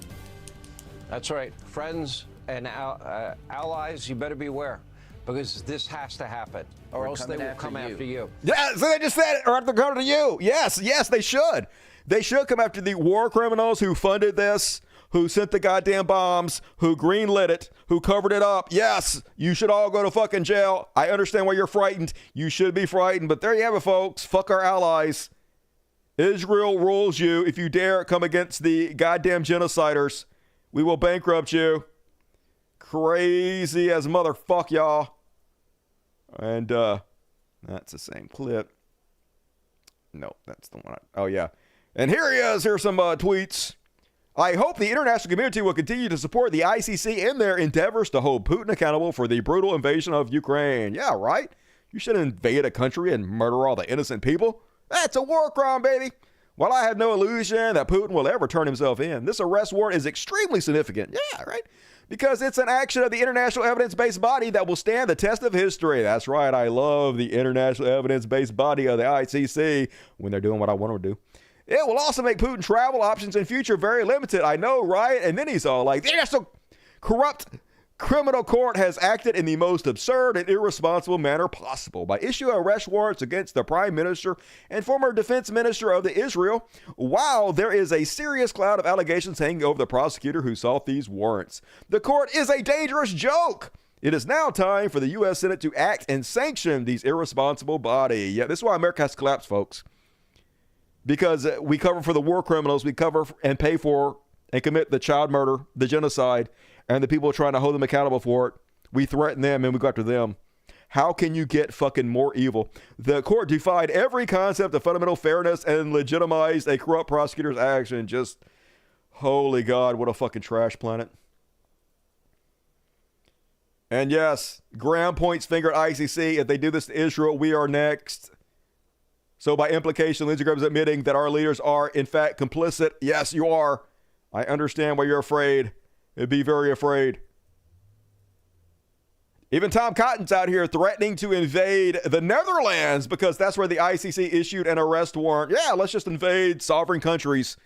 Speaker 8: That's right. Friends and allies, you better beware, because this has to happen, or else they will come after you.
Speaker 1: Yeah, so they just said it, or they're coming to you. Yes, they should. They should come after the war criminals who funded this, who sent the goddamn bombs, who greenlit it, who covered it up. Yes, you should all go to fucking jail. I understand why you're frightened. You should be frightened, but there you have it, folks. Fuck our allies. Israel rules you. If you dare come against the goddamn genociders, we will bankrupt you. Crazy as motherfuck, y'all. And that's the same clip. No, that's the one. Oh, yeah. And here he is. Here's some tweets. I hope the international community will continue to support the ICC in their endeavors to hold Putin accountable for the brutal invasion of Ukraine. Yeah, right? You shouldn't invade a country and murder all the innocent people. That's a war crime, baby. While I have no illusion that Putin will ever turn himself in, this arrest warrant is extremely significant. Yeah, right? Because it's an action of the international evidence-based body that will stand the test of history. That's right. I love the international evidence-based body of the ICC when they're doing what I want them to do. It will also make Putin travel options in future very limited. I know, right? And then he's all like, the international corrupt criminal court has acted in the most absurd and irresponsible manner possible by issuing arrest warrants against the prime minister and former defense minister of Israel, while there is a serious cloud of allegations hanging over the prosecutor who sought these warrants. The court is a dangerous joke. It is now time for the U.S. Senate to act and sanction these irresponsible body. Yeah, this is why America has collapsed, folks. Because we cover for the war criminals, we cover and pay for and commit the child murder, the genocide, and the people trying to hold them accountable for it. We threaten them and we go after them. How can you get fucking more evil? The court defied every concept of fundamental fairness and legitimized a corrupt prosecutor's action. Just, holy God, what a fucking trash planet. And yes, Graham points finger at ICC. If they do this to Israel, we are next. So by implication, Lindsey Graham is admitting that our leaders are, in fact, complicit. Yes, you are. I understand why you're afraid. Be very afraid. Even Tom Cotton's out here threatening to invade the Netherlands because that's where the ICC issued an arrest warrant. Yeah, let's just invade sovereign countries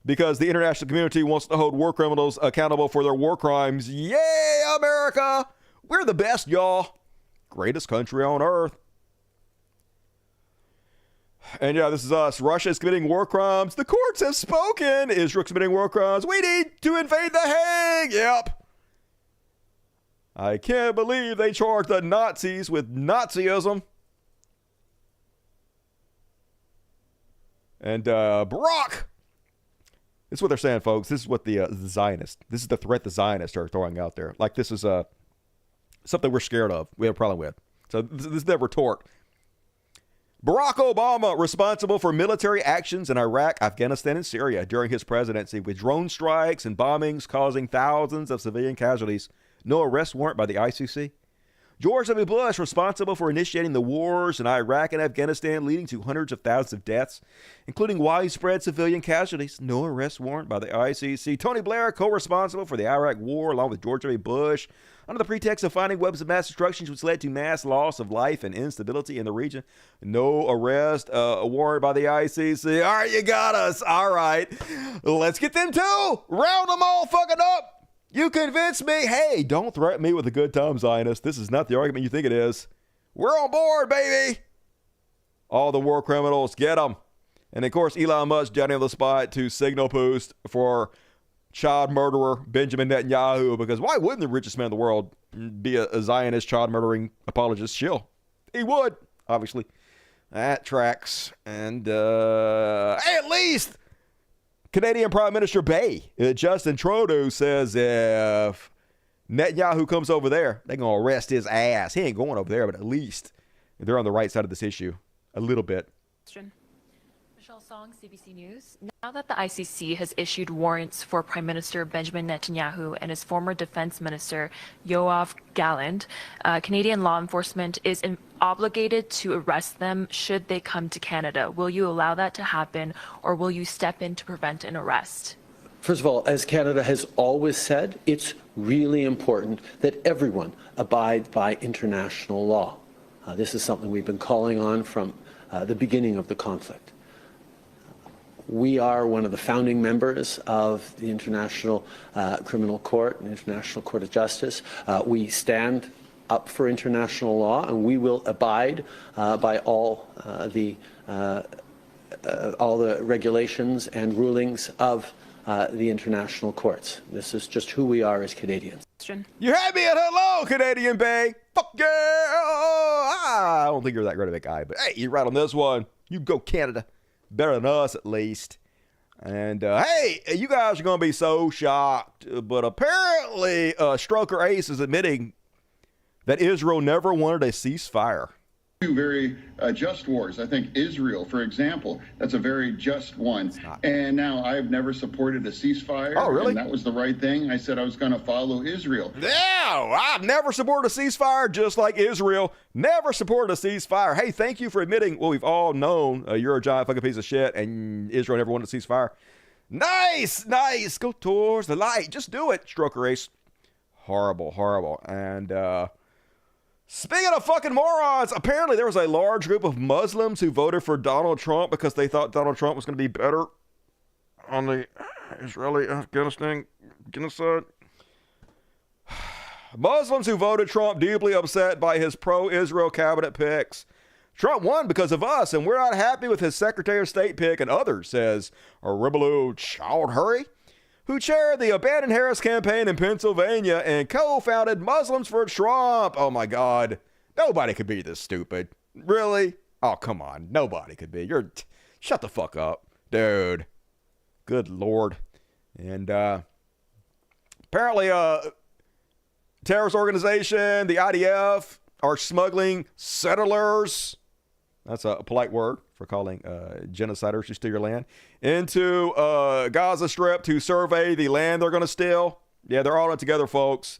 Speaker 1: because the international community wants to hold war criminals accountable for their war crimes. Yay, America! We're the best, y'all. Greatest country on earth. And yeah, this is us. Russia is committing war crimes. The courts have spoken. Israel's committing war crimes. We need to invade The Hague. Yep. I can't believe they charged the Nazis with Nazism. And Barack. This is what they're saying, folks. This is what the Zionists, this is the threat the Zionists are throwing out there. Like this is something we're scared of. We have a problem with. So this is their retort. Barack Obama responsible for military actions in Iraq, Afghanistan, and Syria during his presidency with drone strikes and bombings causing thousands of civilian casualties. No arrest warrant by the ICC. George W. Bush responsible for initiating the wars in Iraq and Afghanistan leading to hundreds of thousands of deaths, including widespread civilian casualties. No arrest warrant by the ICC. Tony Blair co-responsible for the Iraq war along with George W. Bush under the pretext of finding weapons of mass destruction which led to mass loss of life and instability in the region. No arrest warrant by the ICC. All right, you got us. All right. Let's get them too. Round them all fucking up. You convinced me. Hey, don't threaten me with a good time, Zionist. This is not the argument you think it is. We're on board, baby. All the war criminals, get them. And of course, Elon Musk down on the spot to signal boost for child murderer Benjamin Netanyahu, because why wouldn't the richest man in the world be a Zionist child murdering apologist shill? He would, obviously. That tracks. And hey, at least Canadian Prime Minister Bay, Justin Trudeau, says if Netanyahu comes over there, they're going to arrest his ass. He ain't going over there, but at least they're on the right side of this issue a little bit.
Speaker 10: Michelle Song, CBC News. Now that the ICC has issued warrants for Prime Minister Benjamin Netanyahu and his former Defense Minister Yoav Gallant, Canadian law enforcement is obligated to arrest them should they come to Canada. Will you allow that to happen, or will you step in to prevent an arrest?
Speaker 11: First of all, as Canada has always said, it's really important that everyone abide by international law. This is something we've been calling on from the beginning of the conflict. We are one of the founding members of the International Criminal Court and International Court of Justice. We stand up for international law, and we will abide by all the regulations and rulings of the international courts. This is just who we are as Canadians.
Speaker 1: You had me at hello, Canadian Bay. Fuck yeah! I don't think you're that great of a guy, but hey, you're right on this one. You go Canada. Better than us, at least. And hey, you guys are going to be so shocked, but apparently Stroker Ace is admitting that Israel never wanted a ceasefire.
Speaker 12: Two very just wars. I think Israel, for example, that's a very just one. And now I've never supported a ceasefire.
Speaker 1: Oh, really?
Speaker 12: And that was the right thing. I said I was going to follow Israel.
Speaker 1: No, I've never supported a ceasefire, just like Israel never supported a ceasefire. Hey, thank you for admitting what we've all known. You're a giant fucking piece of shit, and Israel never wanted a ceasefire. Nice, nice. Go towards the light. Just do it, Stroker Race. Horrible, horrible. And speaking of fucking morons, apparently there was a large group of Muslims who voted for Donald Trump because they thought Donald Trump was going to be better on the Israeli-Afghanistan genocide. Muslims who voted Trump deeply upset by his pro-Israel cabinet picks. Trump won because of us, and we're not happy with his Secretary of State pick, and others, says Aribalu Chowdhury, who chaired the Abandon Harris campaign in Pennsylvania and co-founded Muslims for Trump. Oh, my God. Nobody could be this stupid. Really? Oh, come on. Nobody could be. Shut the fuck up, dude. Good Lord. And apparently, terrorist organization, the IDF, are smuggling settlers. That's a polite word for calling genociders who steal your land into Gaza Strip to survey the land they're going to steal. Yeah, they're all in together, folks.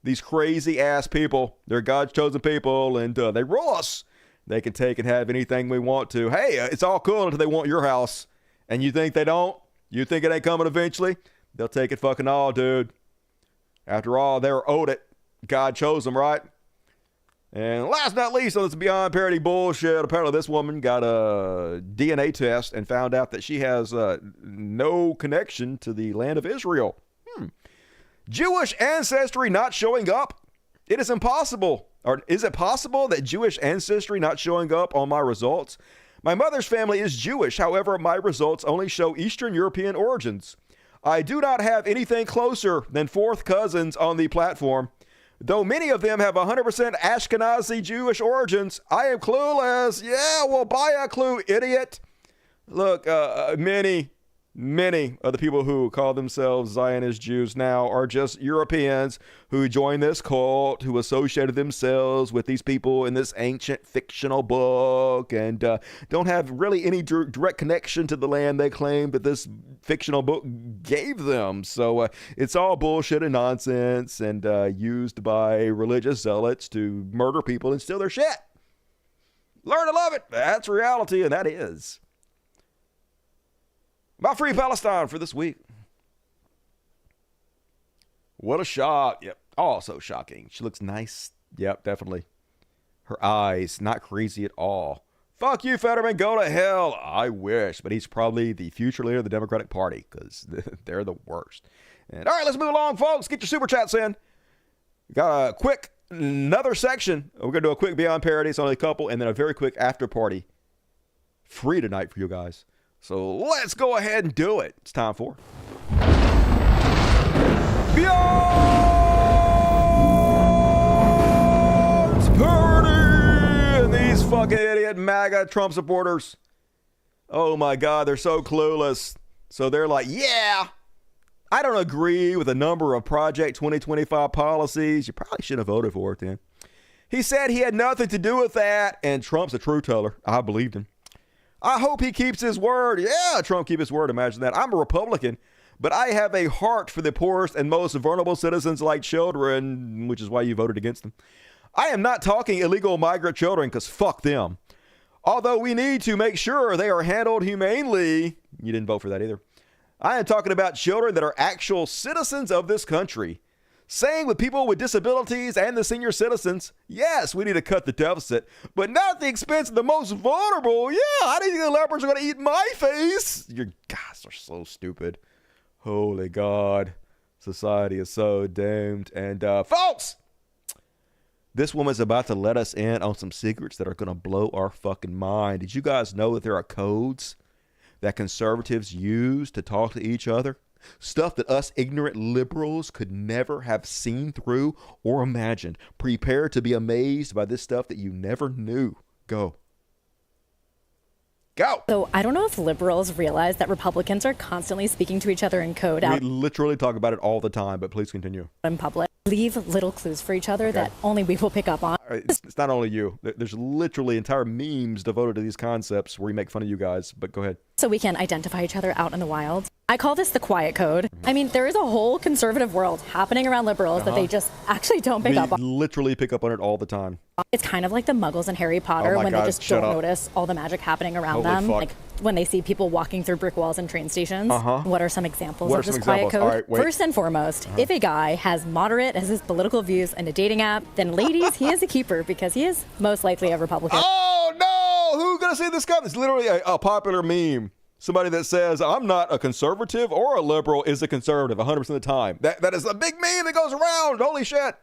Speaker 1: These crazy ass people, they're God's chosen people, and they rule us. They can take and have anything we want to. Hey, it's all cool until they want your house. And you think they don't? You think it ain't coming eventually? They'll take it fucking all, dude. After all, they're owed it. God chose them, right? And last but not least on this beyond parody bullshit, apparently this woman got a DNA test and found out that she has no connection to the land of Israel. Jewish ancestry not showing up? It is impossible. Or is it possible that Jewish ancestry not showing up on my results? My mother's family is Jewish. However, my results only show Eastern European origins. I do not have anything closer than fourth cousins on the platform. Though many of them have 100% Ashkenazi Jewish origins, I am clueless. Yeah, well, buy a clue, idiot. Look, many of the people who call themselves Zionist Jews now are just Europeans who joined this cult, who associated themselves with these people in this ancient fictional book, and don't have really any direct connection to the land they claim that this fictional book gave them. So it's all bullshit and nonsense, and used by religious zealots to murder people and steal their shit. Learn to love it. That's reality, and that is about Free Palestine for this week. What a shock. Yep. Oh, so shocking. She looks nice. Yep, definitely. Her eyes, not crazy at all. Fuck you, Fetterman. Go to hell. I wish. But he's probably the future leader of the Democratic Party because they're the worst. And all right, let's move along, folks. Get your super chats in. Got a quick, another section. We're going to do a quick Beyond Parody. It's only a couple. And then a very quick after party. Free tonight for you guys. So let's go ahead and do it. It's time for Beyond Parody! And these fucking idiot MAGA Trump supporters. Oh my God, they're so clueless. So they're like, yeah, I don't agree with a number of Project 2025 policies. You probably should have voted for it then. He said he had nothing to do with that, and Trump's a true teller. I believed him. I hope he keeps his word. Yeah, Trump keep his word. Imagine that. I'm a Republican, but I have a heart for the poorest and most vulnerable citizens like children, which is why you voted against them. I am not talking illegal migrant children because fuck them. Although we need to make sure they are handled humanely. You didn't vote for that either. I am talking about children that are actual citizens of this country. Saying with people with disabilities and the senior citizens, yes, we need to cut the deficit, but not at the expense of the most vulnerable. Yeah, I didn't think the leopards are going to eat my face. You guys are so stupid. Holy God. Society is so doomed. And folks, this woman's about to let us in on some secrets that are going to blow our fucking mind. Did you guys know that there are codes that conservatives use to talk to each other? Stuff that us ignorant liberals could never have seen through or imagined. Prepare to be amazed by this stuff that you never knew. Go.
Speaker 9: So I don't know if liberals realize that Republicans are constantly speaking to each other in code out
Speaker 1: We literally talk about it all the time, but please continue.
Speaker 9: in public. Leave little clues for each other that only we will pick up on.
Speaker 1: It's not only you. There's literally entire memes devoted to these concepts where we make fun of you guys, but go ahead.
Speaker 9: So we can identify each other out in the wild. I call this the quiet code. I mean, there is a whole conservative world happening around liberals that they just actually don't pick up on.
Speaker 1: We literally pick up on it all the time.
Speaker 9: It's kind of like the Muggles in Harry Potter when they just don't notice all the magic happening around them. Like when they see people walking through brick walls and train stations. What are some examples of this quiet code?
Speaker 1: All right,
Speaker 9: First and foremost, if a guy has moderate as his political views in a dating app, then ladies, he is a keeper because he is most likely a Republican.
Speaker 1: Oh no! Who's gonna see this guy? It's literally a popular meme. Somebody that says, I'm not a conservative or a liberal is a conservative 100% of the time. That is a big meme that goes around. Holy shit.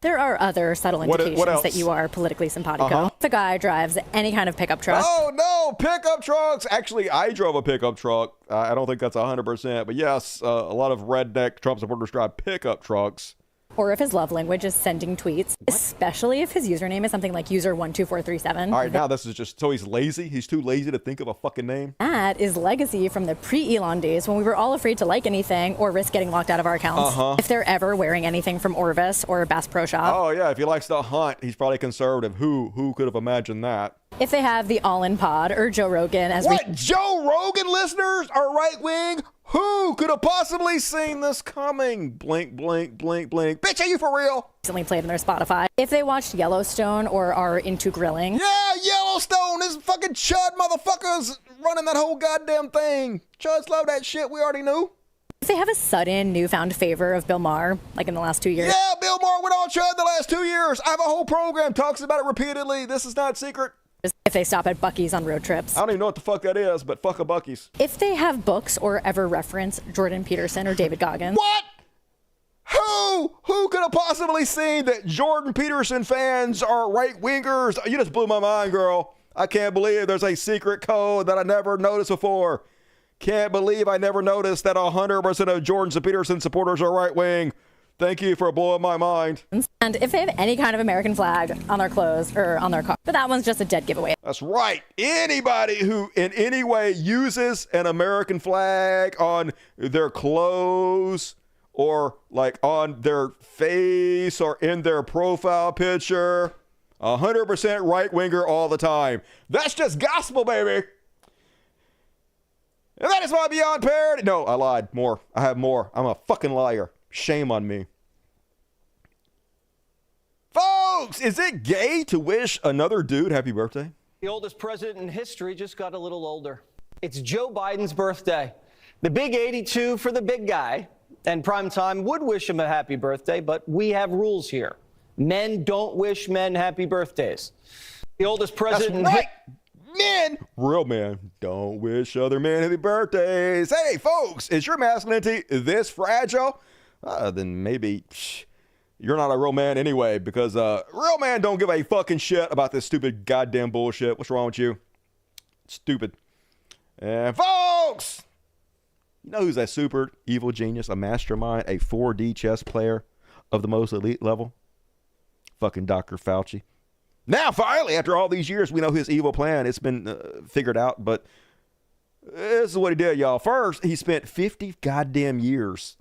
Speaker 9: There are other subtle indications that you are politically simpatico. If a guy drives any kind of pickup truck.
Speaker 1: Oh, no, pickup trucks. Actually, I drove a pickup truck. I don't think that's 100%. But yes, a lot of redneck Trump supporters drive pickup trucks.
Speaker 9: Or if his love language is sending tweets, especially if his username is something like user12437.
Speaker 1: All right, now this is just, so he's lazy? He's too lazy to think of a fucking name?
Speaker 9: That is legacy from the pre-Elon days when we were all afraid to like anything or risk getting locked out of our accounts. If they're ever wearing anything from Orvis or Bass Pro Shop.
Speaker 1: Oh yeah, if he likes to hunt, he's probably conservative. Who could have imagined that?
Speaker 9: If they have the All-In Pod or Joe Rogan as
Speaker 1: Joe Rogan listeners are right-wing? Who could have possibly seen this coming? Blink, blink, blink, blink. Bitch, are you for real?
Speaker 9: Recently played on their Spotify. If they watched Yellowstone or are into grilling.
Speaker 1: Yeah, Yellowstone. This fucking chud motherfuckers running that whole goddamn thing. Chuds love that shit. We already knew.
Speaker 9: If they have a sudden newfound favor of Bill Maher, like in the last 2 years.
Speaker 1: Yeah, Bill Maher went on chud the last 2 years. I have a whole program talks about it repeatedly. This is not secret.
Speaker 9: If they stop at Buc-ee's on road trips.
Speaker 1: I don't even know what the fuck that is, but fuck a Buc-ee's.
Speaker 9: If they have books or ever reference Jordan Peterson or David Goggins.
Speaker 1: What? Who could have possibly seen that Jordan Peterson fans are right-wingers? You just blew my mind, girl. I can't believe there's a secret code that I never noticed before. Can't believe I never noticed that 100% of Jordan Peterson supporters are right-wing. Thank you for blowing my mind.
Speaker 9: And if they have any kind of American flag on their clothes or on their car, but that one's just a dead giveaway.
Speaker 1: That's right. Anybody who in any way uses an American flag on their clothes or like on their face or in their profile picture, 100% right-winger all the time. That's just gospel, baby. And that is my Beyond Parody. No, I lied. More. I have more. I'm a fucking liar. Shame on me. Folks, is it gay to wish another dude happy birthday?
Speaker 13: The oldest president in history just got a little older. It's Joe Biden's birthday. The big 82 for the big guy. And Primetime would wish him a happy birthday, but we have rules here. Men don't wish men happy birthdays. The oldest president...
Speaker 1: That's right. Men, real men, don't wish other men happy birthdays. Hey, folks, is your masculinity this fragile? Then maybe you're not a real man anyway, because real men don't give a fucking shit about this stupid goddamn bullshit. What's wrong with you? Stupid. And folks, you know who's a super evil genius, a mastermind, a 4D chess player of the most elite level? Fucking Dr. Fauci. Now, finally, after all these years, we know his evil plan. It's been figured out, but this is what he did, y'all. First, he spent 50 goddamn years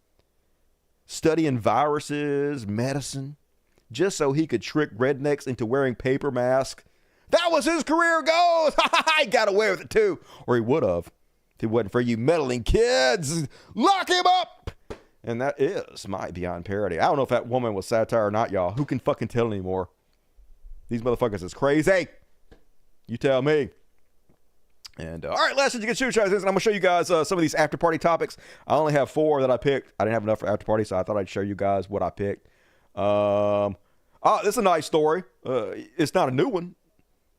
Speaker 1: studying viruses, medicine, just so he could trick rednecks into wearing paper masks. That was his career goals. He got away with it, too. Or he would have. If it wasn't for you meddling kids. Lock him up! And that is my Beyond Parody. I don't know if that woman was satire or not, y'all. Who can fucking tell anymore? These motherfuckers is crazy. You tell me. And all right, last thing you can shoot, and I'm going to show you guys some of these after party topics. I only have 4 that I picked. I didn't have enough for after party, so I thought I'd show you guys what I picked. This is a nice story. It's not a new one,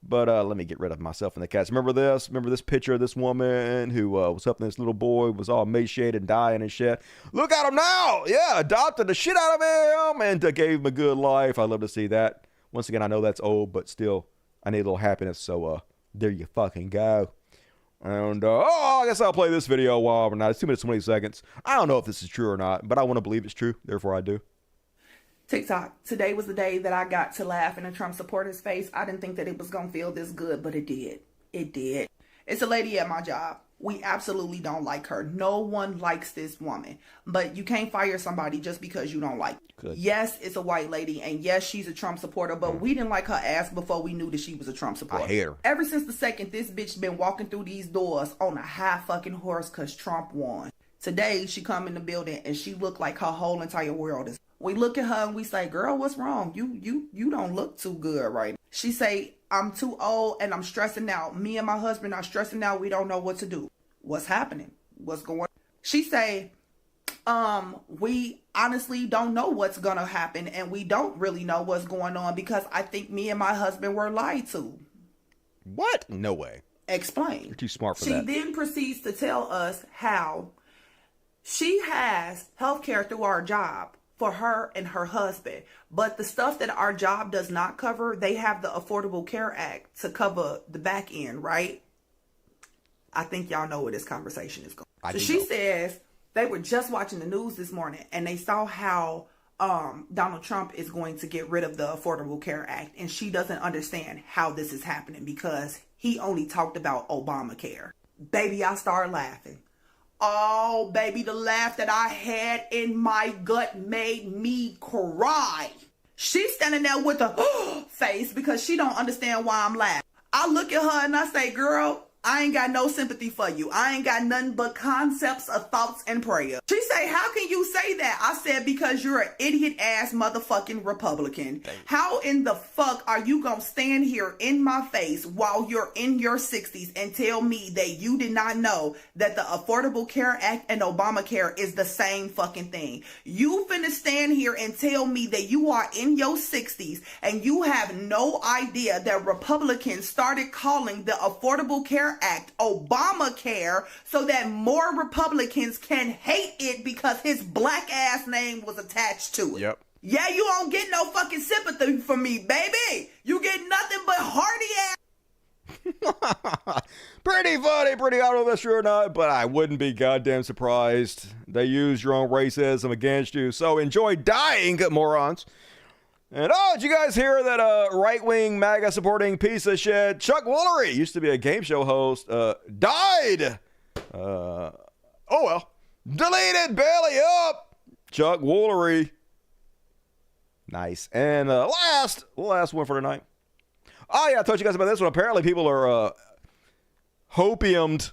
Speaker 1: but let me get rid of myself in the cats. Remember this? Remember this picture of this woman who was helping this little boy, was all emaciated and dying and shit. Look at him now. Yeah, adopted the shit out of him and gave him a good life. I love to see that. Once again, I know that's old, but still, I need a little happiness, so there you fucking go. And, I guess I'll play this video while we're not. It's 2 minutes, 20 seconds. I don't know if this is true or not, but I want to believe it's true, therefore I do.
Speaker 14: TikTok. Today was the day that I got to laugh in a Trump supporter's face. I didn't think that it was going to feel this good, but it did. It did. It's a lady at my job. We absolutely don't like her. No one likes this woman. But you can't fire somebody just because you don't like her. Good. Yes, it's a white lady, and yes, she's a Trump supporter, but we didn't like her ass before we knew that she was a Trump supporter.
Speaker 1: I hate her.
Speaker 14: Ever since the second this bitch been walking through these doors on a high fucking horse because Trump won. Today, she come in the building, and she look like her whole entire world is. We look at her, and we say, girl, what's wrong? You don't look too good right now. She say, I'm too old, and I'm stressing out. Me and my husband are stressing out. We don't know what to do. What's happening? What's going on? She say, we honestly don't know what's gonna happen, and we don't really know what's going on because I think me and my husband were lied to.
Speaker 1: What? No way.
Speaker 14: Explain.
Speaker 1: You're too smart for
Speaker 14: that.
Speaker 1: She
Speaker 14: then proceeds to tell us how she has healthcare through our job for her and her husband, but the stuff that our job does not cover, they have the Affordable Care Act to cover the back end, right? I think y'all know where this conversation is going. So she says they were just watching the news this morning and they saw how Donald Trump is going to get rid of the Affordable Care Act. And she doesn't understand how this is happening because he only talked about Obamacare. Baby, I started laughing. Oh, baby, the laugh that I had in my gut made me cry. She's standing there with a face because she don't understand why I'm laughing. I look at her and I say, girl, I ain't got no sympathy for you. I ain't got nothing but concepts of thoughts and prayer. She say, how can you say that? I said, because you're an idiot ass motherfucking Republican. How in the fuck are you gonna stand here in my face while you're in your 60s and tell me that you did not know that the Affordable Care Act and Obamacare is the same fucking thing? You finna stand here and tell me that you are in your 60s and you have no idea that Republicans started calling the Affordable Care Act Obamacare so that more Republicans can hate it because his black ass name was attached to it.
Speaker 1: Yep.
Speaker 14: Yeah, you don't get no fucking sympathy from me, baby. You get nothing but hardy ass.
Speaker 1: Pretty funny, pretty, I don't know if that's true or not, but I wouldn't be goddamn surprised. They use your own racism against you, so enjoy dying, morons. And did you guys hear that right-wing MAGA supporting piece of shit Chuck Woolery, used to be a game show host, died? Oh well. Deleted, belly up. Chuck Woolery. Nice. And last one for tonight. Oh yeah, I told you guys about this one. Apparently people are hopiumed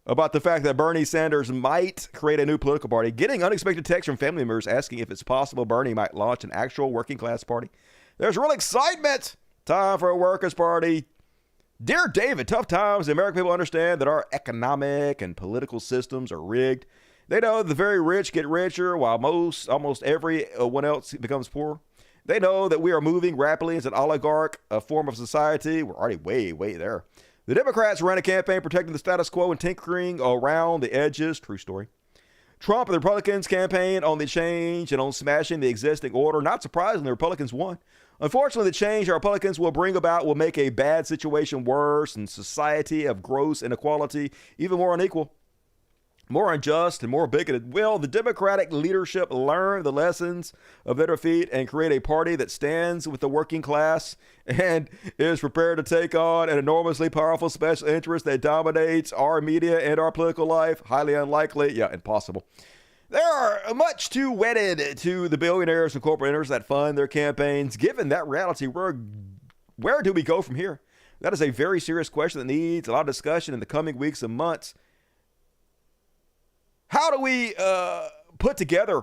Speaker 1: about the fact that Bernie Sanders might create a new political party, getting unexpected texts from family members asking if it's possible Bernie might launch an actual working class party. There's real excitement. Time for a workers' party. Dear David, tough times. The American people understand that our economic and political systems are rigged. They know the very rich get richer while almost everyone else becomes poor. They know that we are moving rapidly into an oligarch form of society. We're already way there. The Democrats ran a campaign protecting the status quo and tinkering around the edges. True story. Trump and the Republicans campaigned on the change and on smashing the existing order. Not surprisingly, the Republicans won. Unfortunately, the change our Republicans will bring about will make a bad situation worse and society of gross inequality even more unequal, more unjust, and more bigoted. Will the Democratic leadership learn the lessons of their defeat and create a party that stands with the working class and is prepared to take on an enormously powerful special interest that dominates our media and our political life? Highly unlikely. Yeah, impossible. They are much too wedded to the billionaires and corporate interests that fund their campaigns. Given that reality, where do we go from here? That is a very serious question that needs a lot of discussion in the coming weeks and months. How do we put together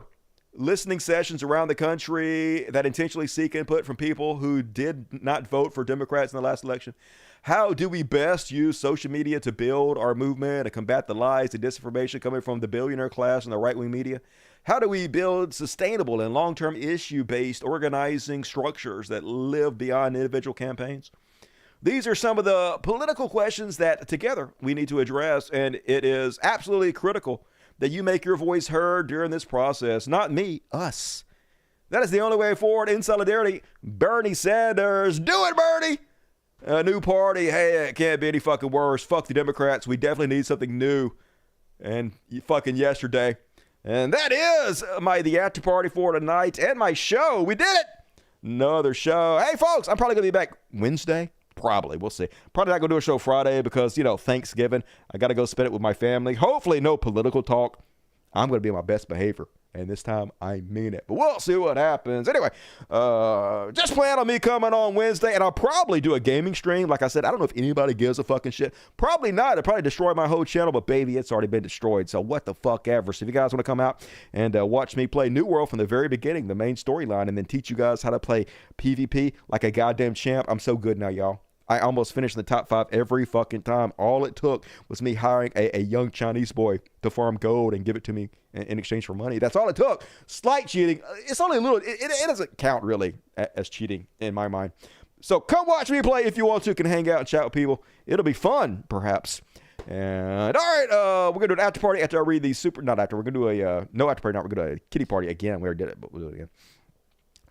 Speaker 1: listening sessions around the country that intentionally seek input from people who did not vote for Democrats in the last election? How do we best use social media to build our movement and combat the lies and disinformation coming from the billionaire class and the right-wing media? How do we build sustainable and long-term issue-based organizing structures that live beyond individual campaigns? These are some of the political questions that together we need to address, and it is absolutely critical that you make your voice heard during this process. Not me, us. That is the only way forward in solidarity. Bernie Sanders, do it, Bernie! A new party, hey, it can't be any fucking worse. Fuck the Democrats. We definitely need something new. And fucking yesterday. And that is the after party for tonight and my show. We did it! Another show. Hey, folks, I'm probably going to be back Wednesday. Probably. We'll see. Probably not going to do a show Friday because, Thanksgiving. I got to go spend it with my family. Hopefully no political talk. I'm going to be on my best behavior. And this time, I mean it. But we'll see what happens. Anyway, just plan on me coming on Wednesday. And I'll probably do a gaming stream. Like I said, I don't know if anybody gives a fucking shit. Probably not. It'll probably destroy my whole channel. But baby, it's already been destroyed. So what the fuck ever. So if you guys want to come out and watch me play New World from the very beginning, the main storyline, and then teach you guys how to play PvP like a goddamn champ. I'm so good now, y'all. I almost finished in the top 5 every fucking time. All it took was me hiring a young Chinese boy to farm gold and give it to me in exchange for money. That's all it took. Slight cheating. It's only a little. It doesn't count really as cheating in my mind. So come watch me play if you want to. Can hang out and chat with people. It'll be fun, perhaps. And all right, we're gonna do an after party after I read these not after. We're gonna do a no after party. We're gonna do a kitty party again. We already did it, but we'll do it again.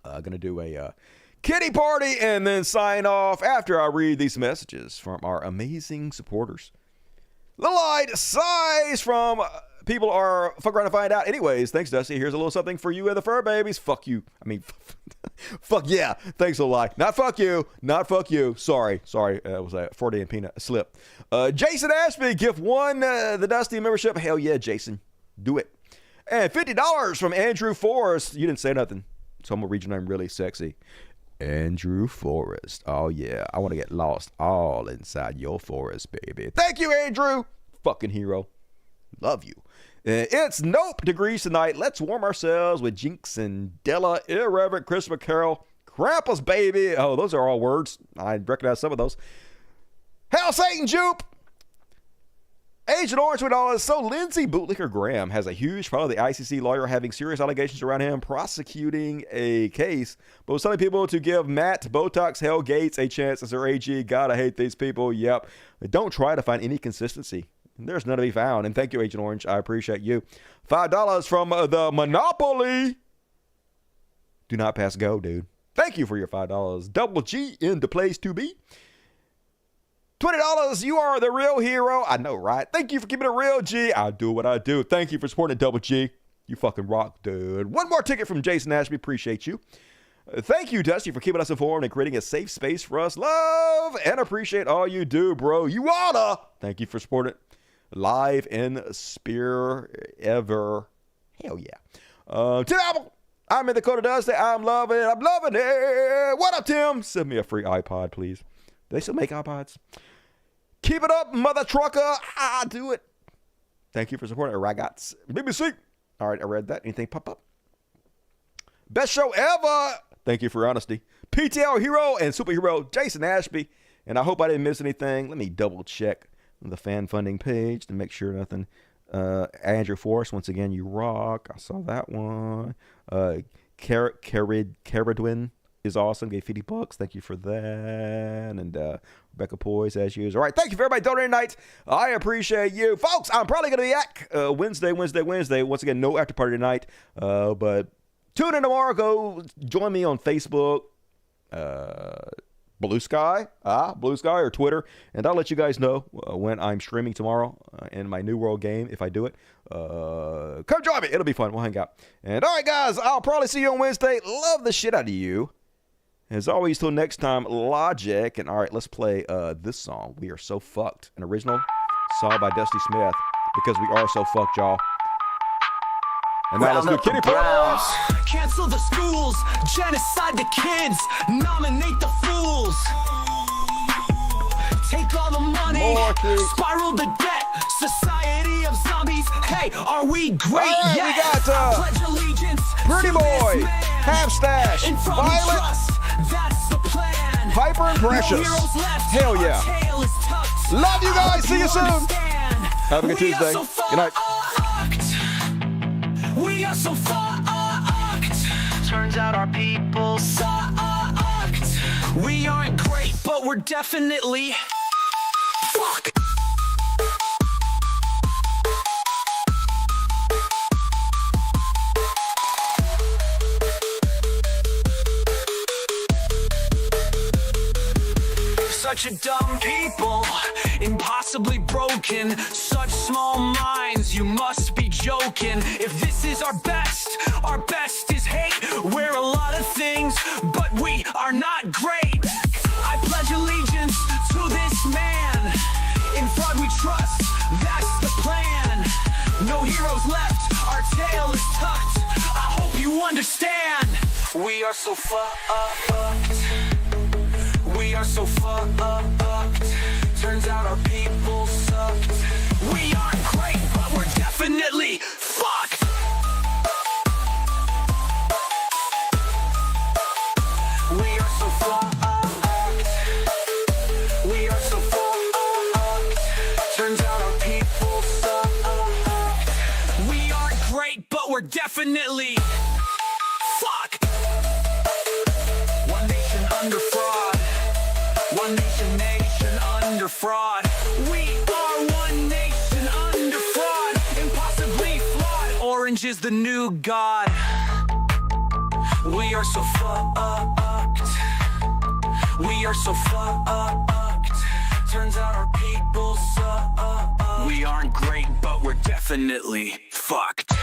Speaker 1: Gonna do a kitty party and then sign off after I read these messages from our amazing supporters. The light sighs from people are fuck around to find out. Anyways, thanks, Dusty. Here's a little something for you and the fur babies. Fuck you. I mean, fuck yeah. Thanks a lot. Not fuck you. Not fuck you. Sorry. It was a 40 and peanut slip. Jason Ashby, gift 1, the Dusty membership. Hell yeah, Jason. Do it. And $50 from Andrew Forrest. You didn't say nothing, so I'm going to read your name really sexy. Andrew Forrest. Oh, yeah. I want to get lost all inside your forest, baby. Thank you, Andrew. Fucking hero. Love you. It's Nope Degrees tonight. Let's warm ourselves with Jinx and Della, Irreverent, Christopher Carroll, Krampus, baby. Oh, those are all words. I recognize some of those. Hell, Satan, Jupe. Agent Orange with all. So Lindsey Bootlicker Graham has a huge problem with the ICC lawyer having serious allegations around him prosecuting a case, but was telling people to give Matt Botox Hell Gaetz a chance as their AG. God, I hate these people. Yep. Don't try to find any consistency. There's none to be found. And thank you, Agent Orange. I appreciate you. $5 from the Monopoly. Do not pass go, dude. Thank you for your $5. Double G in the place to be. $20, you are the real hero. I know, right? Thank you for keeping it real, G. I do what I do. Thank you for supporting Double G. You fucking rock, dude. One more ticket from Jason Ashby. Appreciate you. Thank you, Dusty, for keeping us informed and creating a safe space for us. Love and appreciate all you do, bro. You oughta. Thank you for supporting live in Spear ever. Hell yeah. Tim Apple. I'm in the Dakota Dusty. I'm loving it. What up, Tim? Send me a free iPod, please. Do they still make iPods? Keep it up, mother trucker. I do it. Thank you for supporting Ragats. BBC. All right, I read that. Anything pop up? Best show ever. Thank you for your honesty. PTL hero and superhero Jason Ashby. And I hope I didn't miss anything. Let me double check the fan funding page to make sure nothing. Andrew Forrest, once again, you rock. I saw that one. Caradwin is awesome. Gave $50. Thank you for that. And Rebecca Poise, as usual. All right, thank you for everybody donating tonight. I appreciate you. Folks, I'm probably going to be at Wednesday. Once again, no after party tonight. But tune in tomorrow. Go join me on Facebook, Blue Sky or Twitter. And I'll let you guys know when I'm streaming tomorrow in my New World game, if I do it. Come join me. It'll be fun. We'll hang out. And all right, guys, I'll probably see you on Wednesday. Love the shit out of you. As always, till next time, Logic. And all right, let's play this song. We Are So Fucked. An original song by Dusty Smith. Because we are so fucked, y'all. And now let's do Kitty Powers.
Speaker 15: Cancel the schools. Genocide the kids. Nominate the fools. Take all the money. Spiral the debt. Society of zombies. Hey, are we great yet?
Speaker 1: We got
Speaker 15: Pledge allegiance.
Speaker 1: Pretty Boy. Half Stash. Violet.
Speaker 15: That's the plan.
Speaker 1: Hyper and Precious. Hell yeah. Love you guys. See you soon. Have a good Tuesday. Good night.
Speaker 15: We are so fucked. Turns out our people sucked. We aren't great, but we're definitely fucked. Such a dumb people, impossibly broken, such small minds, you must be joking. If this is our best is hate. We're a lot of things, but we are not great. I pledge allegiance to this man. In fraud we trust, that's the plan. No heroes left, our tail is tucked. I hope you understand. We are so fucked. We are so fucked. Turns out our people sucked. We aren't great, but we're definitely fucked. We are so fucked. We are so fucked. Turns out our people sucked. We aren't great, but we're definitely fucked. One nation under fraud. One nation under fraud. We are one nation under fraud. Impossibly flawed. Orange is the new god. We are so fucked. We are so fucked. Turns out our people suck. We aren't great, but we're definitely fucked.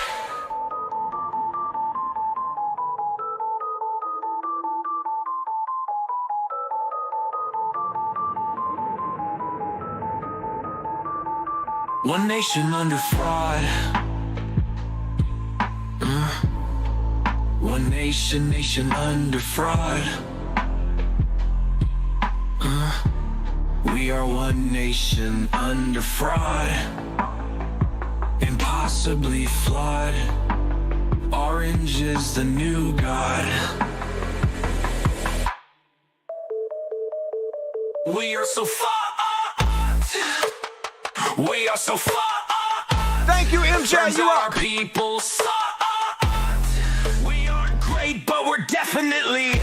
Speaker 15: One nation under fraud. One nation under fraud. We are one nation under fraud, impossibly flawed. Orange is the new god. We are so fucked. We are so fucked.
Speaker 1: Thank you, MJ.
Speaker 15: Turns
Speaker 1: You
Speaker 15: out
Speaker 1: are.
Speaker 15: our people sucked. We aren't great, but we're definitely